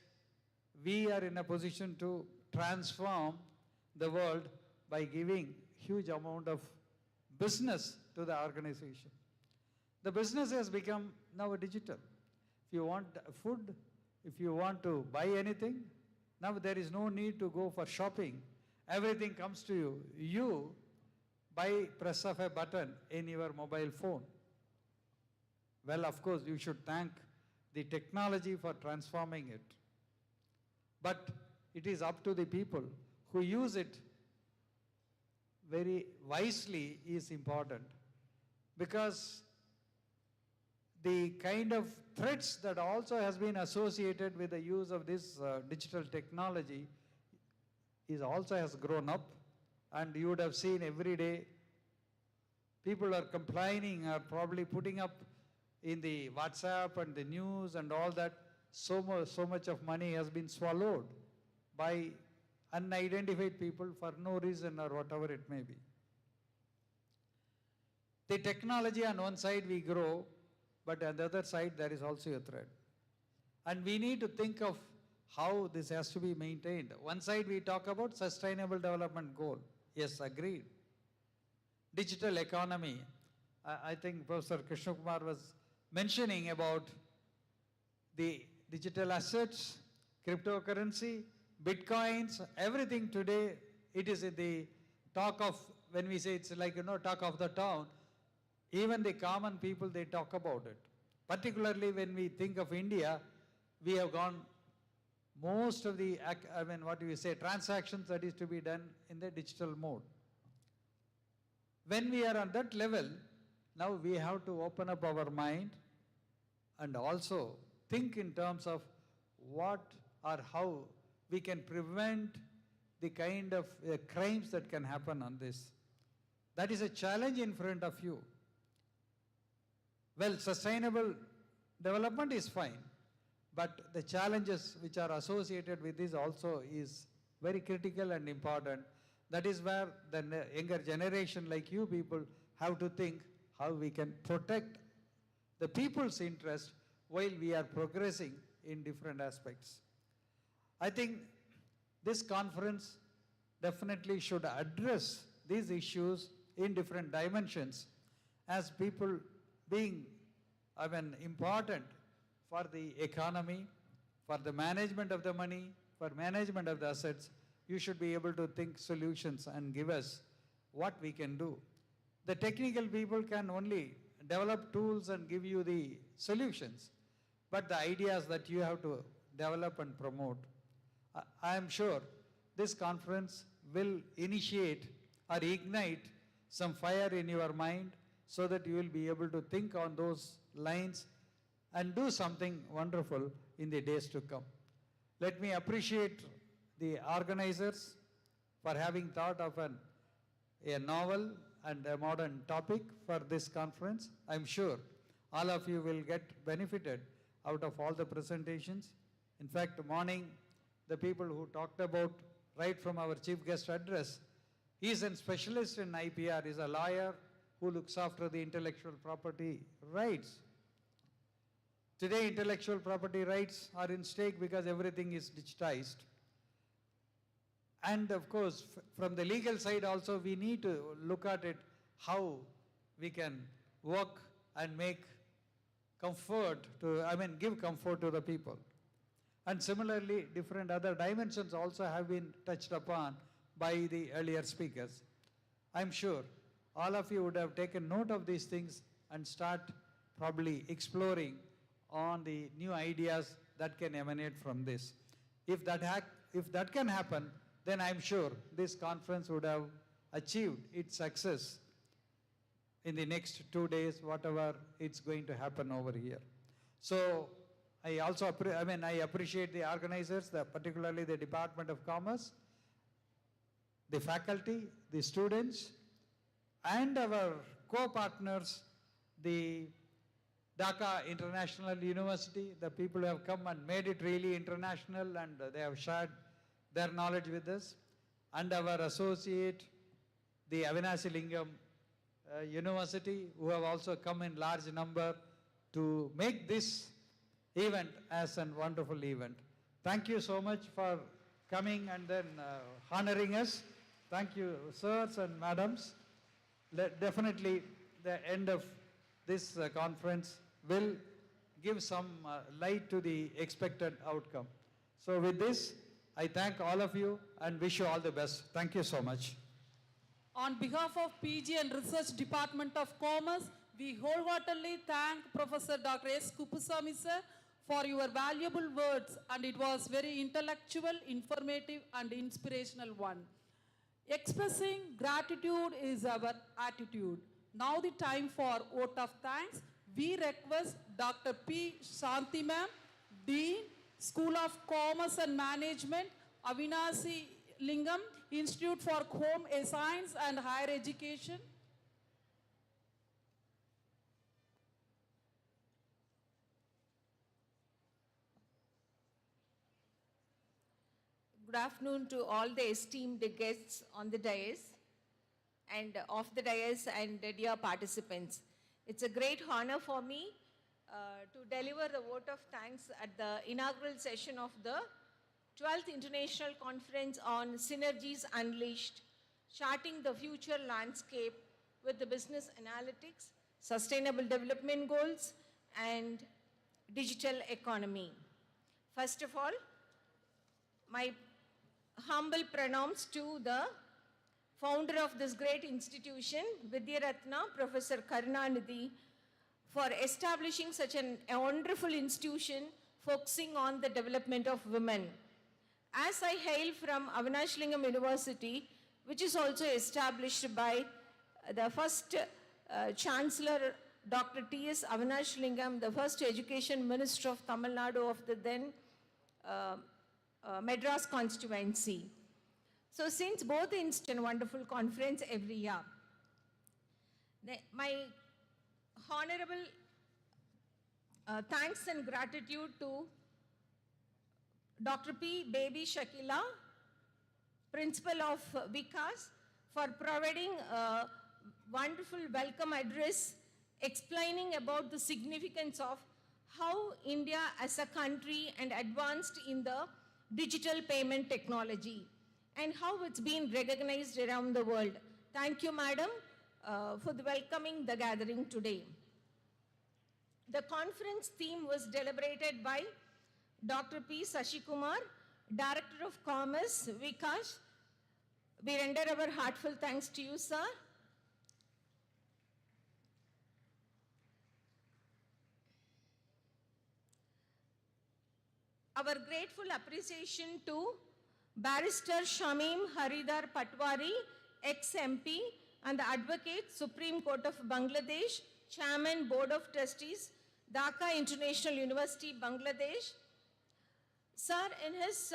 we are in a position to transform the world by giving huge amount of business to the organization. The business has become now digital. If you want food, if you want to buy anything, now there is no need to go for shopping. Everything comes to you. You, by press of a button in your mobile phone. Well, of course, you should thank the technology for transforming it. But it is up to the people who use it very wisely is important. Because the kind of threats that also has been associated with the use of this digital technology is also has grown up, and you would have seen every day people are complaining or probably putting up in the WhatsApp and the news and all that, so much of money has been swallowed by unidentified people for no reason or whatever it may be. The technology on one side we grow, but on the other side there is also a threat. And we need to think of how this has to be maintained. One side we talk about sustainable development goal. Yes, agreed. Digital economy. I think Professor Krishna Kumar was mentioning about the digital assets, cryptocurrency, bitcoins, everything today, it is in the talk of, when we say it's like, talk of the town, even the common people, they talk about it. Particularly when we think of India, we have gone most of the, transactions that is to be done in the digital mode. When we are on that level, now we have to open up our mind and also think in terms of what or how we can prevent the kind of crimes that can happen on this. That is a challenge in front of you. Well, sustainable development is fine, but the challenges which are associated with this also is very critical and important. That is where the younger generation like you people have to think how we can protect the people's interest while we are progressing in different aspects. I think this conference definitely should address these issues in different dimensions as people being, important for the economy, for the management of the money, for management of the assets. You should be able to think solutions and give us what we can do. The technical people can only develop tools and give you the solutions, but the ideas that you have to develop and promote. I am sure this conference will initiate or ignite some fire in your mind so that you will be able to think on those lines and do something wonderful in the days to come. Let me appreciate the organizers for having thought of a novel and a modern topic for this conference. I'm sure all of you will get benefited out of all the presentations. In fact, morning, the people who talked about right from our chief guest address, he is a specialist in IPR, is a lawyer who looks after the intellectual property rights. Today, intellectual property rights are in stake because everything is digitized. And of course, from the legal side also, we need to look at it, how we can work and make comfort to, give comfort to the people. And similarly, different other dimensions also have been touched upon by the earlier speakers. I'm sure all of you would have taken note of these things and start probably exploring on the new ideas that can emanate from this. If that can happen, then I'm sure this conference would have achieved its success in the next 2 days, whatever it's going to happen over here. So I also I appreciate the organizers, particularly the Department of Commerce, the faculty, the students, and our co-partners, the Dhaka International University, the people who have come and made it really international, and they have shared their knowledge with us, and our associate, the Avinasi Lingam University, who have also come in large number to make this event as a wonderful event. Thank you so much for coming and then honoring us. Thank you, sirs and madams. Definitely the end of this conference will give some light to the expected outcome. So with this, I thank all of you and wish you all the best. Thank you so much. On behalf of PG and Research Department of Commerce, we wholeheartedly thank Professor Dr. S. Kupusamy sir for your valuable words, and it was very intellectual, informative and inspirational one. Expressing gratitude is our attitude. Now the time for vote of thanks. we request Dr. P. Shanti Ma'am, Dean, School of Commerce and Management, Avinasi Lingam, Institute for Home Science and Higher Education. Good afternoon to all the esteemed guests on the dais and off the dais and dear participants. It's a great honor for me to deliver the vote of thanks at the inaugural session of the 12th International Conference on Synergies Unleashed, Charting the Future Landscape with the Business Analytics, Sustainable Development Goals, and Digital Economy. First of all, my humble pranams to the founder of this great institution, Vidyaratna, Professor Karunanidhi, for establishing such a wonderful institution focusing on the development of women. As I hail from Avinash Lingam University, which is also established by the first Chancellor, Dr. T.S. Avinash Lingam, the first Education Minister of Tamil Nadu of the then Madras constituency. So since both institute a wonderful conference every year, my honorable thanks and gratitude to Dr. P. Baby Shakila, Principal of VICAS, for providing a wonderful welcome address explaining about the significance of how India as a country and advanced in the digital payment technology and how it's been recognized around the world. Thank you, Madam, for welcoming the gathering today. The conference theme was deliberated by Dr. P. Sashikumar, Director of Commerce, VICAS. We render our heartfelt thanks to you, sir. Our grateful appreciation to Barrister Shamim Haridar Patwari, ex-MP and the Advocate, Supreme Court of Bangladesh, Chairman, Board of Trustees, Dhaka International University, Bangladesh. Sir, in his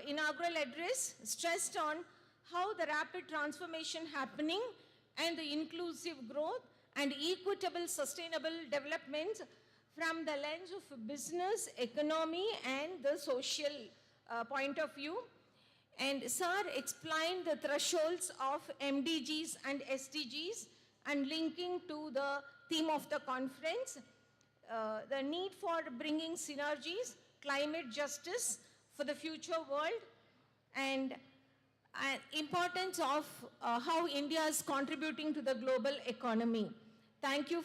inaugural address, stressed on how the rapid transformation happening and the inclusive growth and equitable sustainable development from the lens of business, economy, and the social point of view. And sir explained the thresholds of MDGs and SDGs and linking to the theme of the conference, the need for bringing synergies, climate justice for the future world, and importance of how India is contributing to the global economy. Thank you,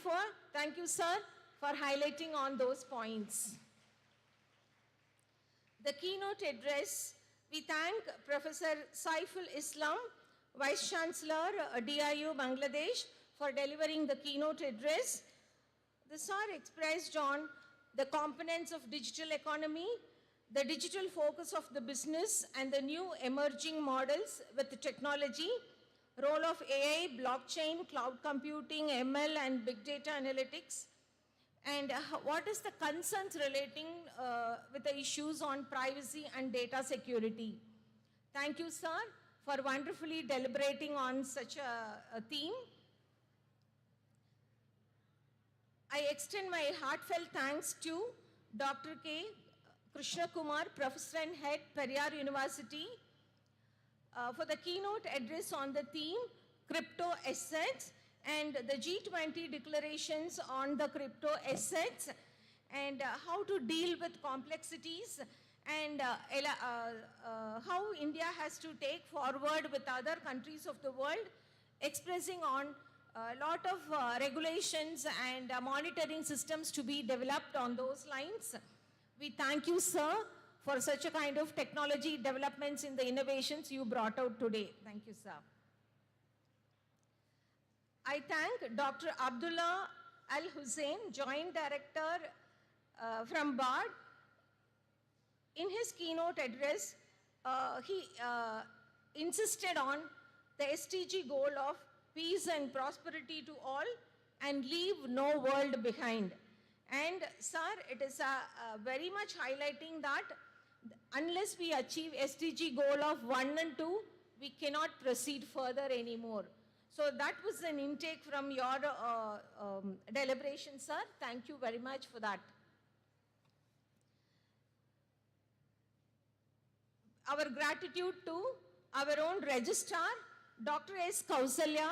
sir, for highlighting on those points. The keynote address, we thank Professor Saiful Islam, Vice Chancellor, DIU Bangladesh, for delivering the keynote address. The sir expressed on the components of digital economy, the digital focus of the business, and the new emerging models with the technology, role of AI, blockchain, cloud computing, ML, and big data analytics, and what is the concerns relating with the issues on privacy and data security. Thank you, sir, for wonderfully deliberating on such a theme. I extend my heartfelt thanks to Dr. K. Krishna Kumar, Professor and Head, Periyar University, for the keynote address on the theme, Crypto Assets, and the G20 declarations on the crypto assets, and how to deal with complexities, and how India has to take forward with other countries of the world, expressing on a lot of regulations and monitoring systems to be developed on those lines. We thank you, sir, for such a kind of technology developments in the innovations you brought out today. Thank you, sir. I thank Dr. Abdullah Al Hussein, Joint Director from BARD. In his keynote address, he insisted on the SDG goal of peace and prosperity to all and leave no world behind. And sir, it is very much highlighting that unless we achieve SDG goal of 1 and 2, we cannot proceed further anymore. So that was an intake from your deliberation, sir. Thank you very much for that. Our gratitude to our own registrar, Dr. S. Kausalya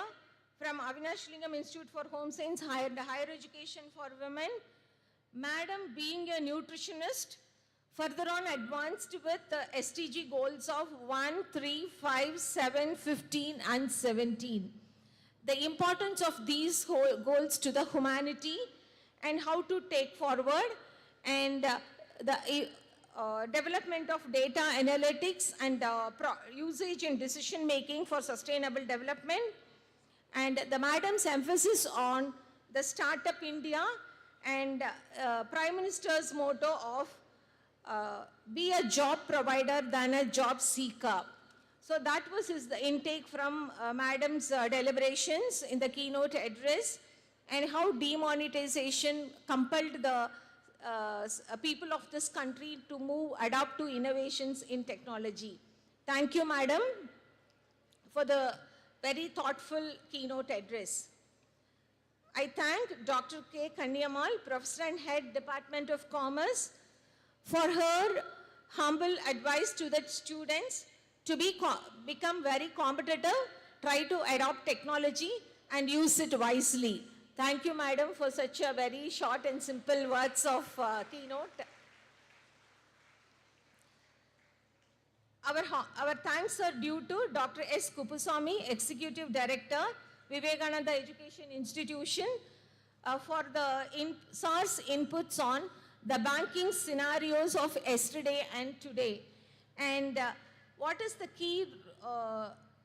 from Avinash Lingam Institute for Home Science, Higher Education for Women. Madam, being a nutritionist, further on advanced with SDG goals of 1, 3, 5, 7, 15 and 17. The importance of these goals to the humanity and how to take forward, and the development of data analytics and usage in decision making for sustainable development, and the madam's emphasis on the Startup India and Prime Minister's motto of be a job provider than a job seeker. So that was the intake from madam's deliberations in the keynote address, and how demonetization compelled the people of this country to adapt to innovations in technology. Thank you, madam, for the very thoughtful keynote address. I thank Dr. K. Kanyamal, Professor and Head, Department of Commerce, for her humble advice to the students to become very competitive, try to adopt technology and use it wisely. Thank you, madam, for such a very short and simple words of keynote. Our thanks are due to Dr. S. Kupuswamy, Executive Director, Vivekananda Education Institution, for the SARS inputs on the banking scenarios of yesterday and today. And what is the key,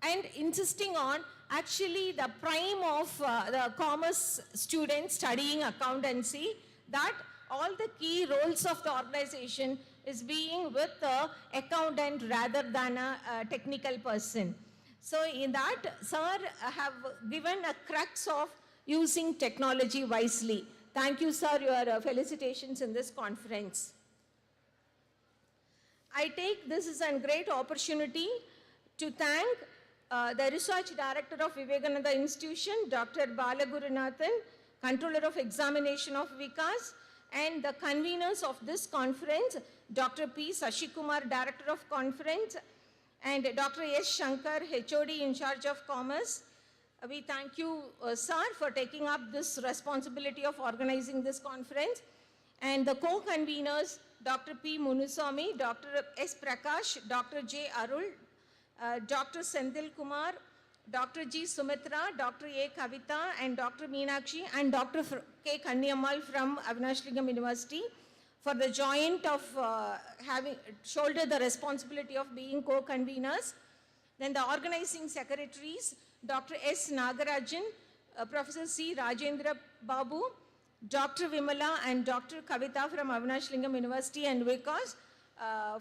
and insisting on actually the prime of the commerce students studying accountancy, that all the key roles of the organization is being with the accountant rather than a technical person. So in that, sir have given a crux of using technology wisely. Thank you, sir, your felicitations in this conference. I take this as a great opportunity to thank the Research Director of Vivekananda Institution, Dr. Balagurunathan, Controller of Examination of VICAS, and the conveners of this conference, Dr. P. Sashikumar, Director of Conference, and Dr. S. Shankar, HOD in charge of Commerce. We thank you, sir, for taking up this responsibility of organizing this conference. And the co-conveners, Dr. P. Munuswamy, Dr. S. Prakash, Dr. J. Arul, Dr. Senthil Kumar, Dr. G. Sumitra, Dr. A. Kavita, and Dr. Meenakshi, and Dr. K. Kanyamal from Avinash Lingam University, for the joint of having shouldered the responsibility of being co-conveners. Then the organizing secretaries, Dr. S. Nagarajan, Professor C. Rajendra Babu, Dr. Vimala and Dr. Kavita from Avinash Lingam University and VICAS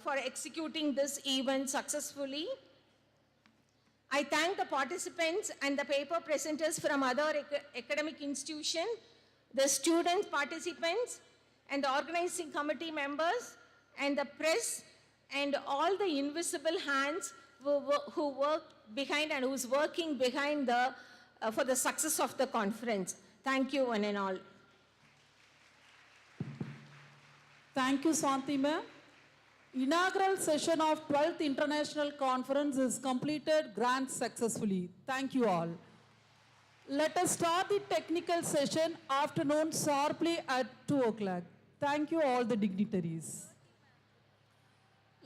for executing this event successfully. I thank the participants and the paper presenters from other academic institutions, the student participants, and the organizing committee members, and the press, and all the invisible hands who work behind and who's working behind for the success of the conference. Thank you, one and all. Thank you, Santi ma'am. Inaugural session of 12th International Conference is completed grand successfully. Thank you all. Let us start the technical session afternoon sharply at 2 o'clock. Thank you all the dignitaries.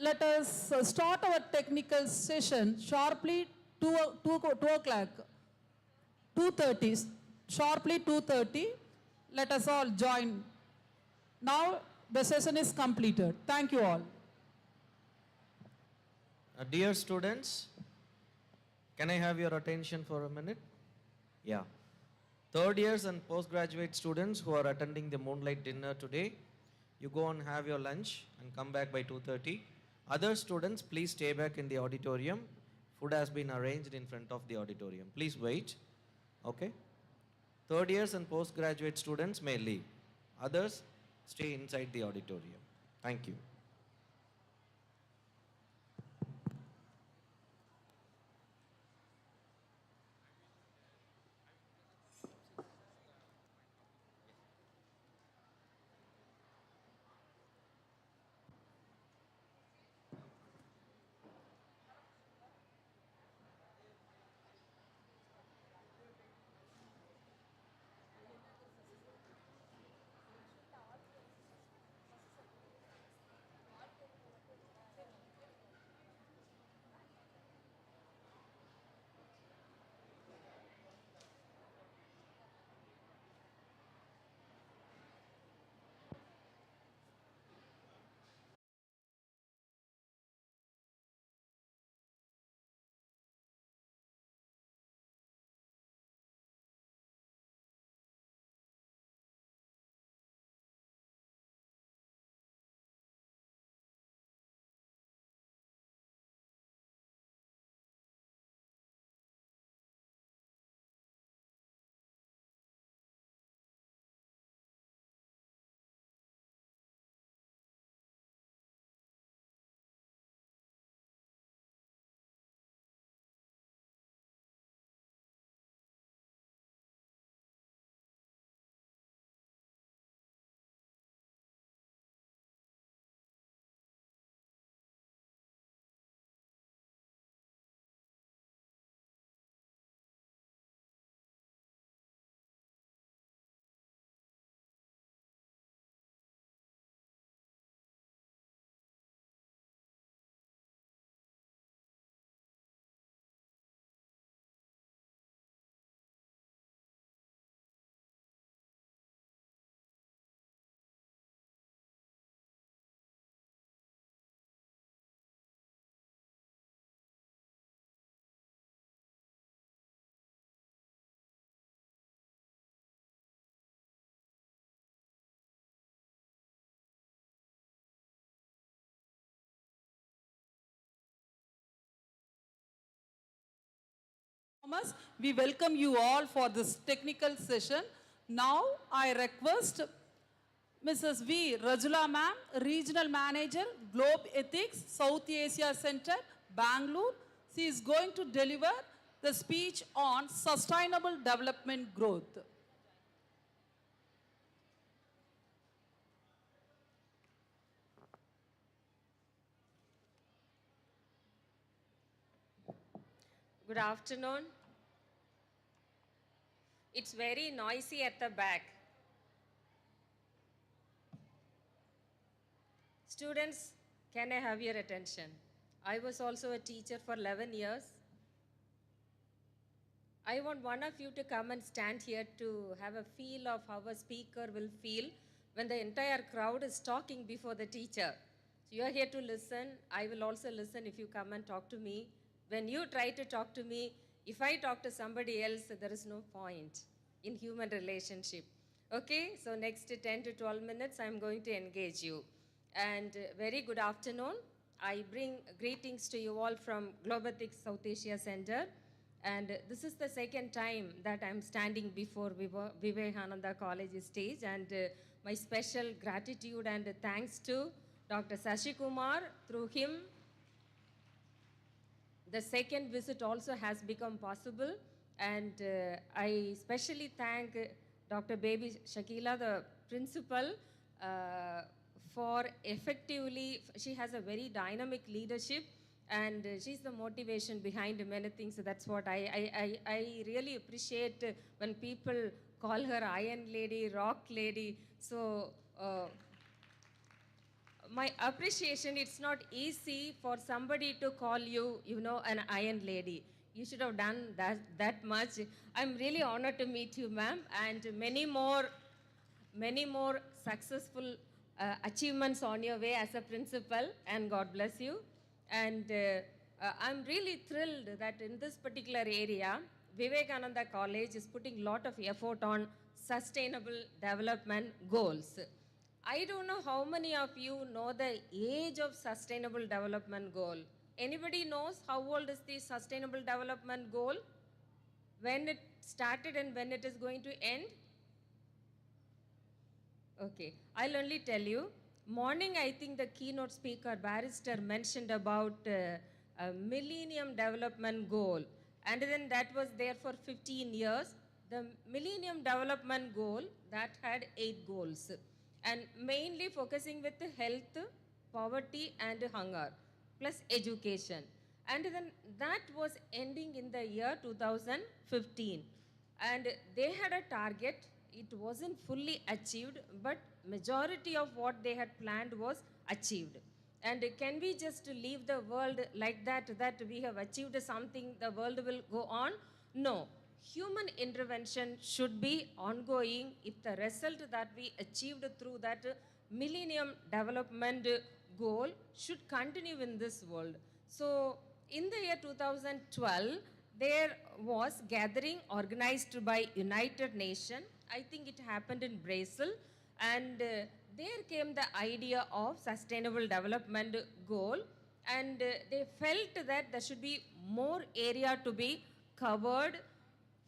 Let us start our technical session sharply 2 o'clock, 2:30, sharply 2:30. Let us all join. Now the session is completed. Thank you all. Dear students, can I have your attention for a minute? Yeah. Third years and postgraduate students who are attending the moonlight dinner today, you go and have your lunch and come back by 2:30. Other students, please stay back in the auditorium. Food has been arranged in front of the auditorium. Please wait. Okay? Third years and postgraduate students may leave. Others stay inside the auditorium. Thank you. Thomas, we welcome you all for this technical session. Now I request Mrs. V. Rajula ma'am, Regional Manager, Globe Ethics, South Asia Center, Bangalore. She is going to deliver the speech on sustainable development growth. Good afternoon. It's very noisy at the back. Students, can I have your attention? I was also a teacher for 11 years. I want one of you to come and stand here to have a feel of how a speaker will feel when the entire crowd is talking before the teacher. So you are here to listen. I will also listen if you come and talk to me. When you try to talk to me, if I talk to somebody else, there is no point in human relationship. Okay, so next 10 to 12 minutes, I'm going to engage you. And very good afternoon. I bring greetings to you all from Globathic South Asia Center. And this is the second time that I'm standing before Vivekanandha College stage. And my special gratitude and thanks to Dr. Sashi Kumar. Through him, the second visit also has become possible. And I especially thank Dr. Baby Shakila, the principal, for effectively, she has a very dynamic leadership and she's the motivation behind many things. So that's what I really appreciate when people call her Iron Lady, Rock Lady. So my appreciation, it's not easy for somebody to call you, an Iron Lady. You should have done that much. I'm really honored to meet you, ma'am, and many more successful achievements on your way as a principal, and God bless you. And I'm really thrilled that in this particular area, Vivekananda College is putting a lot of effort on sustainable development goals. I don't know how many of you know the age of sustainable development goal. Anybody knows how old is the sustainable development goal? when it started and when it is going to end? Okay, I'll only tell you. Morning, I think the keynote speaker, barrister, mentioned about a Millennium Development Goal. And then that was there for 15 years. The Millennium Development Goal, that had 8 goals. And mainly focusing with health, poverty and hunger, plus education. And then that was ending in the year 2015. And they had a target. It wasn't fully achieved, but majority of what they had planned was achieved. And can we just leave the world like that we have achieved something, the world will go on? No. Human intervention should be ongoing if the result that we achieved through that Millennium Development Goal should continue in this world. So in the year 2012, there was gathering organized by United Nations. I think it happened in Brazil, and there came the idea of Sustainable Development Goal, and they felt that there should be more area to be covered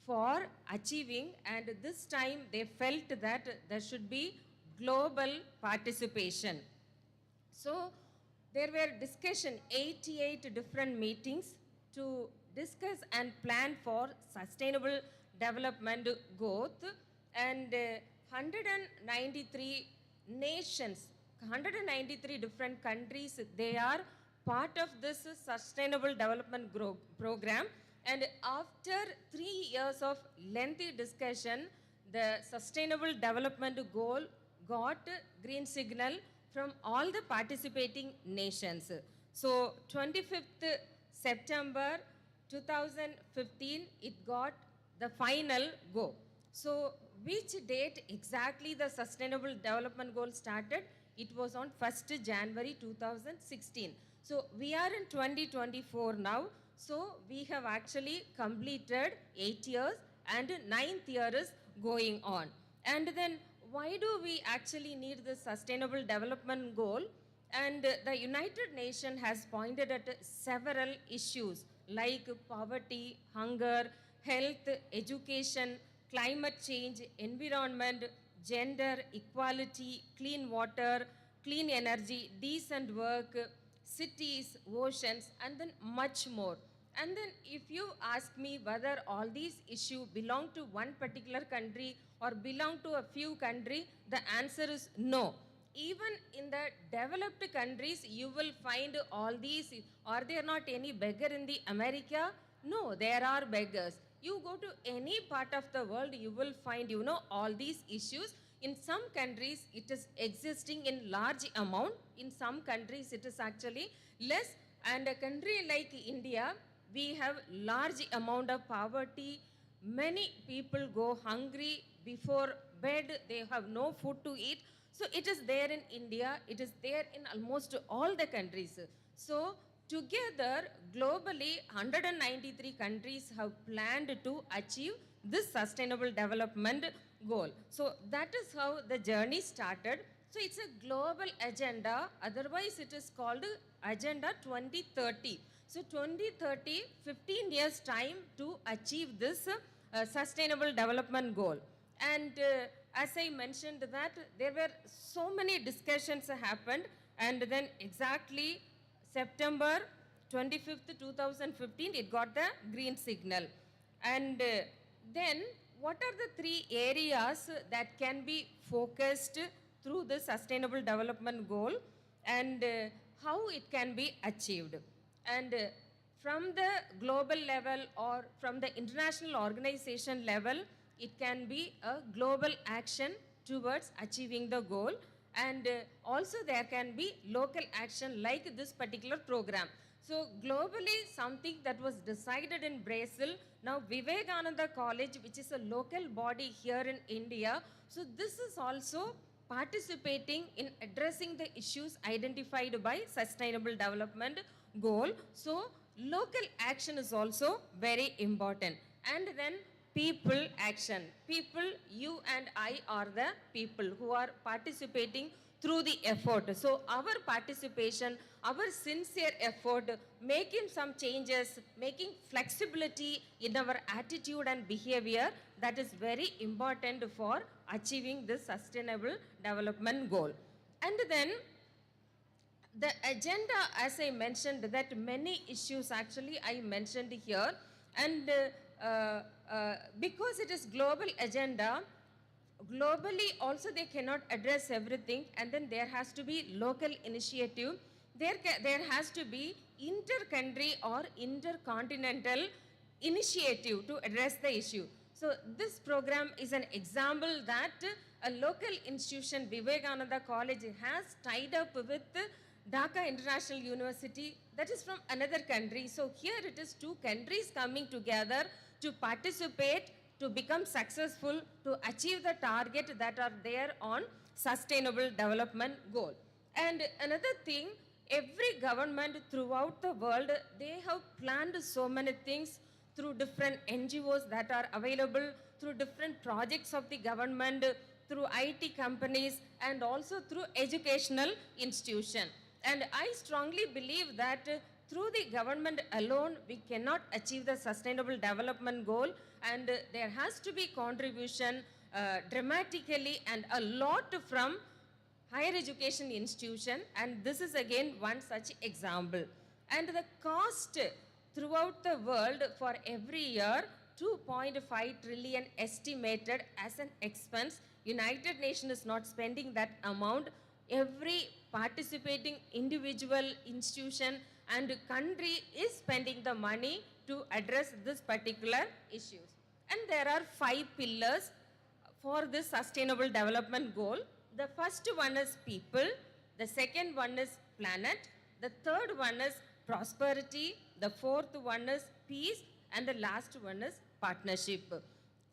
for achieving, and this time they felt that there should be global participation. So there were 88 different meetings to discuss and plan for sustainable development growth, and 193 nations, 193 different countries, they are part of this sustainable development program. And after 3 years of lengthy discussion, the sustainable development goal got green signal from all the participating nations. So 25th September 2015, it got the final go. So which date exactly the Sustainable Development Goal started? It was on 1st January 2016. So we are in 2024 now. So we have actually completed 8 years and 9th year is going on. And then why do we actually need the Sustainable Development Goal? And the United Nations has pointed at several issues like poverty, hunger, health, education, climate change, environment, gender, equality, clean water, clean energy, decent work, cities, oceans, and then much more. And then if you ask me whether all these issues belong to one particular country or belong to a few countries, the answer is no. Even in the developed countries, you will find all these. Are there not any beggar in the America? No, there are beggars. You go to any part of the world, you will find, all these issues. In some countries, it is existing in large amount. In some countries, it is actually less. And a country like India, we have large amount of poverty. Many people go hungry before bed. They have no food to eat. So it is there in India. It is there in almost all the countries. So together, globally, 193 countries have planned to achieve this sustainable development goal. So that is how the journey started. So it's a global agenda. Otherwise, it is called Agenda 2030. So 2030, 15 years time to achieve this sustainable development goal. And as I mentioned that there were so many discussions happened, and then exactly September 25th, 2015, it got the green signal. And then what are the 3 areas that can be focused through the sustainable development goal, and how it can be achieved? And from the global level or from the international organization level, it can be a global action towards achieving the goal. And also there can be local action like this particular program. So globally, something that was decided in Brazil, now Vivekanandha College, which is a local body here in India, so this is also participating in addressing the issues identified by Sustainable Development Goal. So local action is also very important. And then people action. People, you and I are the people who are participating through the effort. So our participation, our sincere effort, making some changes, making flexibility in our attitude and behavior, that is very important for achieving this sustainable development goal. And then the agenda, as I mentioned, that many issues actually I mentioned here, and because it is global agenda, globally also they cannot address everything, and then there has to be local initiative. There has to be inter-country or intercontinental initiative to address the issue. So this program is an example that a local institution, Vivekananda College, has tied up with Dhaka International University, that is from another country. So here it is two countries coming together to participate, to become successful, to achieve the target that are there on sustainable development goal. And another thing, every government throughout the world, they have planned so many things through different NGOs that are available, through different projects of the government, through IT companies, and also through educational institution. And I strongly believe that through the government alone, we cannot achieve the sustainable development goal, and there has to be contribution dramatically and a lot from higher education institution, and this is again one such example. And the cost throughout the world for every year, 2.5 trillion estimated as an expense. United Nations is not spending that amount. Every participating individual, institution and country is spending the money to address this particular issues. And there are 5 pillars for this sustainable development goal. The first one is people, the second one is planet, the third one is prosperity, the fourth one is peace, and the last one is partnership.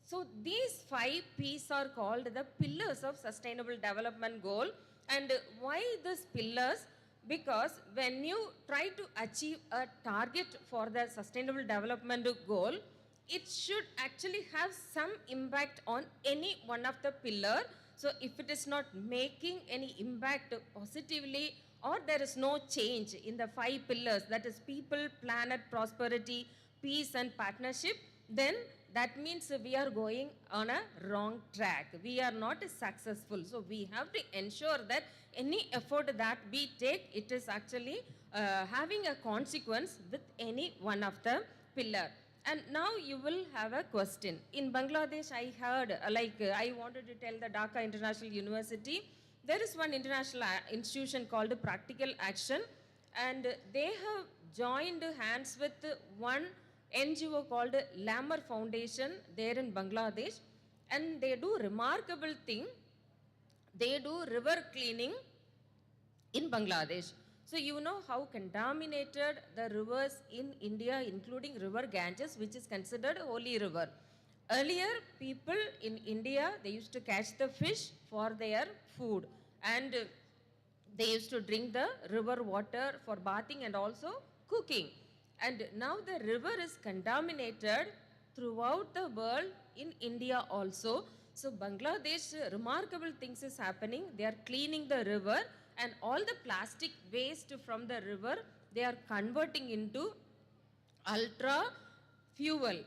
So these 5 P's are called the pillars of sustainable development goal. And why these pillars? Because when you try to achieve a target for the sustainable development goal, it should actually have some impact on any one of the pillar. So if it is not making any impact positively, or there is no change in the 5 pillars, that is people, planet, prosperity, peace and partnership, then that means we are going on a wrong track. We are not successful. So we have to ensure that any effort that we take, it is actually having a consequence with any one of the pillar. And now you will have a question. In Bangladesh, I heard, I wanted to tell the Dhaka International University, there is one international institution called Practical Action, and they have joined hands with one NGO called Lamar Foundation there in Bangladesh, and they do remarkable thing. They do river cleaning in Bangladesh. So you know how contaminated the rivers in India, including river Ganges, which is considered a holy river. Earlier, people in India, they used to catch the fish for their food, and they used to drink the river water for bathing and also cooking. And now the river is contaminated throughout the world, in India also. So Bangladesh, remarkable things is happening. They are cleaning the river, and all the plastic waste from the river, they are converting into ultra fuel,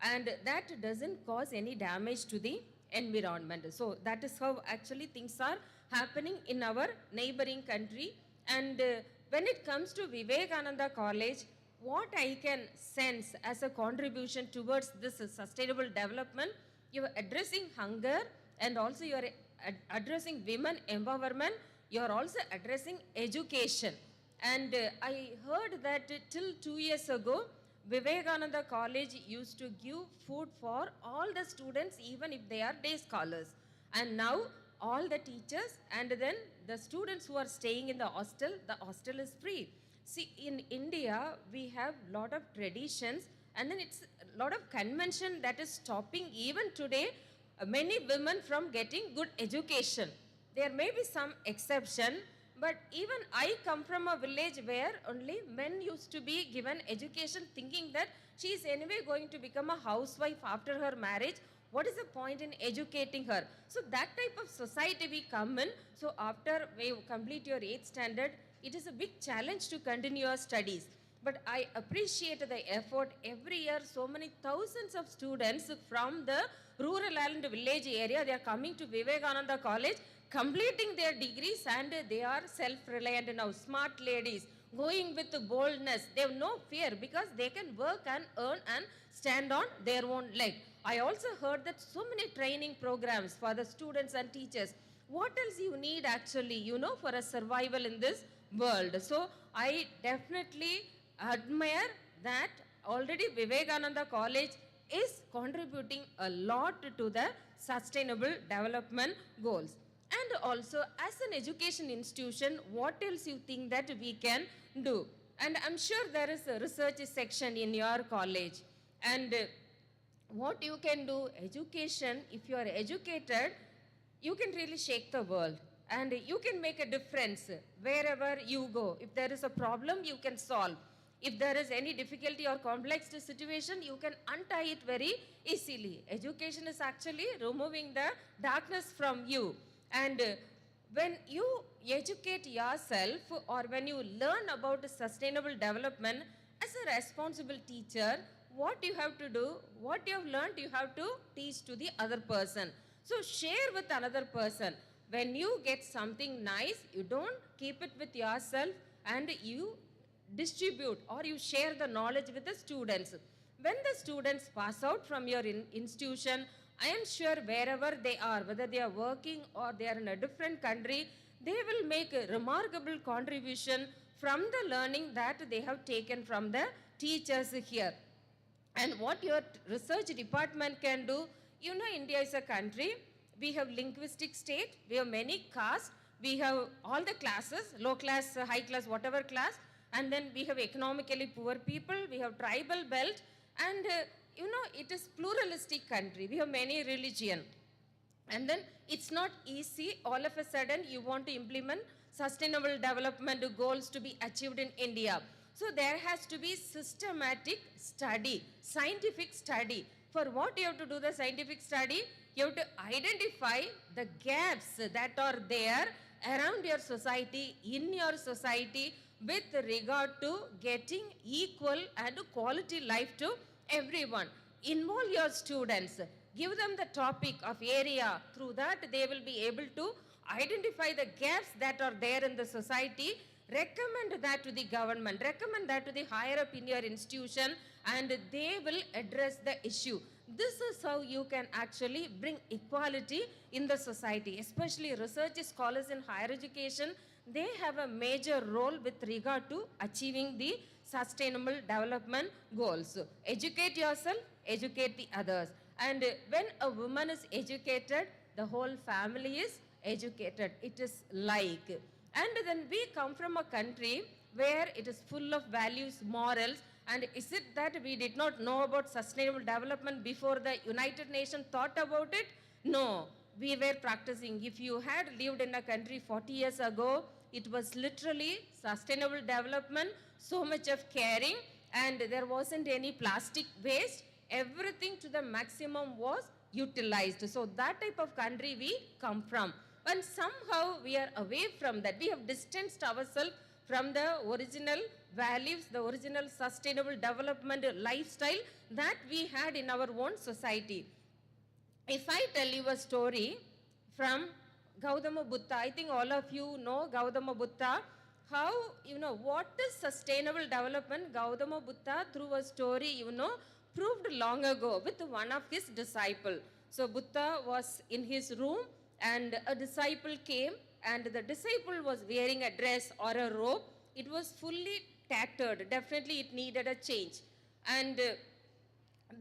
and that doesn't cause any damage to the environment. So that is how actually things are happening in our neighboring country. And when it comes to Vivekananda College, what I can sense as a contribution towards this sustainable development, you are addressing hunger, and also you are addressing women empowerment, you are also addressing education. And I heard that till 2 years ago, Vivekananda College used to give food for all the students, even if they are day scholars. And now all the teachers and then the students who are staying in the hostel is free. See, in India, we have lot of traditions, and then it's a lot of convention that is stopping even today many women from getting good education. There may be some exception, but even I come from a village where only men used to be given education, thinking that she is anyway going to become a housewife after her marriage. What is the point in educating her? So that type of society we come in. So after you complete your 8th standard, it is a big challenge to continue your studies. But I appreciate the effort. Every year, so many thousands of students from the rural and village area, they are coming to Vivekananda College, completing their degrees, and they are self-reliant now, smart ladies, going with boldness. They have no fear because they can work and earn and stand on their own leg. I also heard that so many training programs for the students and teachers. What else you need actually, for a survival in this world? So I definitely admire that already Vivekananda College is contributing a lot to the sustainable development goals. And also, as an education institution, what else you think that we can do? And I'm sure there is a research section in your college. And what you can do, education, if you are educated, you can really shake the world. And you can make a difference wherever you go. If there is a problem, you can solve. If there is any difficulty or complex situation, you can untie it very easily. Education is actually removing the darkness from you. And when you educate yourself, or when you learn about sustainable development as a responsible teacher, what you have to do, what you have learned, you have to teach to the other person. So share with another person. When you get something nice, you don't keep it with yourself, and you distribute or you share the knowledge with the students. When the students pass out from your institution, I am sure wherever they are, whether they are working or they are in a different country, they will make a remarkable contribution from the learning that they have taken from the teachers here. And what your research department can do, India is a country. We have linguistic state, we have many castes, we have all the classes, low class, high class, whatever class, and then we have economically poor people, we have tribal belt, and it is pluralistic country. We have many religion. And then it's not easy all of a sudden you want to implement sustainable development goals to be achieved in India. So there has to be systematic study, scientific study. For what you have to do the scientific study? You have to identify the gaps that are there around your society, in your society, with regard to getting equal and quality life to everyone. Involve your students. Give them the topic of area. Through that, they will be able to identify the gaps that are there in the society, recommend that to the government, recommend that to the higher up in your institution, and they will address the issue. This is how you can actually bring equality in the society, especially research scholars in higher education. They have a major role with regard to achieving the sustainable development goals. So, educate yourself, educate the others. And when a woman is educated, the whole family is educated. It is like. And then we come from a country where it is full of values, morals. And is it that we did not know about sustainable development before the United Nations thought about it? No, we were practicing. If you had lived in a country 40 years ago, it was literally sustainable development, so much of caring, and there wasn't any plastic waste. Everything to the maximum was utilized. So that type of country we come from. And somehow we are away from that. We have distanced ourselves from the original values, the original sustainable development lifestyle that we had in our own society. If I tell you a story from Gautama Buddha, I think all of you know Gautama Buddha, how, what is sustainable development? Gautama Buddha, through a story, proved long ago with one of his disciples. So Buddha was in his room and a disciple came, and the disciple was wearing a dress or a robe. It was fully tattered. Definitely it needed a change. And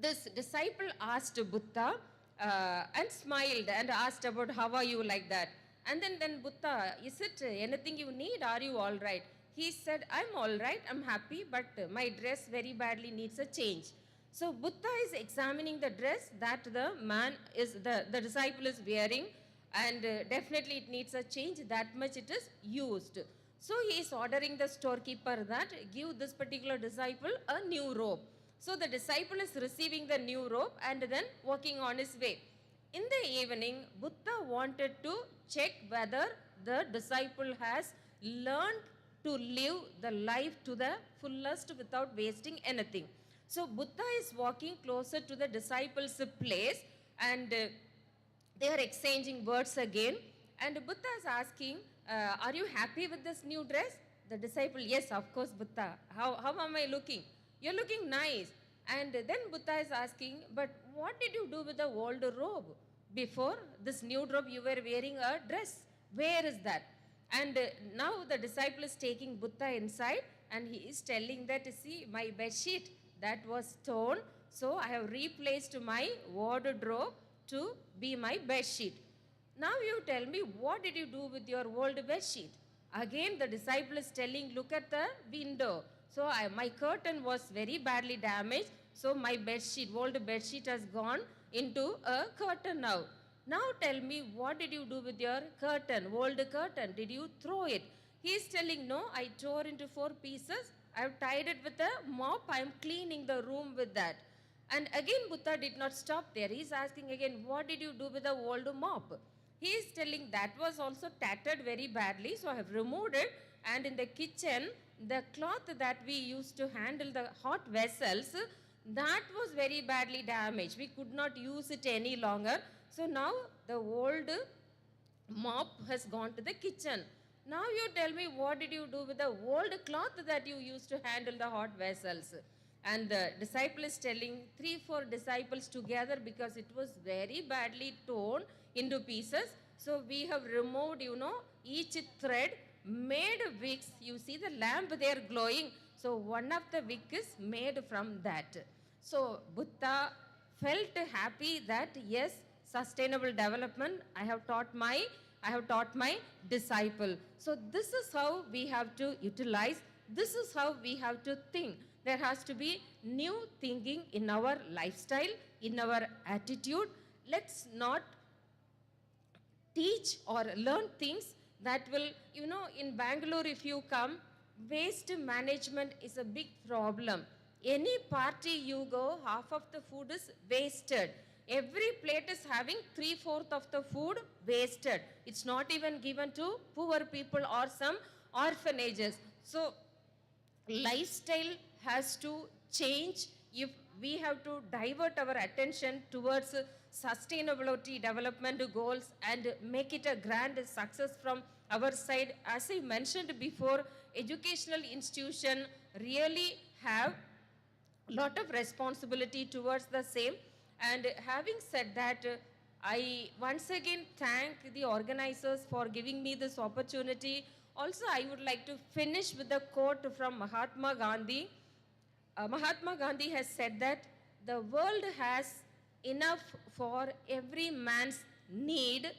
this disciple asked Buddha and smiled and asked about how are you like that. And then Buddha, is it anything you need? Are you all right? He said, I'm all right, I'm happy, but my dress very badly needs a change. So Buddha is examining the dress that the disciple is wearing, and definitely it needs a change, that much it is used. So he is ordering the storekeeper that give this particular disciple a new robe. So the disciple is receiving the new robe and then walking on his way. In the evening, Buddha wanted to check whether the disciple has learned to live the life to the fullest without wasting anything. So Buddha is walking closer to the disciples' place and they are exchanging words again. And Buddha is asking, are you happy with this new dress? The disciple, yes, of course, Buddha. How am I looking? You're looking nice. And then Buddha is asking, but what did you do with the old robe? Before this new robe, you were wearing a dress. Where is that? And now the disciple is taking Buddha inside and he is telling that, see, my bed sheet that was torn. So I have replaced my wardrobe to be my bed sheet. Now you tell me, what did you do with your old bed sheet? Again, the disciple is telling, look at the window. So my curtain was very badly damaged. So my bed sheet, old bed sheet has gone into a curtain now. Now tell me, what did you do with your curtain, old curtain? Did you throw it? He is telling, no, I tore into 4 pieces. I have tied it with a mop. I am cleaning the room with that. And again, Buddha did not stop there. He is asking again, what did you do with the old mop? He is telling that was also tattered very badly, so I have removed it. And in the kitchen, the cloth that we used to handle the hot vessels, that was very badly damaged. We could not use it any longer. So now the old mop has gone to the kitchen. Now you tell me, what did you do with the old cloth that you used to handle the hot vessels? And the disciple is telling 3-4 disciples together because it was very badly torn into pieces. So we have removed, each thread, made wicks. You see the lamp there glowing. So one of the wick is made from that. So Buddha felt happy that yes, sustainable development, I have taught my disciple. So this is how we have to utilize. This is how we have to think. There has to be new thinking in our lifestyle, in our attitude. Let's not teach or learn things that will, in Bangalore if you come, waste management is a big problem. Any party you go, half of the food is wasted. Every plate is having 3/4 of the food wasted. It's not even given to poor people or some orphanages. So lifestyle has to change if we have to divert our attention towards sustainability development goals and make it a grand success from our side. As I mentioned before, educational institutions really have a lot of responsibility towards the same. And having said that, I once again thank the organizers for giving me this opportunity. Also, I would like to finish with a quote from Mahatma Gandhi. Mahatma Gandhi has said that the world has enough for every man's need.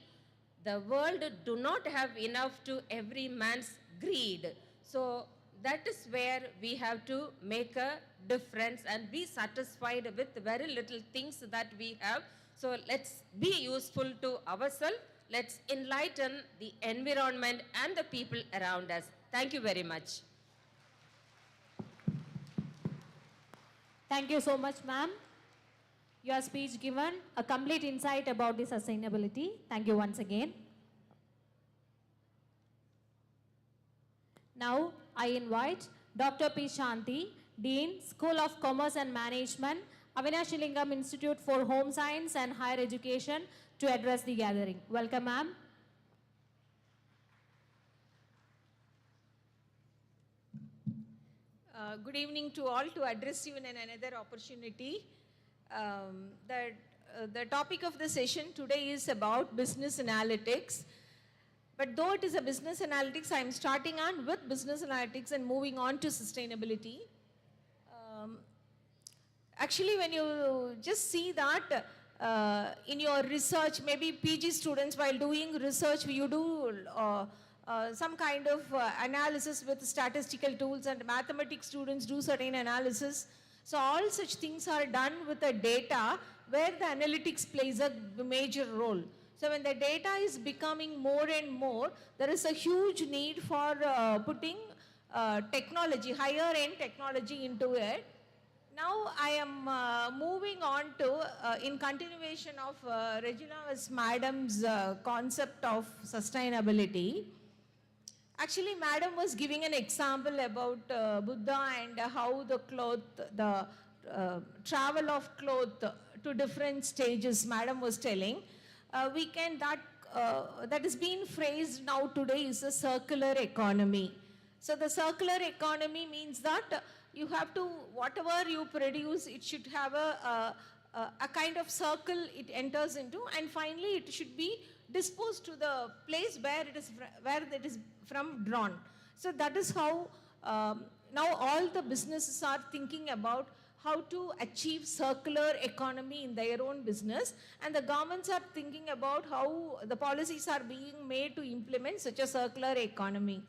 The world do not have enough to every man's greed. So that is where we have to make a difference and be satisfied with very little things that we have. So let's be useful to ourselves. Let's enlighten the environment and the people around us. Thank you very much. Thank you so much, ma'am. Your speech given a complete insight about the sustainability. Thank you once again. Now, I invite Dr. P. Shanti, Dean, School of Commerce and Management, Avinashilingam Institute for Home Science and Higher Education, to address the gathering. Welcome, ma'am. Good evening to all. To address you in another opportunity. The topic of the session today is about business analytics. But though it is a business analytics, I am starting on with business analytics and moving on to sustainability. Actually, when you just see that in your research, maybe PG students, while doing research, you do some kind of analysis with statistical tools, and mathematics students do certain analysis. So all such things are done with the data where the analytics plays a major role. So when the data is becoming more and more, there is a huge need for putting technology, higher end technology into it. Now I am moving on to, in continuation of Regina's madam's concept of sustainability. Actually, madam was giving an example about Buddha and how the cloth, the travel of cloth to different stages, madam was telling. That is being phrased now today is a circular economy. So the circular economy means that you have to, whatever you produce, it should have a kind of circle it enters into, and finally it should be disposed to the place where it is from drawn. So that is how now all the businesses are thinking about how to achieve circular economy in their own business, and the governments are thinking about how the policies are being made to implement such a circular economy.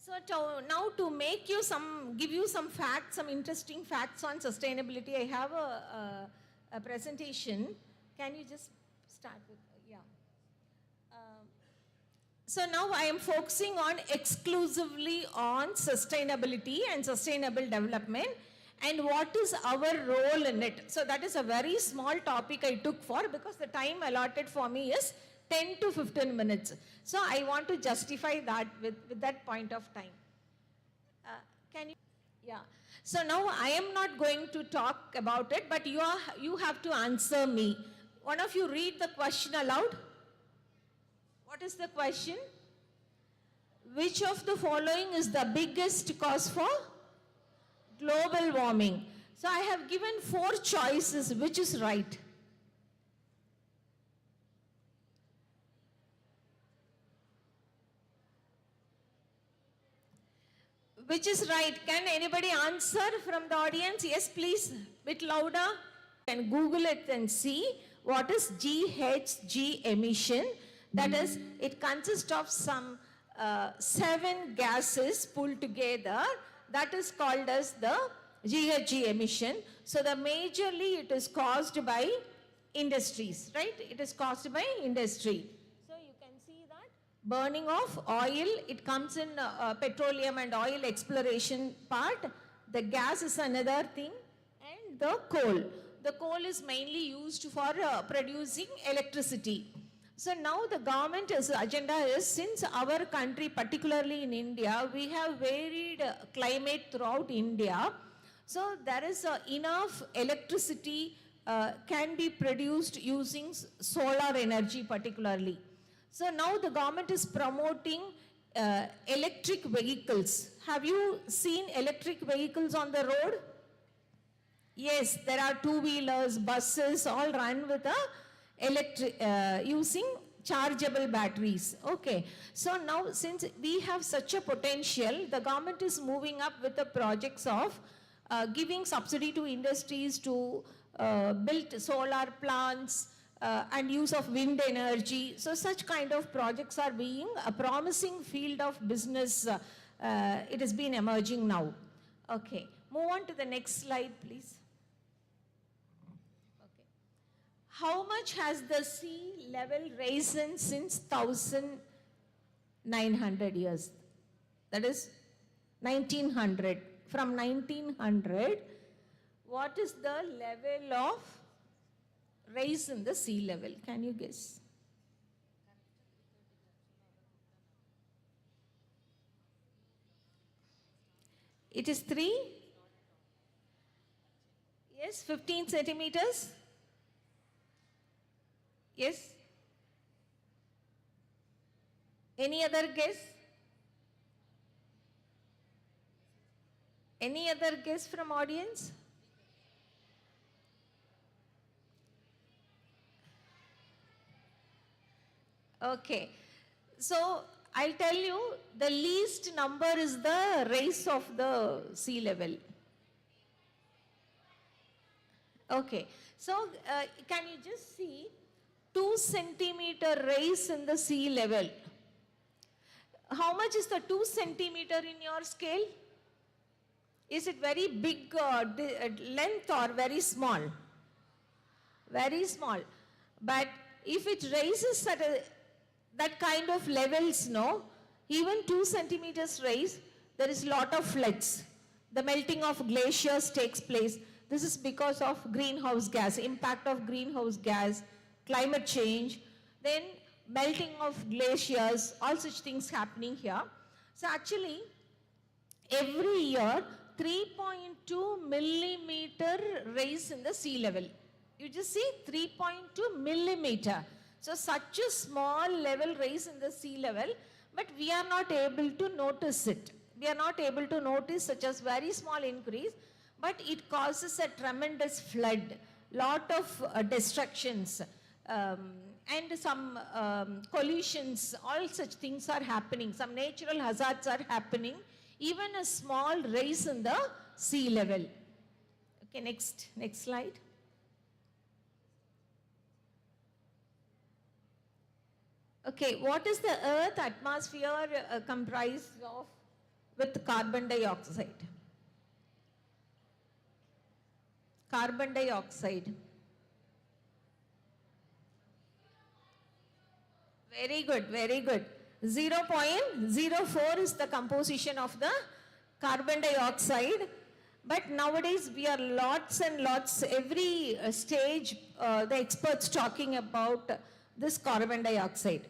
So now to make you give you some facts, some interesting facts on sustainability, I have a presentation. Can you just start with, yeah. So now I am focusing on exclusively on sustainability and sustainable development and what is our role in it. So that is a very small topic I took for, because the time allotted for me is 10 to 15 minutes. So I want to justify that with that point of time. Can you? Yeah. So now I am not going to talk about it, but you have to answer me. One of you read the question aloud. What is the question? Which of the following is the biggest cause for global warming? So I have given 4 choices. Which is right? Which is right? Can anybody answer from the audience? Yes, please, bit louder. You can Google it and see what is GHG emission. That is, it consists of some 7 gases pulled together. That is called as the GHG emission. So the majorly it is caused by industries, right? It is caused by industry. So you can see that burning of oil, it comes in petroleum and oil exploration part. The gas is another thing, and the coal. The coal is mainly used for producing electricity. So now the government's agenda is, since our country, particularly in India, we have varied climate throughout India. So there is enough electricity can be produced using solar energy particularly. So now the government is promoting electric vehicles. Have you seen electric vehicles on the road? Yes, there are 2-wheelers, buses, all run with using chargeable batteries. Okay. So now, since we have such a potential, the government is moving up with the projects of giving subsidy to industries to build solar plants and use of wind energy. So such kind of projects are being a promising field of business. It has been emerging now. Okay. Move on to the next slide, please. How much has the sea level risen since 1900 years? That is 1900. From 1900, what is the level of rise in the sea level? Can you guess? It is 3? Yes, 15 centimeters? Yes? Any other guess? Any other guess from audience? Okay. So I'll tell you, the least number is the rise of the sea level. Okay. So can you just see 2 centimeter rise in the sea level? How much is the 2 centimeter in your scale? Is it very big length or very small? Very small. But if it raises at that kind of levels, no, even 2 centimeters rise, there is lot of floods. the melting of glaciers takes place. This is because of greenhouse gas, impact of greenhouse gas, climate change, then melting of glaciers, all such things happening here. So actually, every year, 3.2 millimeter rise in the sea level. You just see 3.2 millimeter. So such a small level rise in the sea level, but we are not able to notice it. We are not able to notice such a very small increase, but it causes a tremendous flood, lot of destructions, and some collisions, all such things are happening. Some natural hazards are happening, even a small rise in the sea level. Okay, next slide. Okay, what is the Earth atmosphere comprised of with carbon dioxide? Carbon dioxide. Very good, very good. 0.04 is the composition of the carbon dioxide. But nowadays we are lots and lots, every stage, the experts talking about this carbon dioxide.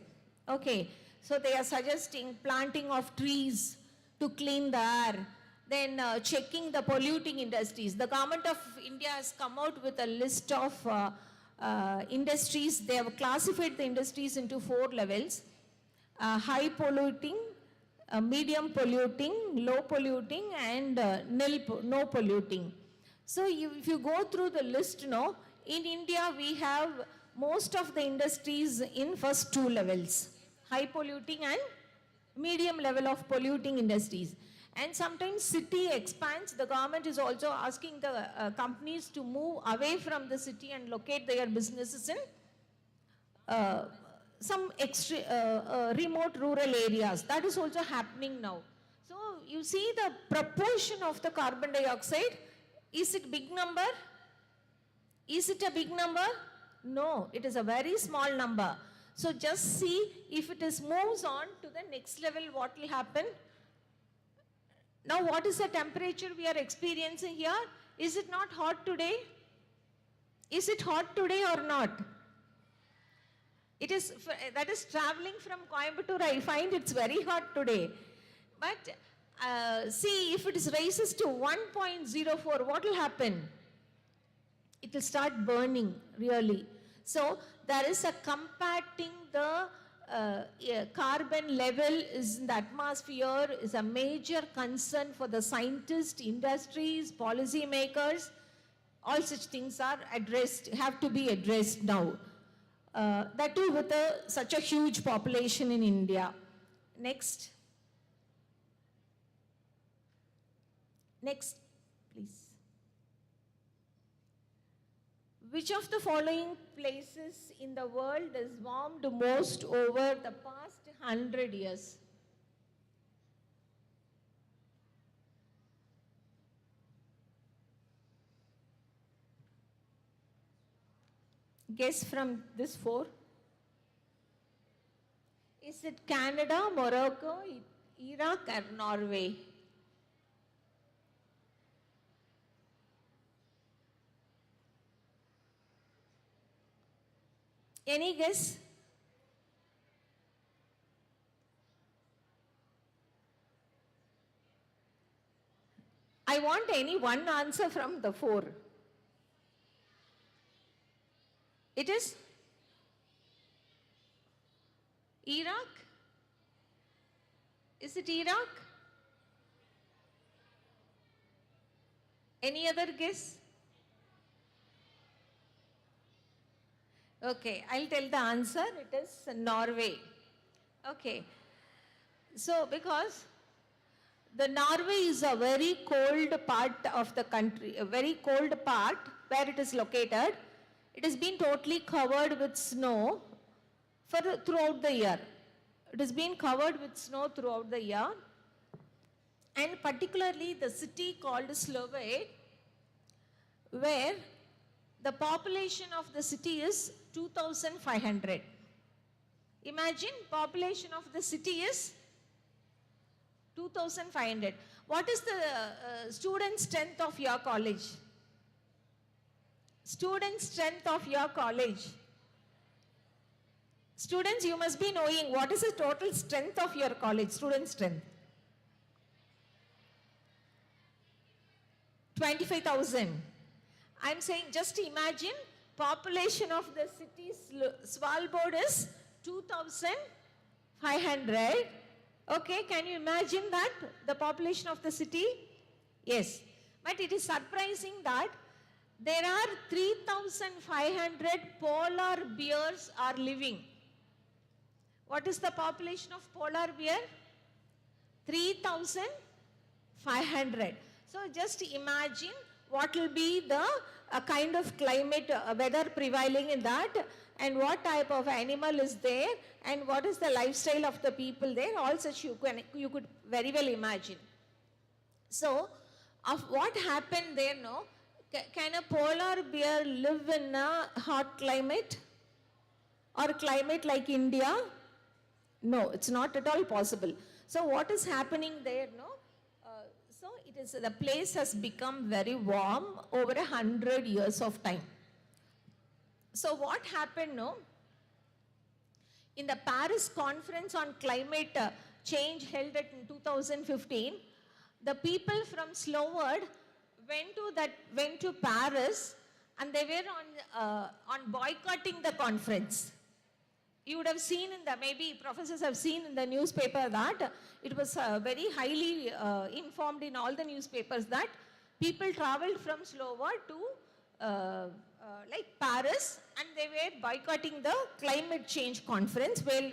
Okay, so they are suggesting planting of trees to clean the air, then checking the polluting industries. The government of India has come out with a list of industries. They have classified the industries into 4 levels: high polluting, medium polluting, low polluting, and no polluting. So if you go through the list now, in India we have most of the industries in first 2 levels, high polluting and medium level of polluting industries. And sometimes city expands, the government is also asking the companies to move away from the city and locate their businesses in some remote rural areas. That is also happening now. So you see the proportion of the carbon dioxide. Is it big number? Is it a big number? No, it is a very small number. So just see if it moves on to the next level, what will happen. Now what is the temperature we are experiencing here? Is it not hot today? Is it hot today or not? It is, that is traveling from Coimbatore, I find it's very hot today. But see, if it rises to 1.04, what will happen? It will start burning, really. So there is a compacting the carbon level in the atmosphere is a major concern for the scientists, industries, policy makers. All such things are addressed, have to be addressed now. That too with such a huge population in India. Next. Next, please. Which of the following places in the world is warmed most over the past 100 years? Guess from this 4. Is it Canada, Morocco, Iraq, or Norway? Any guess? I want any one answer from the 4. It is Iraq? Is it Iraq? Any other guess? Okay, I'll tell the answer. It is Norway. Okay. So, because the Norway is a very cold part of the country, a very cold part where it is located. It has been totally covered with snow throughout the year. It has been covered with snow throughout the year. And particularly the city called Slovak, where the population of the city is 2,500. Imagine population of the city is 2,500. What is the student strength of your college? Student strength of your college. Students, you must be knowing what is the total strength of your college, student strength. 25,000. I'm saying just imagine population of the city Svalbard is 2,500. Okay, can you imagine that? The population of the city? Yes. But it is surprising that there are 3,500 polar bears are living. What is the population of polar bear? 3,500. So just imagine what will be the kind of climate, weather prevailing in that, and what type of animal is there, and what is the lifestyle of the people there. All such you could very well imagine. So, of what happened there, no? Can a polar bear live in a hot climate or climate like India? No, it's not at all possible. So what is happening there, no? So it is, the place has become very warm over 100 years of time. So what happened, no? In the Paris Conference on Climate Change held in 2015, the people from Slovak went to Paris, and they were on boycotting the conference. You would have seen maybe professors have seen in the newspaper that it was very highly informed in all the newspapers that people traveled from Slovak to like Paris, and they were boycotting the climate change conference where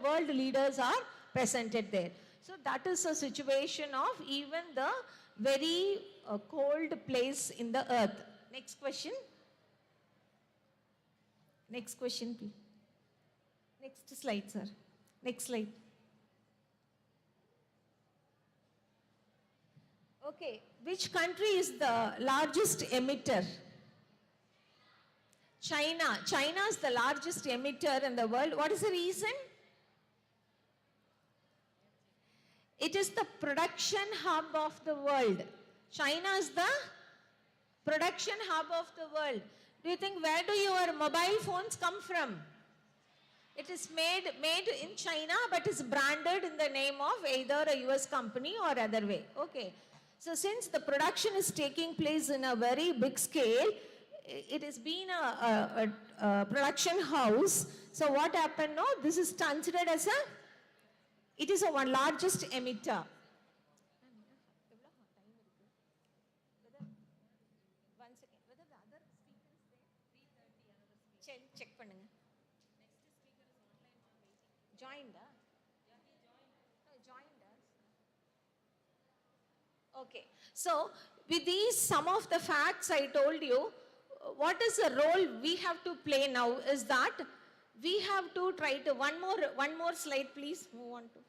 world leaders are presented there. So that is a situation of even the very cold place in the earth. Next question. Next question, please. Next slide, sir. Next slide. Okay, which country is the largest emitter? China. China is the largest emitter in the world. What is the reason? It is the production hub of the world. China is the production hub of the world. Do you think, where do your mobile phones come from? It is made in China, but is branded in the name of either a US company or other way. Okay. So since the production is taking place in a very big scale, it has been a production house. So what happened now? This is considered as it is one largest emitter. Check பண்ணுங்க. Joined? Joined us. Okay. So with these, some of the facts I told you, what is the role we have to play now is that we have to try to, one more slide please, move on to.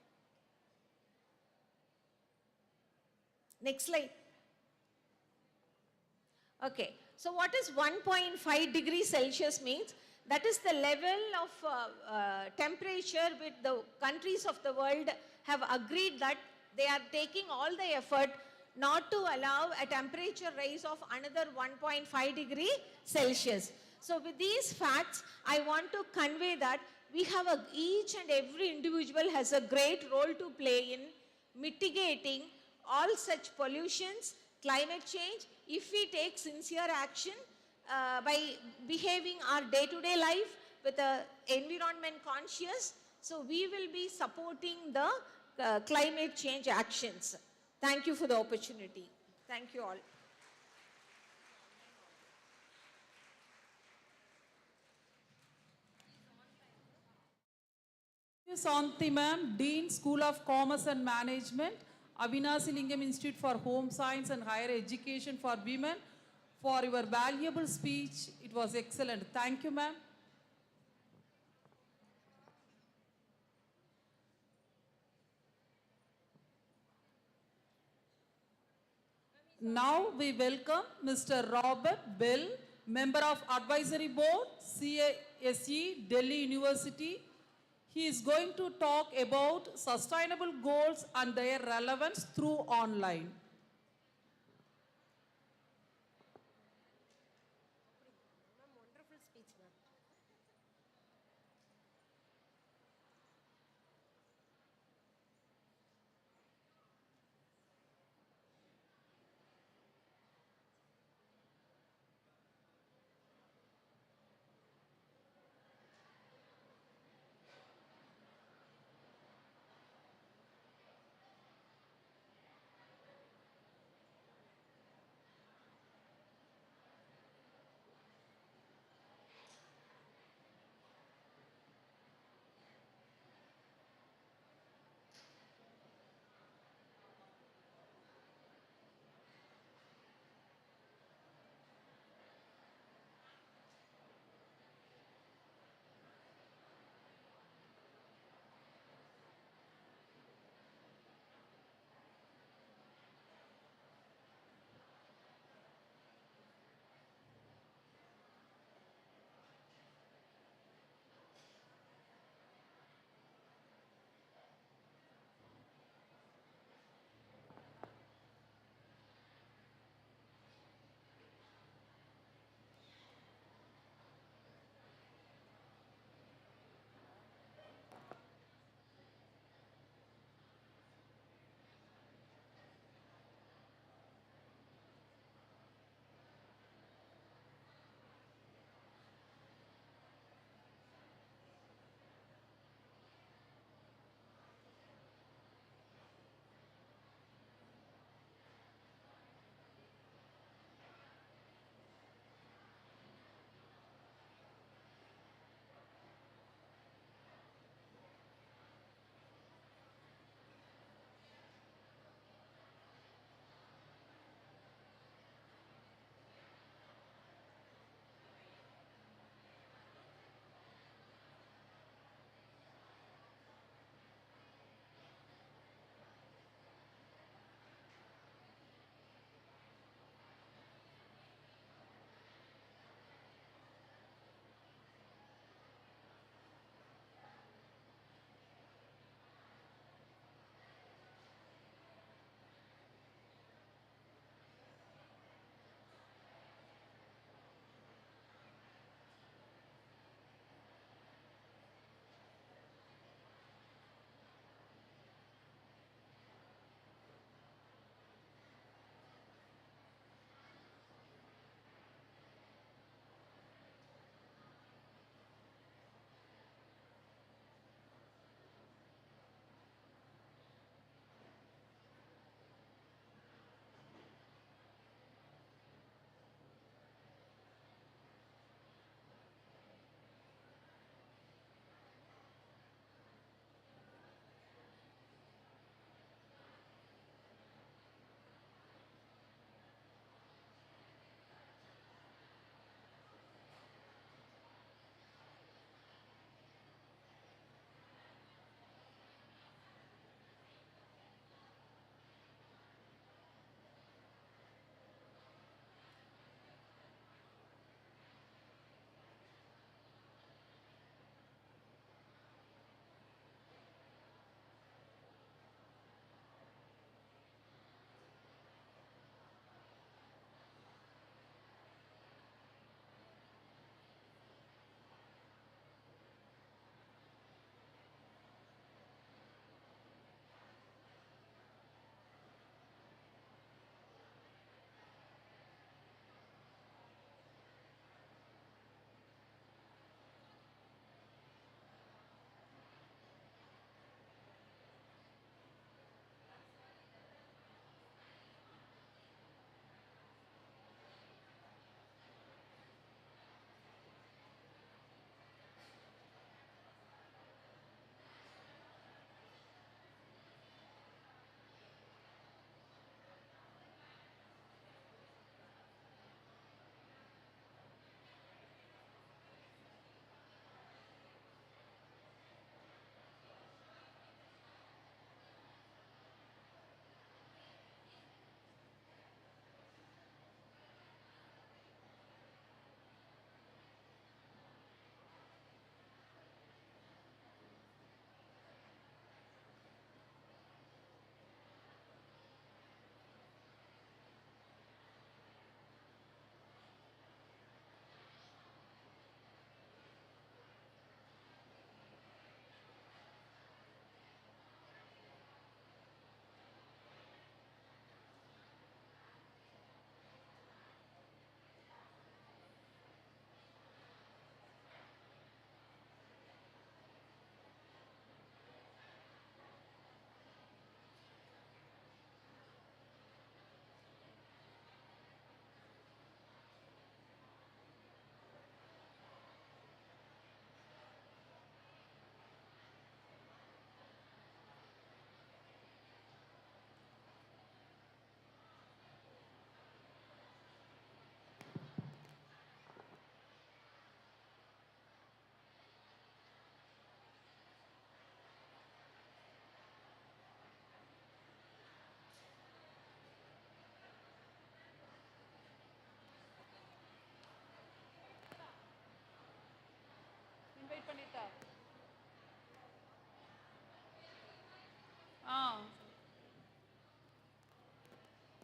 Next slide. Okay. So what is 1.5 degrees Celsius means? That is the level of temperature which the countries of the world have agreed that they are taking all the effort not to allow a temperature rise of another 1.5 degree Celsius. So with these facts, I want to convey that we have each and every individual has a great role to play in mitigating all such pollutions, climate change, if we take sincere action by behaving our day-to-day life with the environment conscious, so we will be supporting the climate change actions. Thank you for the opportunity. Thank you all. Santhi ma'am, Dean, School of Commerce and Management, Avinashi Lingam Institute for Home Science and Higher Education for Women, for your valuable speech. It was excellent. Thank you, ma'am. Now we welcome Mr. Robert Bell, Member of Advisory Board, CASE, Delhi University, He is going to talk about sustainable goals and their relevance through online.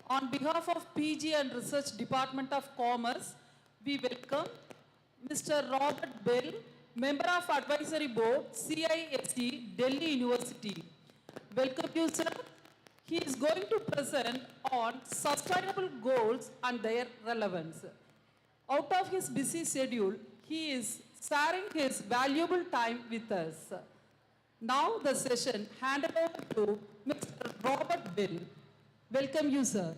On behalf of PG and Research Department of Commerce, we welcome Mr. Robert Bell, Member of Advisory Board, CISE, Delhi University. Welcome you, sir. He is going to present on sustainable goals and their relevance. Out of his busy schedule, he is sharing his valuable time with us. Now the session handed over to Mr. Robert Bell. Welcome you, sir.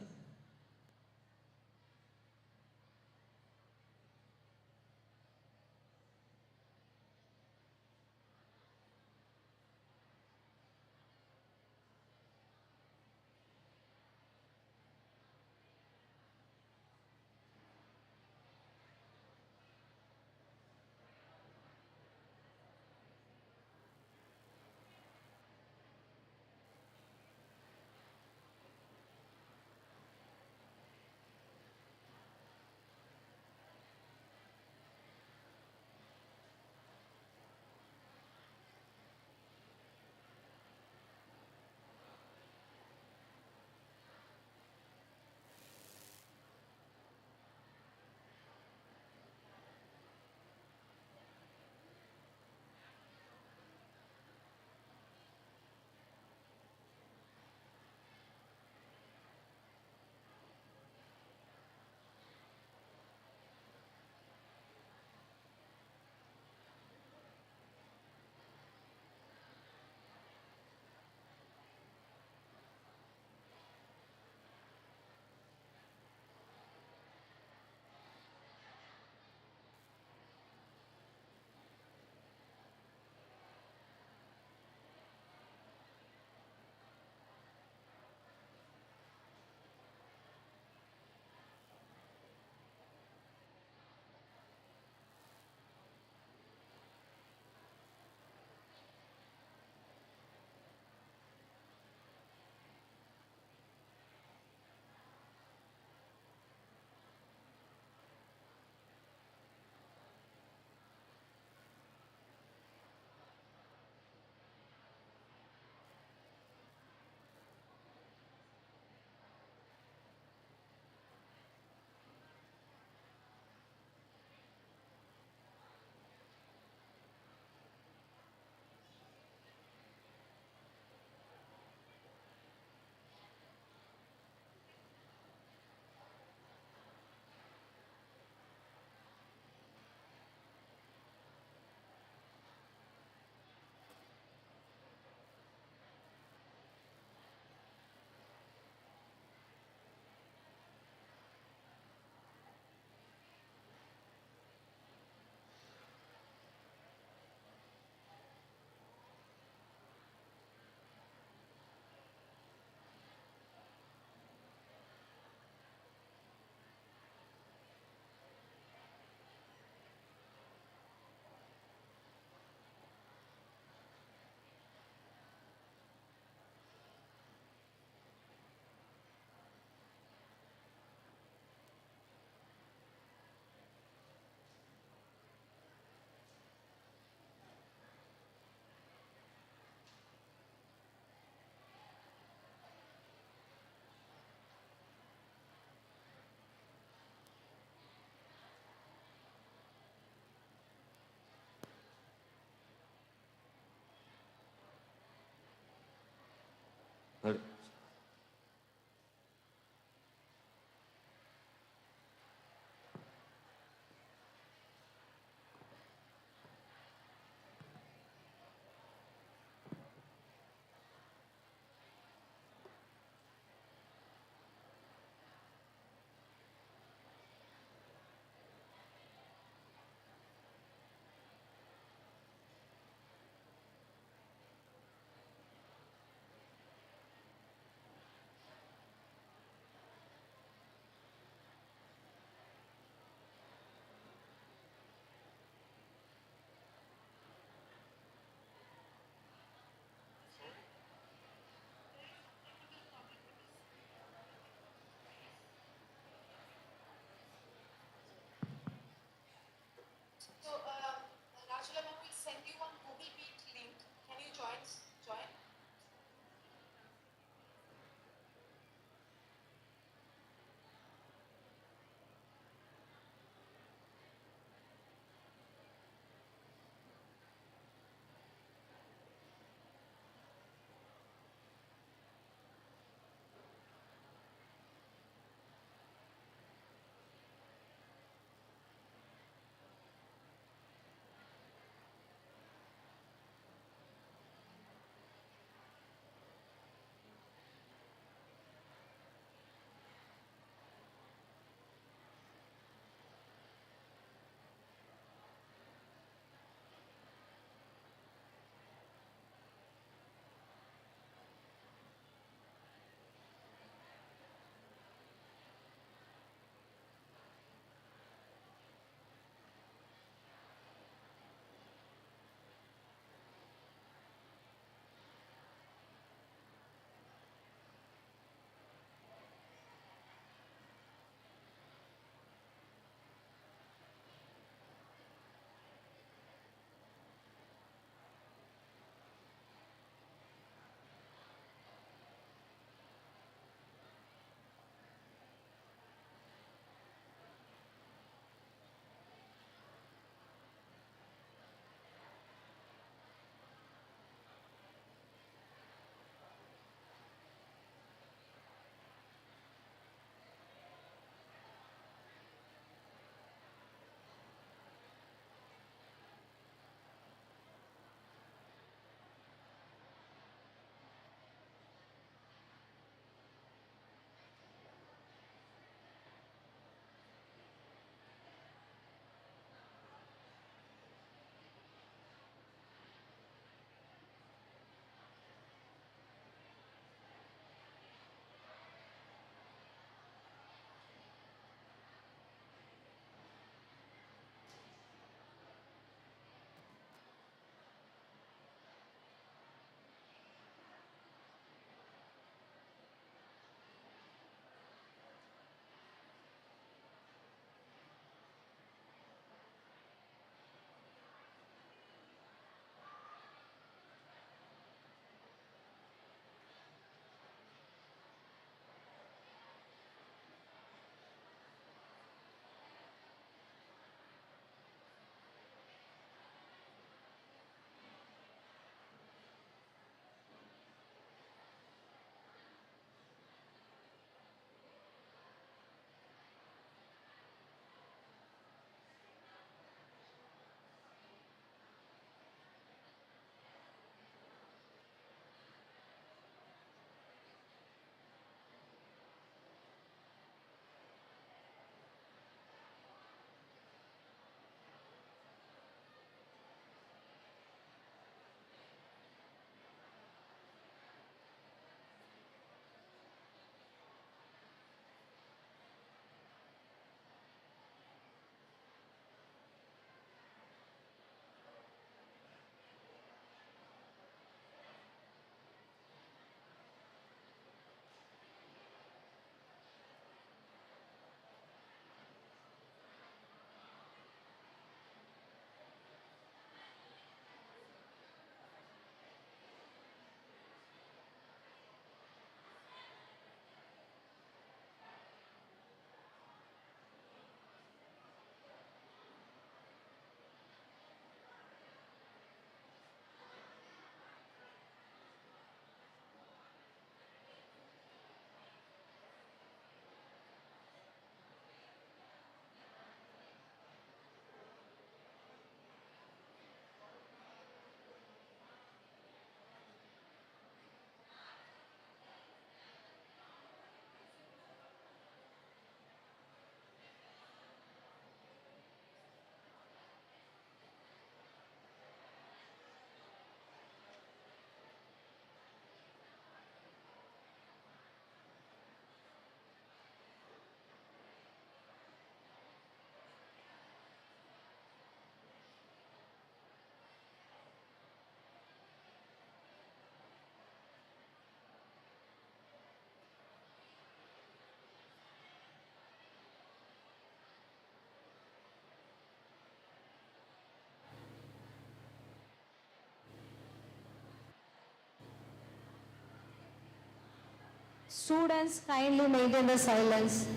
Students, kindly maintain the silence.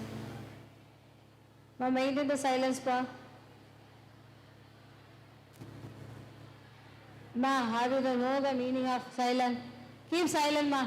Ma, maintain the silence, pa. Ma, how do you know the meaning of silence? Keep silent, ma.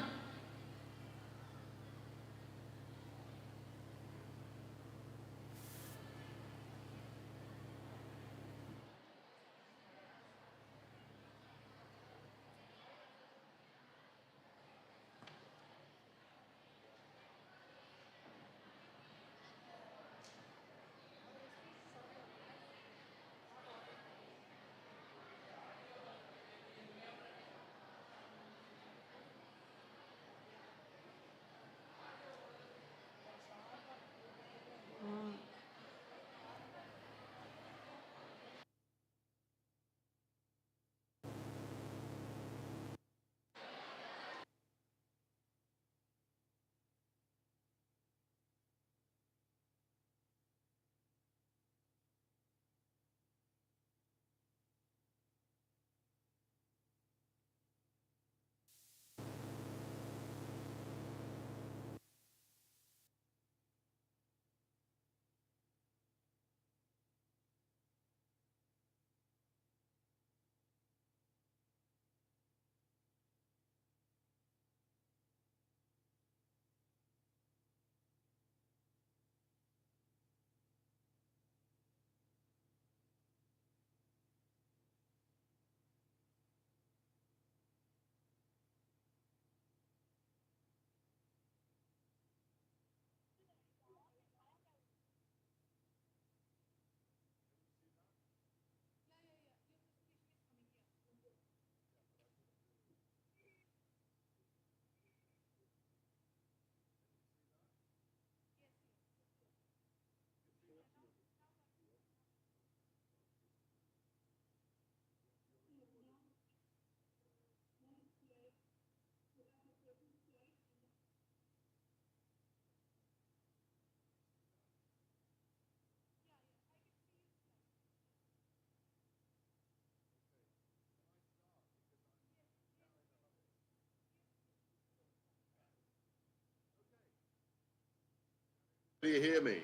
Do you hear me?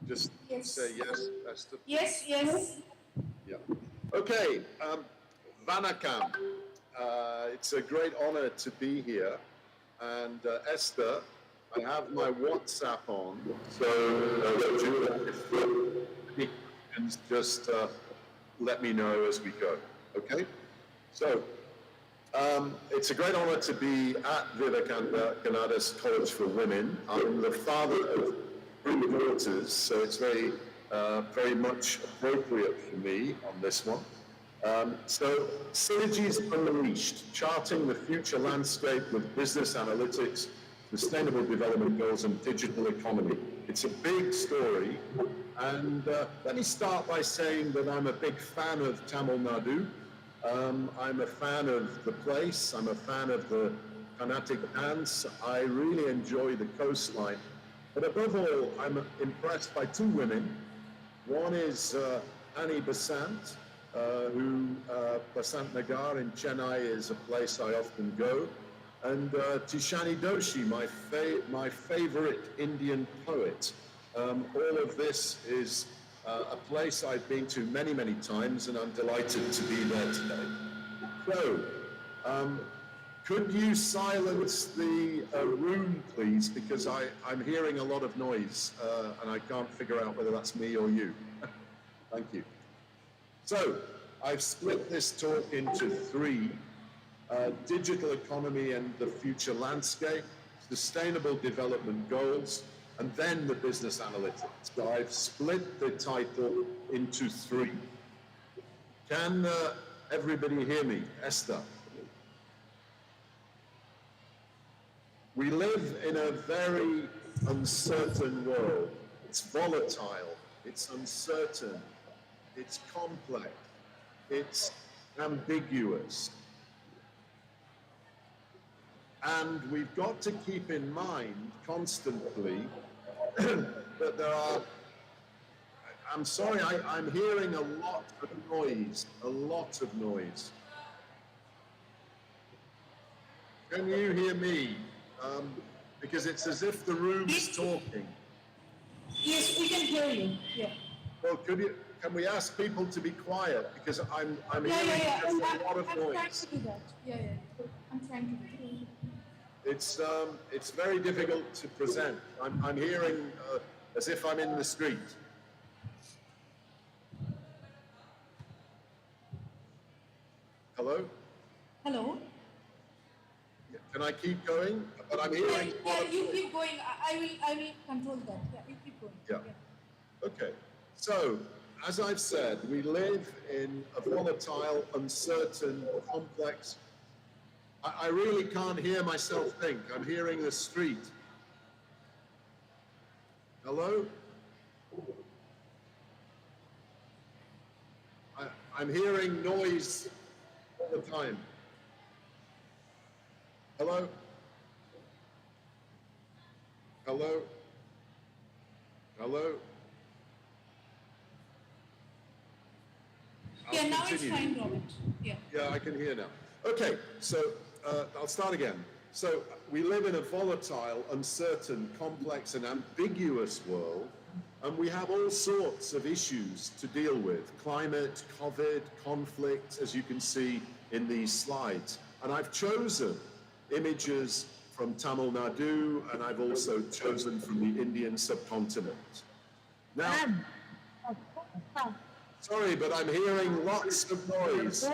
Just say yes. That's the... Yes, yes. Yeah. Okay. Vanakkam. It's a great honor to be here. And Esther, I have my WhatsApp on, so if just let me know as we go. Okay. So. It's a great honor to be at Vivekananda College for Women. I'm the father of 3 daughters, so it's very much appropriate for me on this one. So, Synergies Unleashed, charting the future landscape with business analytics, sustainable development goals, and digital economy. It's a big story, and let me start by saying that I'm a big fan of Tamil Nadu. I'm a fan of the place. I'm a fan of the Carnatic dance. I really enjoy the coastline. But above all, I'm impressed by 2 women. One is Annie Besant, who Basant Nagar in Chennai is a place I often go. And Tishani Doshi, my favorite Indian poet. All of this is a place I've been to many, many times, and I'm delighted to be there today. So, could you silence the room, please? Because I'm hearing a lot of noise, and I can't figure out whether that's me or you. Thank you. So, I've split this talk into 3. Digital economy and the future landscape, sustainable development goals, and then the business analytics. So I've split the title into 3. Can everybody hear me? Esther? We live in a very uncertain world. It's volatile, it's uncertain, it's complex, it's ambiguous. And we've got to keep in mind constantly that there are, I'm sorry, I'm hearing a lot of noise, a lot of noise. Can you hear me? Because it's as if the room's talking. Yes, we can hear you. Yeah. Well, can we ask people to be quiet? Because I'm hearing Yeah. just a lot of I'm trying noise. to do that. Yeah. I'm trying to do that. It's very difficult to present. I'm hearing as if I'm in the street. Hello? Hello? Can I keep going? But I'm hearing. Yeah, you keep going. I will control that. Yeah, you keep going. Yeah. Okay. So, as I've said, we live in a volatile, uncertain, complex. I really can't hear myself think. I'm hearing the street. Hello? I'm hearing noise all the time. Hello? Hello? Hello? Yeah, now continue. it's fine, Robert. Yeah. Yeah, I can hear now. Okay, so I'll start again. So we live in a volatile, uncertain, complex and ambiguous world, and we have all sorts of issues to deal with. Climate, COVID, conflict, as you can see in these slides. And I've chosen images from Tamil Nadu, and I've also chosen from the Indian subcontinent. Now, sorry, but I'm hearing lots of noise.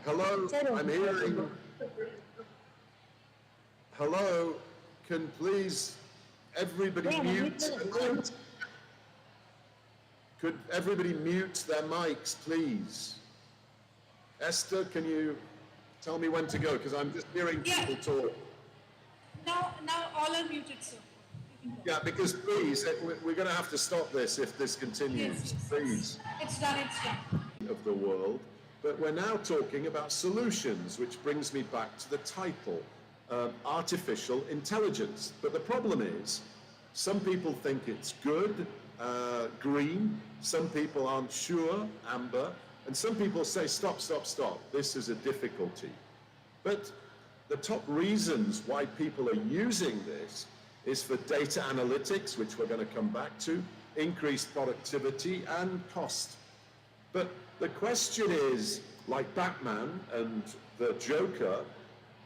Hello, I'm hearing. Hello, can please everybody mute their mics? Could everybody mute their mics, please? Esther, can you tell me when to go? Because I'm just hearing people talk. Now all are muted, sir. Yeah, because please, we're going to have to stop this if this continues. Please. It's done. Of the world, but we're now talking about solutions, which brings me back to the title, artificial intelligence. But the problem is, some people think it's good, green, some people aren't sure, amber, and some people say, stop, this is a difficulty. But the top reasons why people are using this is for data analytics, which we're going to come back to, increased productivity and cost. But the question is, like Batman and the Joker,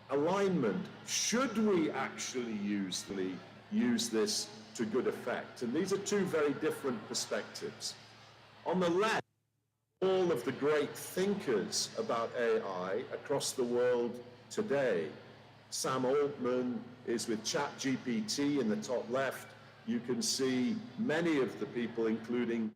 alignment. Should we actually use this to good effect? And these are two very different perspectives. On the left, all of the great thinkers about AI across the world today. Sam Altman is with ChatGPT in the top left. You can see many of the people, including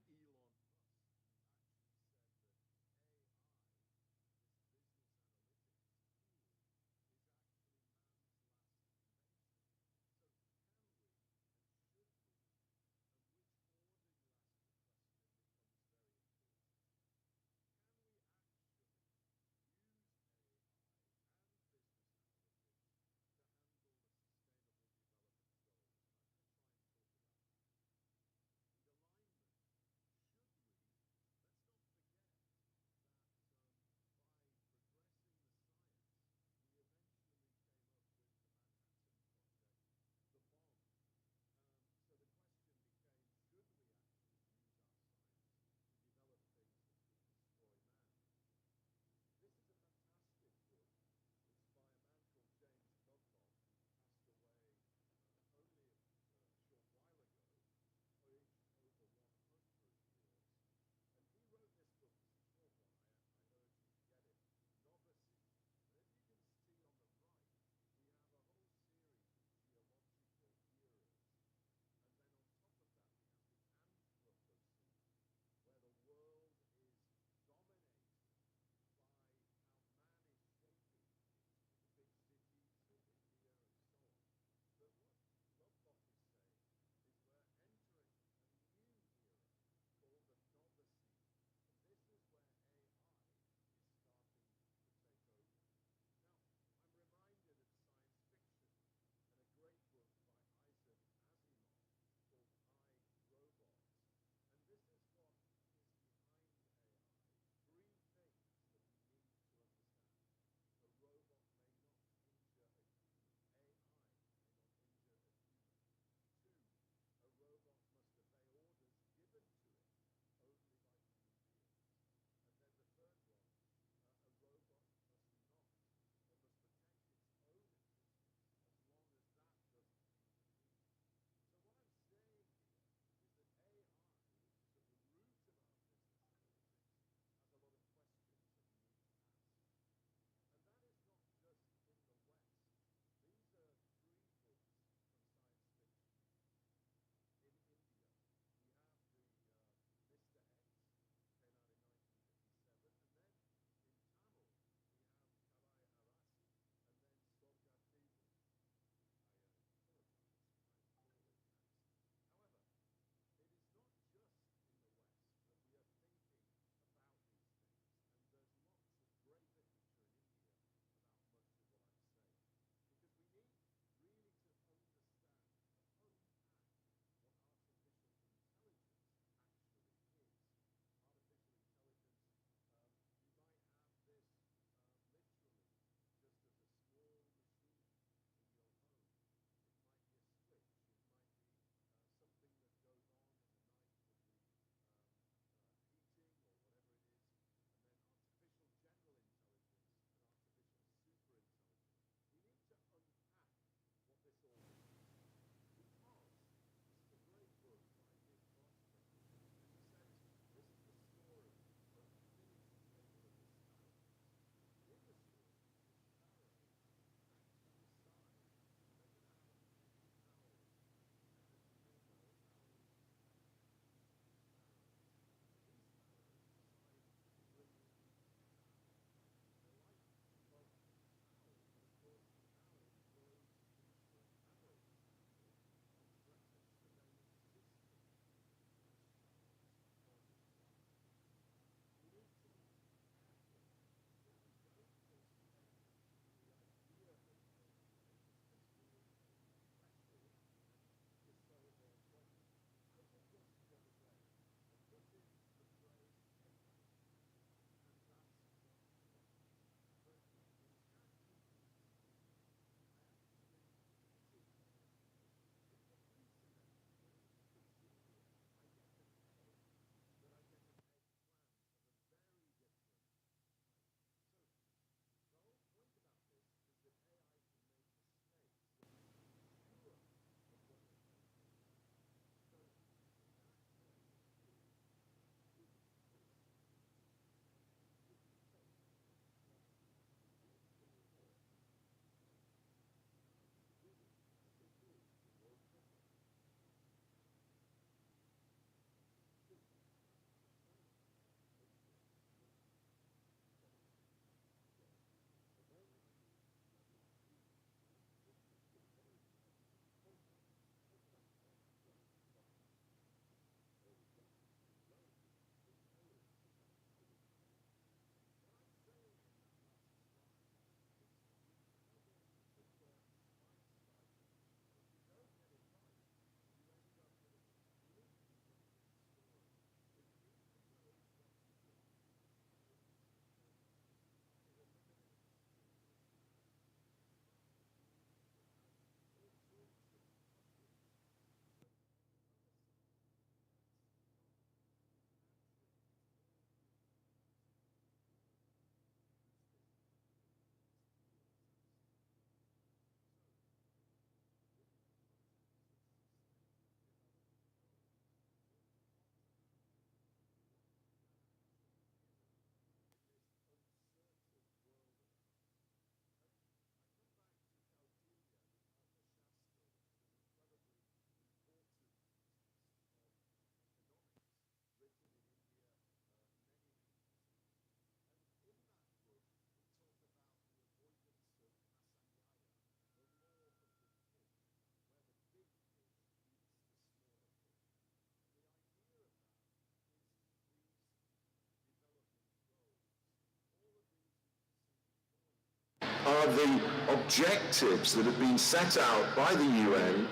are the objectives that have been set out by the UN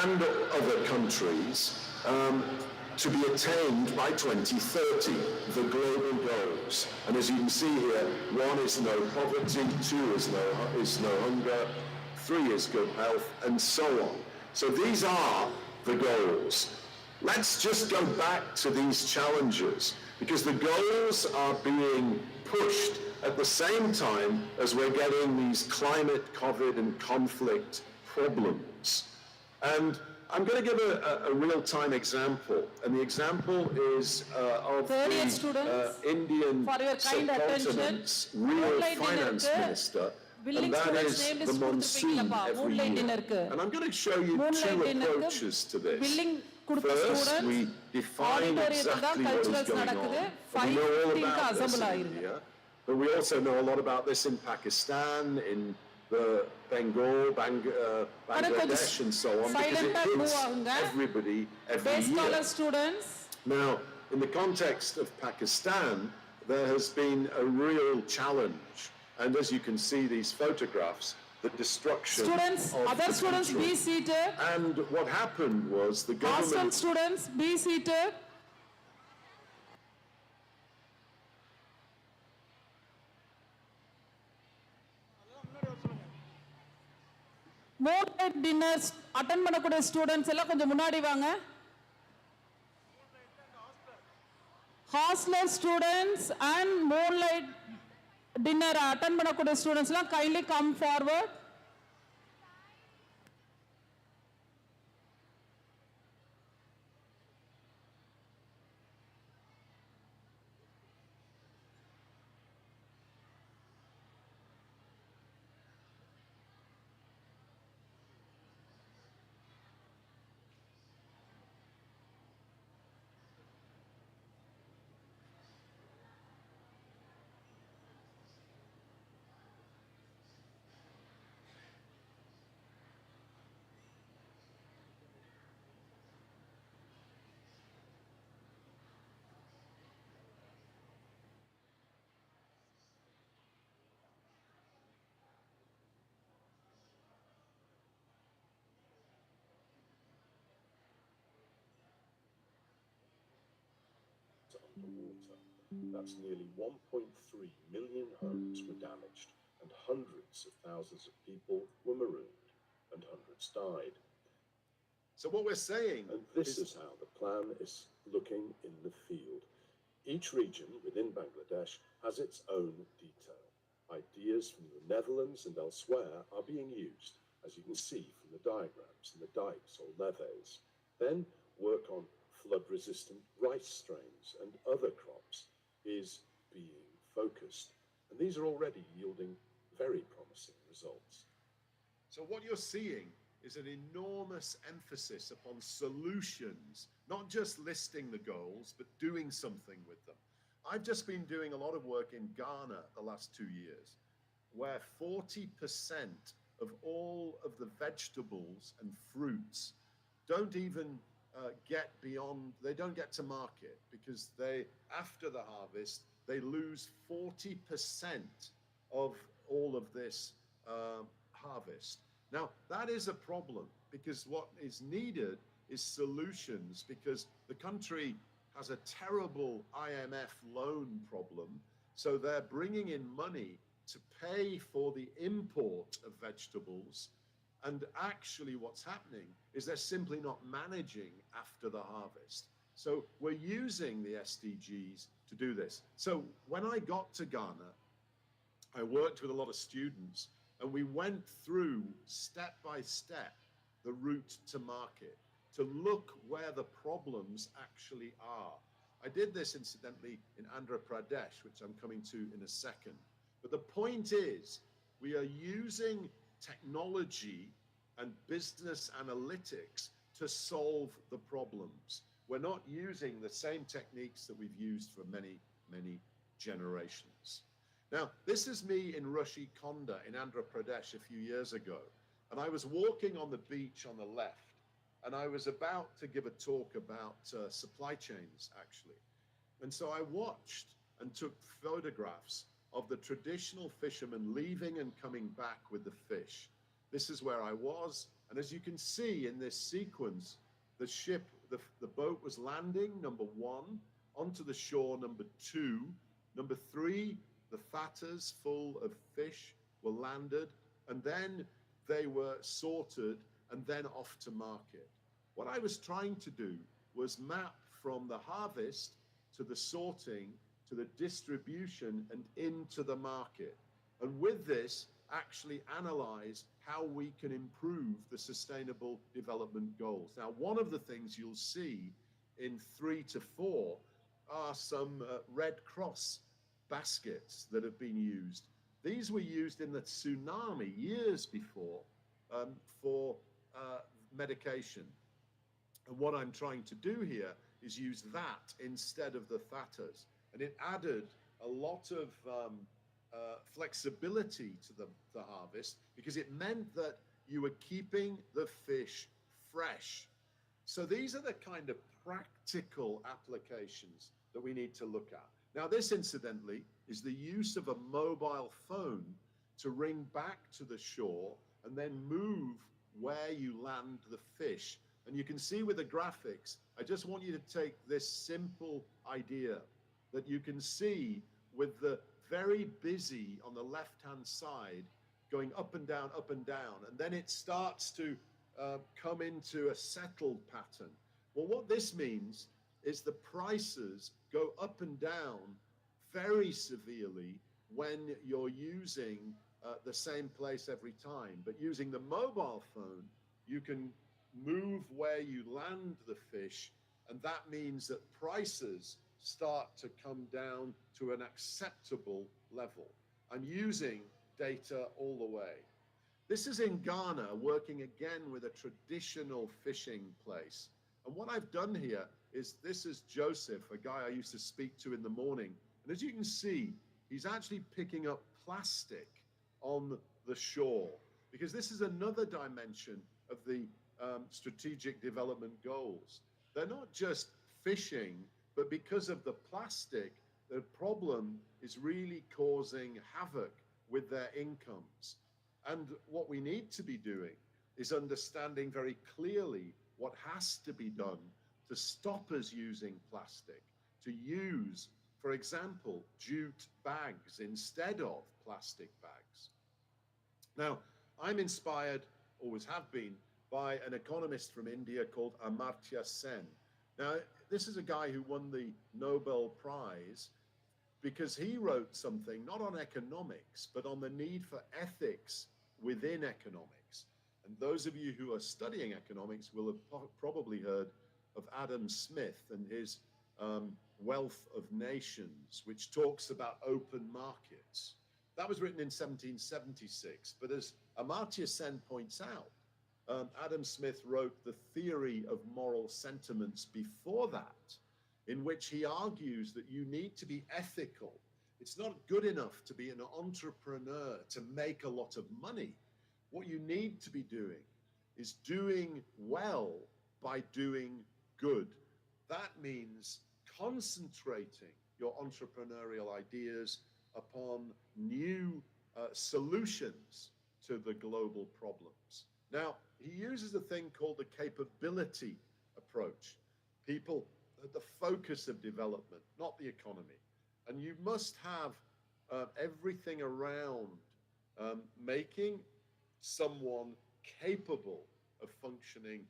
and other countries to be attained by 2030, the global goals. And as you can see here, 1 is no poverty, 2 is no hunger, 3 is good health, and so on. So these are the goals. Let's just go back to these challenges, because the goals are being pushed at the same time as we're getting these climate, COVID, and conflict problems. And I'm going to give a real-time example, and the example is of the Indian subcontinent's real finance minister, and that is the monsoon every year. And I'm going to show you two approaches to this. First, we define exactly what is going on. And we know all about this in India, but we also know a lot about this in Pakistan, in the Bengal, Bangladesh, and so on, because it hits everybody every year. Now, in the context of Pakistan, there has been a real challenge, and as you can see these photographs, the destruction of the students, country. be seated. And what happened was the Hostel government... students, be seated. moonlight dinners attend பண்ணக்கூடிய students எல்லாம் கொஞ்சம் முன்னாடி வாங்க. hostel students and moonlight dinner attend பண்ணக்கூடிய students எல்லாம் kindly come forward. Underwater. That's nearly 1.3 million homes were damaged, and hundreds of thousands of people were marooned, and hundreds died. So what we're saying... And this is how the plan is looking in the field. Each region within Bangladesh has its own detail. Ideas from the Netherlands and elsewhere are being used, as you can see from the diagrams and the dikes or levees. Then work on flood-resistant rice strains and other crops is being focused. And these are already yielding very promising results. So what you're seeing is an enormous emphasis upon solutions, not just listing the goals, but doing something with them. I've just been doing a lot of work in Ghana the last 2 years, where 40% of all of the vegetables and fruits don't even get beyond, they don't get to market, because they, after the harvest, they lose 40% of all of this harvest. Now, that is a problem, because what is needed is solutions, because the country has a terrible IMF loan problem, so they're bringing in money to pay for the import of vegetables. And actually what's happening is they're simply not managing after the harvest. So we're using the SDGs to do this. So when I got to Ghana, I worked with a lot of students, and we went through step by step the route to market to look where the problems actually are. I did this incidentally in Andhra Pradesh, which I'm coming to in a second. But the point is, we are using technology and business analytics to solve the problems. We're not using the same techniques that we've used for many, many generations. Now, this is me in Rushikonda in Andhra Pradesh a few years ago, and I was walking on the beach on the left, and I was about to give a talk about supply chains, actually. And so I watched and took photographs of the traditional fishermen leaving and coming back with the fish. This is where I was, and as you can see in this sequence, the ship, the boat was landing, number 1, onto the shore, number 2, number 3, the fatters full of fish were landed, and then they were sorted and then off to market. What I was trying to do was map from the harvest to the sorting to the distribution and into the market. And with this, actually analyze how we can improve the Sustainable Development Goals. Now, one of the things you'll see in 3 to 4 are some Red Cross baskets that have been used. These were used in the tsunami years before for medication. And what I'm trying to do here is use that instead of the fatters. And it added a lot of flexibility to the harvest because it meant that you were keeping the fish fresh. So these are the kind of practical applications that we need to look at. Now, this incidentally is the use of a mobile phone to ring back to the shore and then move where you land the fish. And you can see with the graphics, I just want you to take this simple idea that you can see with the very busy on the left-hand side going up and down, and then it starts to come into a settled pattern. Well, what this means is the prices go up and down very severely when you're using the same place every time. But using the mobile phone, you can move where you land the fish, and that means that prices start to come down to an acceptable level. I'm using data all the way. This is in Ghana, working again with a traditional fishing place. And what I've done here is, this is Joseph, a guy I used to speak to in the morning. And as you can see, he's actually picking up plastic on the shore, because this is another dimension of the strategic development goals. They're not just fishing, but because of the plastic, the problem is really causing havoc with their incomes. And what we need to be doing is understanding very clearly what has to be done to stop us using plastic, to use, for example, jute bags instead of plastic bags. Now, I'm inspired, always have been, by an economist from India called Amartya Sen. Now, this is a guy who won the Nobel Prize because he wrote something not on economics, but on the need for ethics within economics. And those of you who are studying economics will have probably heard of Adam Smith and his Wealth of Nations, which talks about open markets. That was written in 1776, but as Amartya Sen points out, Adam Smith wrote The Theory of Moral Sentiments before that, in which he argues that you need to be ethical. It's not good enough to be an entrepreneur to make a lot of money. What you need to be doing is doing well by doing good. That means concentrating your entrepreneurial ideas upon new solutions to the global problems. Now, he uses a thing called the capability approach. People at the focus of development, not the economy. And you must have everything around making someone capable of functioning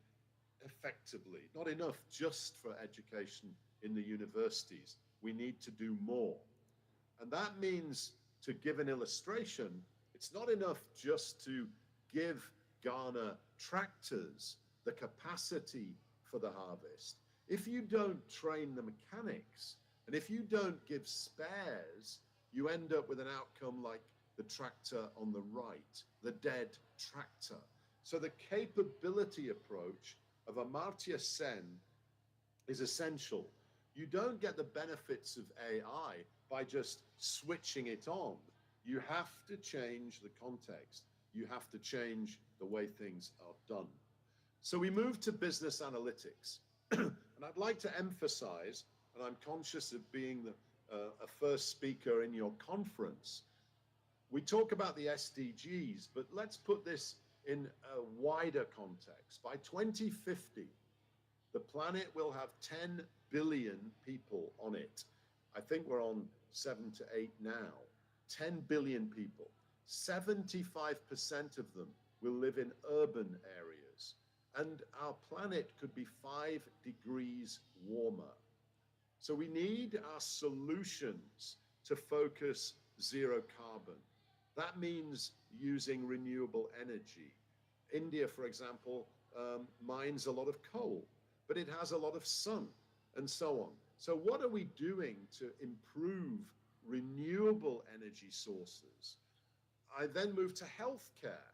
effectively. Not enough just for education in the universities. We need to do more. And that means, to give an illustration, it's not enough just to give Ghana tractors, the capacity for the harvest. If you don't train the mechanics, and if you don't give spares, you end up with an outcome like the tractor on the right, the dead tractor. So the capability approach of Amartya Sen is essential. You don't get the benefits of AI by just switching it on. You have to change the context. You have to change the way things are done. So we move to business analytics. And I'd like to emphasize, and I'm conscious of being a first speaker in your conference, we talk about the SDGs, but let's put this in a wider context. By 2050, the planet will have 10 billion people on it. I think we're on 7 to 8 now. 10 billion people. 75% of them will live in urban areas. And our planet could be 5 degrees warmer. So we need our solutions to focus zero carbon. That means using renewable energy. India, for example, mines a lot of coal, but it has a lot of sun and so on. So what are we doing to improve renewable energy sources? I then moved to healthcare.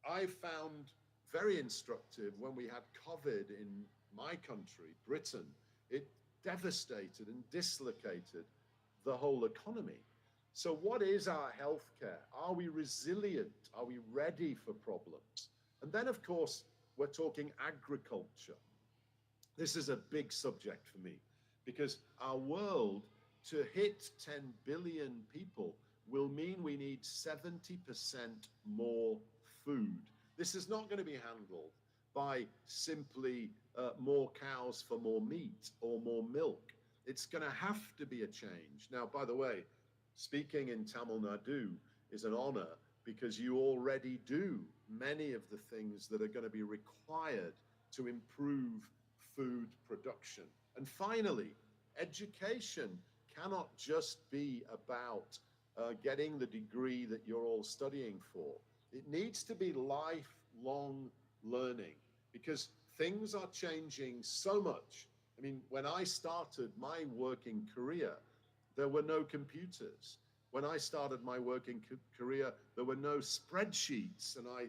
I found very instructive when we had COVID in my country, Britain. It devastated and dislocated the whole economy. So what is our healthcare? Are we resilient? Are we ready for problems? And then, of course, we're talking agriculture. This is a big subject for me because our world, to hit 10 billion people, will mean we need 70% more food. This is not going to be handled by simply more cows for more meat or more milk. It's going to have to be a change. Now, by the way, speaking in Tamil Nadu is an honor because you already do many of the things that are going to be required to improve food production. And finally, education cannot just be about getting the degree that you're all studying for. It needs to be lifelong learning because things are changing so much. I mean, when I started my working career, there were no computers. When I started my working career, there were no spreadsheets. And I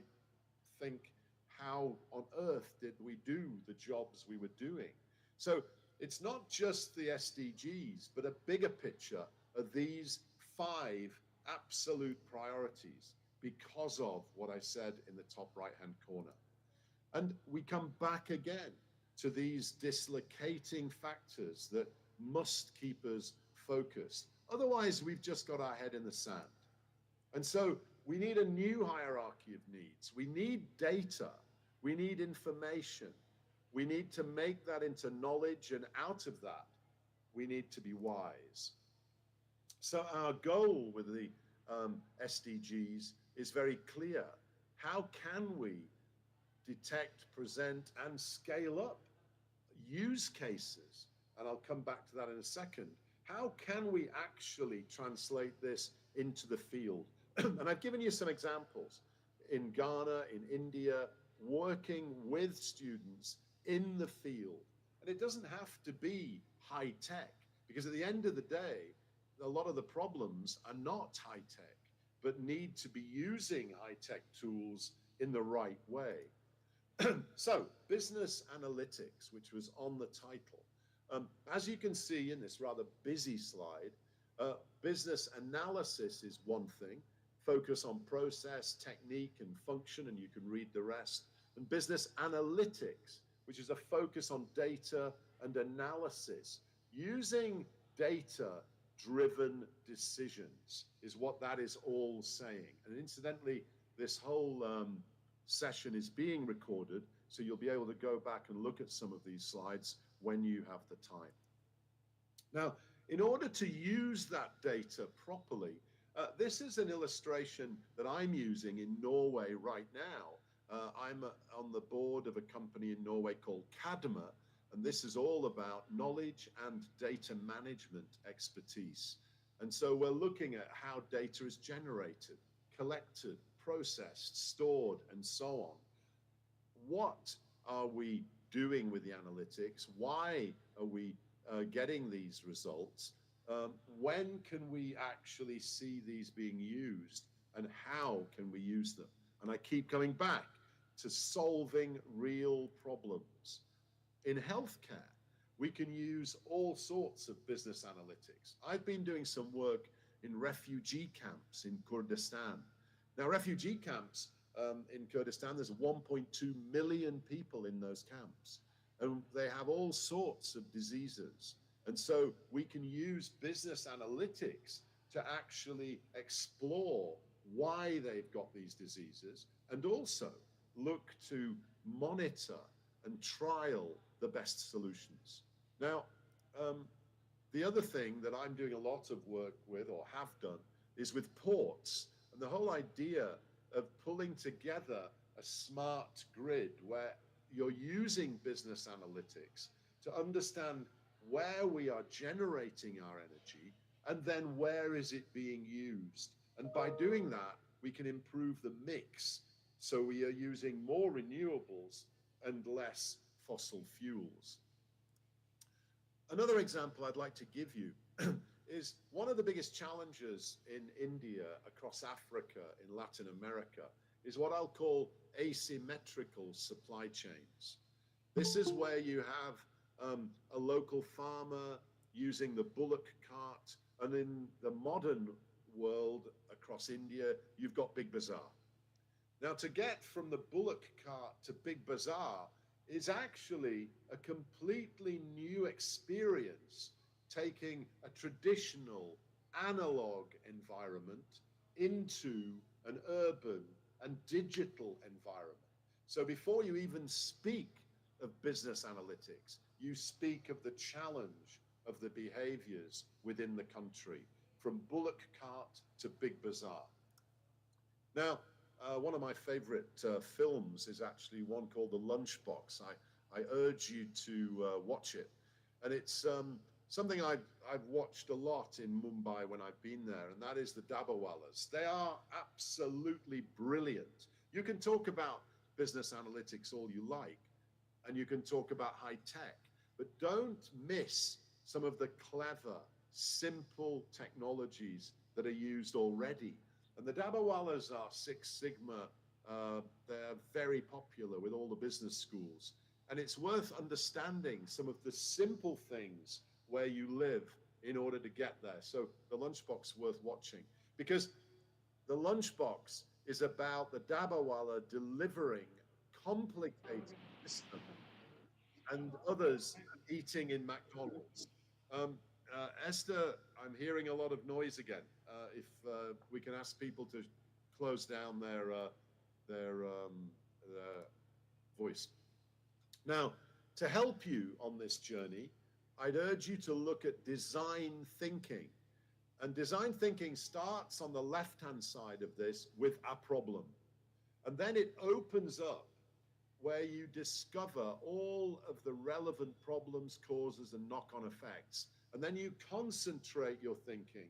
think, how on earth did we do the jobs we were doing? So it's not just the SDGs, but a bigger picture of these 5 absolute priorities because of what I said in the top right-hand corner. And we come back again to these dislocating factors that must keep us focused. Otherwise, we've just got our head in the sand. And so we need a new hierarchy of needs. We need data. We need information. We need to make that into knowledge, and out of that, we need to be wise. So our goal with the SDGs is very clear. How can we detect, present, and scale up use cases? And I'll come back to that in a second. How can we actually translate this into the field? And I've given you some examples in Ghana, in India, working with students in the field. And it doesn't have to be high tech, because at the end of the day, a lot of the problems are not high tech, but need to be using high tech tools in the right way. So, business analytics, which was on the title. As you can see in this rather busy slide, business analysis is one thing, focus on process, technique, and function, and you can read the rest. And business analytics, which is a focus on data and analysis. Using data-driven decisions is what that is all saying. And incidentally, this whole session is being recorded, so you'll be able to go back and look at some of these slides when you have the time. Now, in order to use that data properly, this is an illustration that I'm using in Norway right now. I'm on the board of a company in Norway called Cadma, and this is all about knowledge and data management expertise. And so we're looking at how data is generated, collected, processed, stored, and so on. What are we doing with the analytics? Why are we getting these results? When can we actually see these being used, and how can we use them? And I keep coming back to solving real problems. In healthcare, we can use all sorts of business analytics. I've been doing some work in refugee camps in Kurdistan. Now, refugee camps in Kurdistan, there's 1.2 million people in those camps, and they have all sorts of diseases. And so we can use business analytics to actually explore why they've got these diseases and also look to monitor and trial the best solutions. Now, the other thing that I'm doing a lot of work with or have done is with ports, and the whole idea of pulling together a smart grid where you're using business analytics to understand where we are generating our energy and then where is it being used. And by doing that, we can improve the mix. So we are using more renewables and less fossil fuels. Another example I'd like to give you is one of the biggest challenges in India, across Africa, in Latin America, is what I'll call asymmetrical supply chains. This is where you have a local farmer using the bullock cart, and in the modern world across India, you've got Big Bazaar. Now, to get from the bullock cart to Big Bazaar is actually a completely new experience, taking a traditional analog environment into an urban and digital environment. So before you even speak of business analytics, you speak of the challenge of the behaviors within the country, from bullock cart to Big Bazaar. Now, one of my favorite films is actually one called The Lunchbox. I urge you to watch it. And it's something I've watched a lot in Mumbai when I've been there, and that is the Dabbawalas. They are absolutely brilliant. You can talk about business analytics all you like, and you can talk about high tech, but don't miss some of the clever, simple technologies that are used already. And the Dabbawalas are Six Sigma. They're very popular with all the business schools. And it's worth understanding some of the simple things where you live in order to get there. So the Lunchbox worth watching, because the Lunchbox is about the Dabbawala delivering complicated systems and others eating in McDonald's. Esther, I'm hearing a lot of noise again. If we can ask people to close down their voice. Now, to help you on this journey, I'd urge you to look at design thinking. And design thinking starts on the left-hand side of this with a problem. And then it opens up where you discover all of the relevant problems, causes, and knock-on effects. And then you concentrate your thinking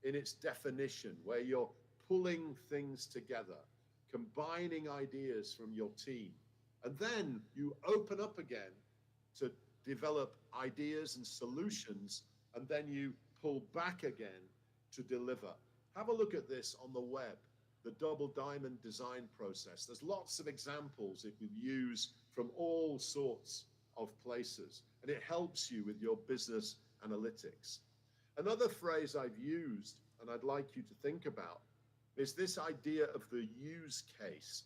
in its definition, where you're pulling things together, combining ideas from your team. And then you open up again to develop ideas and solutions, and then you pull back again to deliver. Have a look at this on the web, the double diamond design process. There's lots of examples it will use from all sorts of places, and it helps you with your business analytics. Another phrase I've used, and I'd like you to think about, is this idea of the use case.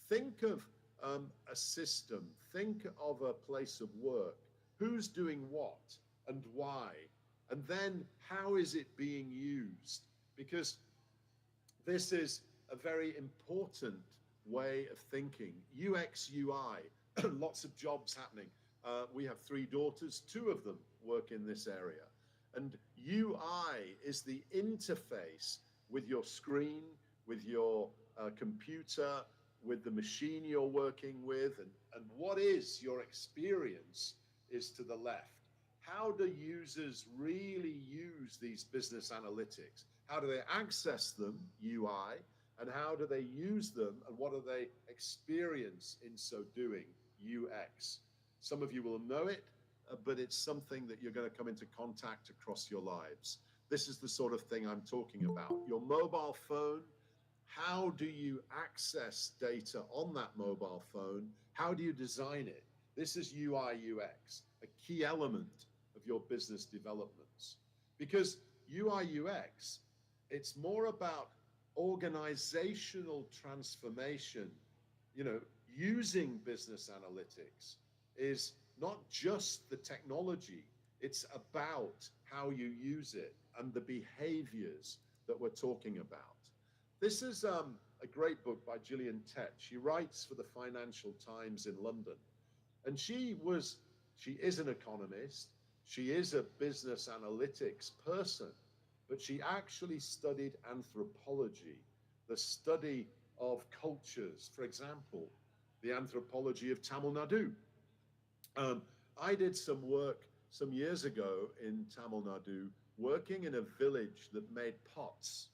Think of a system, think of a place of work, who's doing what and why, and then how is it being used? Because this is a very important way of thinking. UX, UI, lots of jobs happening. We have 3 daughters, 2 of them work in this area. And UI is the interface with your screen, with your computer, with the machine you're working with, and what is your experience is to the left. How do users really use these business analytics? How do they access them, UI, and how do they use them, and what do they experience in so doing, UX? Some of you will know it, but it's something that you're going to come into contact across your lives. This is the sort of thing I'm talking about. Your mobile phone, how do you access data on that mobile phone? How do you design it? This is UI, UX, a key element of your business developments. Because UI, UX, it's more about organizational transformation. You know, using business analytics is not just the technology, It's about how you use it and the behaviors that we're talking about. This is a great book by Gillian Tett. She writes for the Financial Times in London. And she is an economist. She is a business analytics person, but she actually studied anthropology, the study of cultures. For example, the anthropology of Tamil Nadu. I did some work some years ago in Tamil Nadu, working in a village that made pots.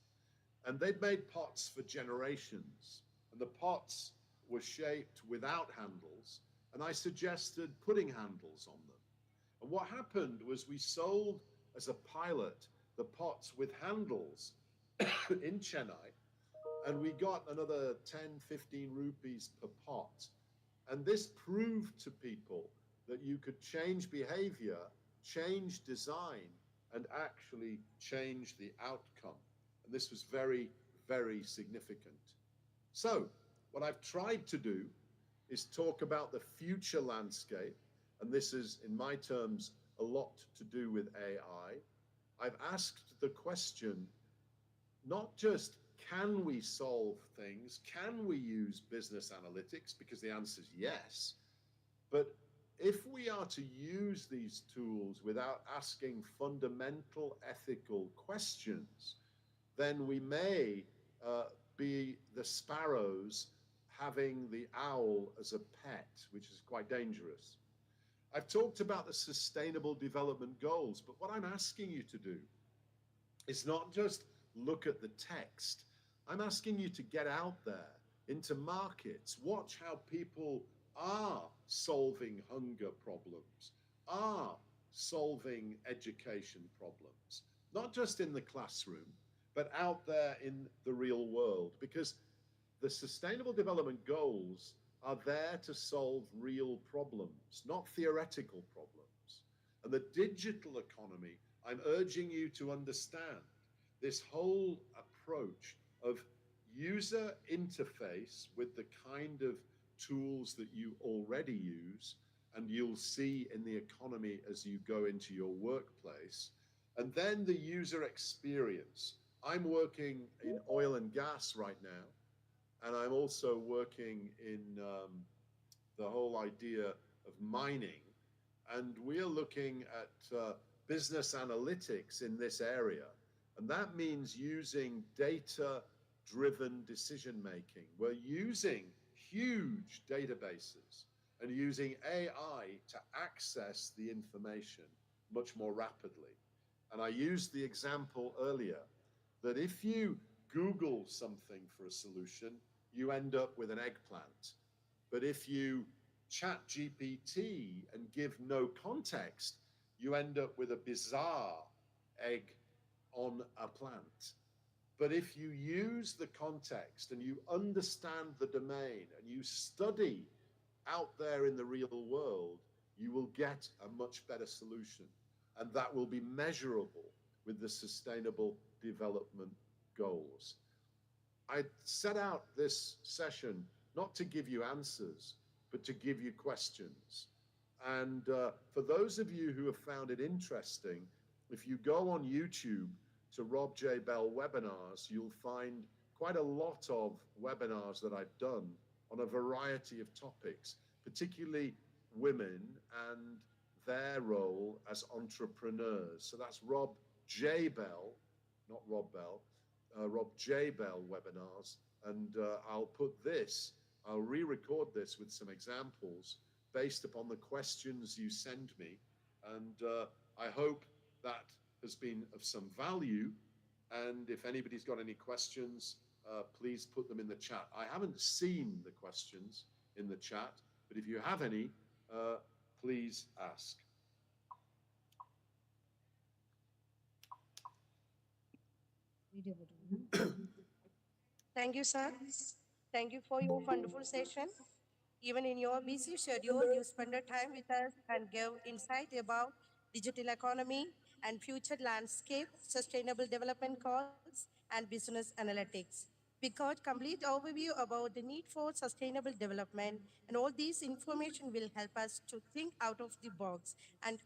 And they'd made pots for generations. And the pots were shaped without handles. And I suggested putting handles on them. And what happened was we sold as a pilot the pots with handles in Chennai. And we got another 10, 15 rupees per pot. And this proved to people that you could change behavior, change design, and actually change the outcome. And this was very, very significant. So, what I've tried to do is talk about the future landscape, and this is, in my terms, a lot to do with AI. I've asked the question, not just can we solve things, can we use business analytics, because the answer is yes, but if we are to use these tools without asking fundamental ethical questions, then we may be the sparrows having the owl as a pet, which is quite dangerous. I've talked about the Sustainable Development Goals, but what I'm asking you to do is not just look at the text. I'm asking you to get out there into markets, watch how people are solving hunger problems, are solving education problems, not just in the classroom, but out there in the real world, because the Sustainable Development Goals are there to solve real problems, not theoretical problems. And the digital economy, I'm urging you to understand this whole approach of user interface with the kind of tools that you already use, and you'll see in the economy as you go into your workplace, and then the user experience. I'm working in oil and gas right now, and I'm also working in the whole idea of mining, and we're looking at business analytics in this area, and that means using data-driven decision making. We're using huge databases and using AI to access the information much more rapidly. And I used the example earlier that if you Google something for a solution, you end up with an eggplant. But if you chat GPT and give no context, you end up with a bizarre egg on a plant. But if you use the context and you understand the domain and you study out there in the real world, you will get a much better solution. And that will be measurable with the Sustainable Development Goals. I set out this session not to give you answers, but to give you questions. And for those of you who have found it interesting, if you go on YouTube to Rob J. Bell webinars, you'll find quite a lot of webinars that I've done on a variety of topics, particularly women and their role as entrepreneurs. So that's Rob J. Bell, not Rob Bell, Rob J. Bell webinars. And I'll re-record this with some examples based upon the questions you send me. And I hope that has been of some value. And if anybody's got any questions, please put them in the chat. I haven't seen the questions in the chat, but if you have any, please ask. Thank you, sir. Thank you for your wonderful session. Even in your busy schedule, you spend the time with us and give insight about digital economy and future landscape, sustainable development goals, and business analytics. We got complete overview about the need for sustainable development, and all these information will help us to think out of the box and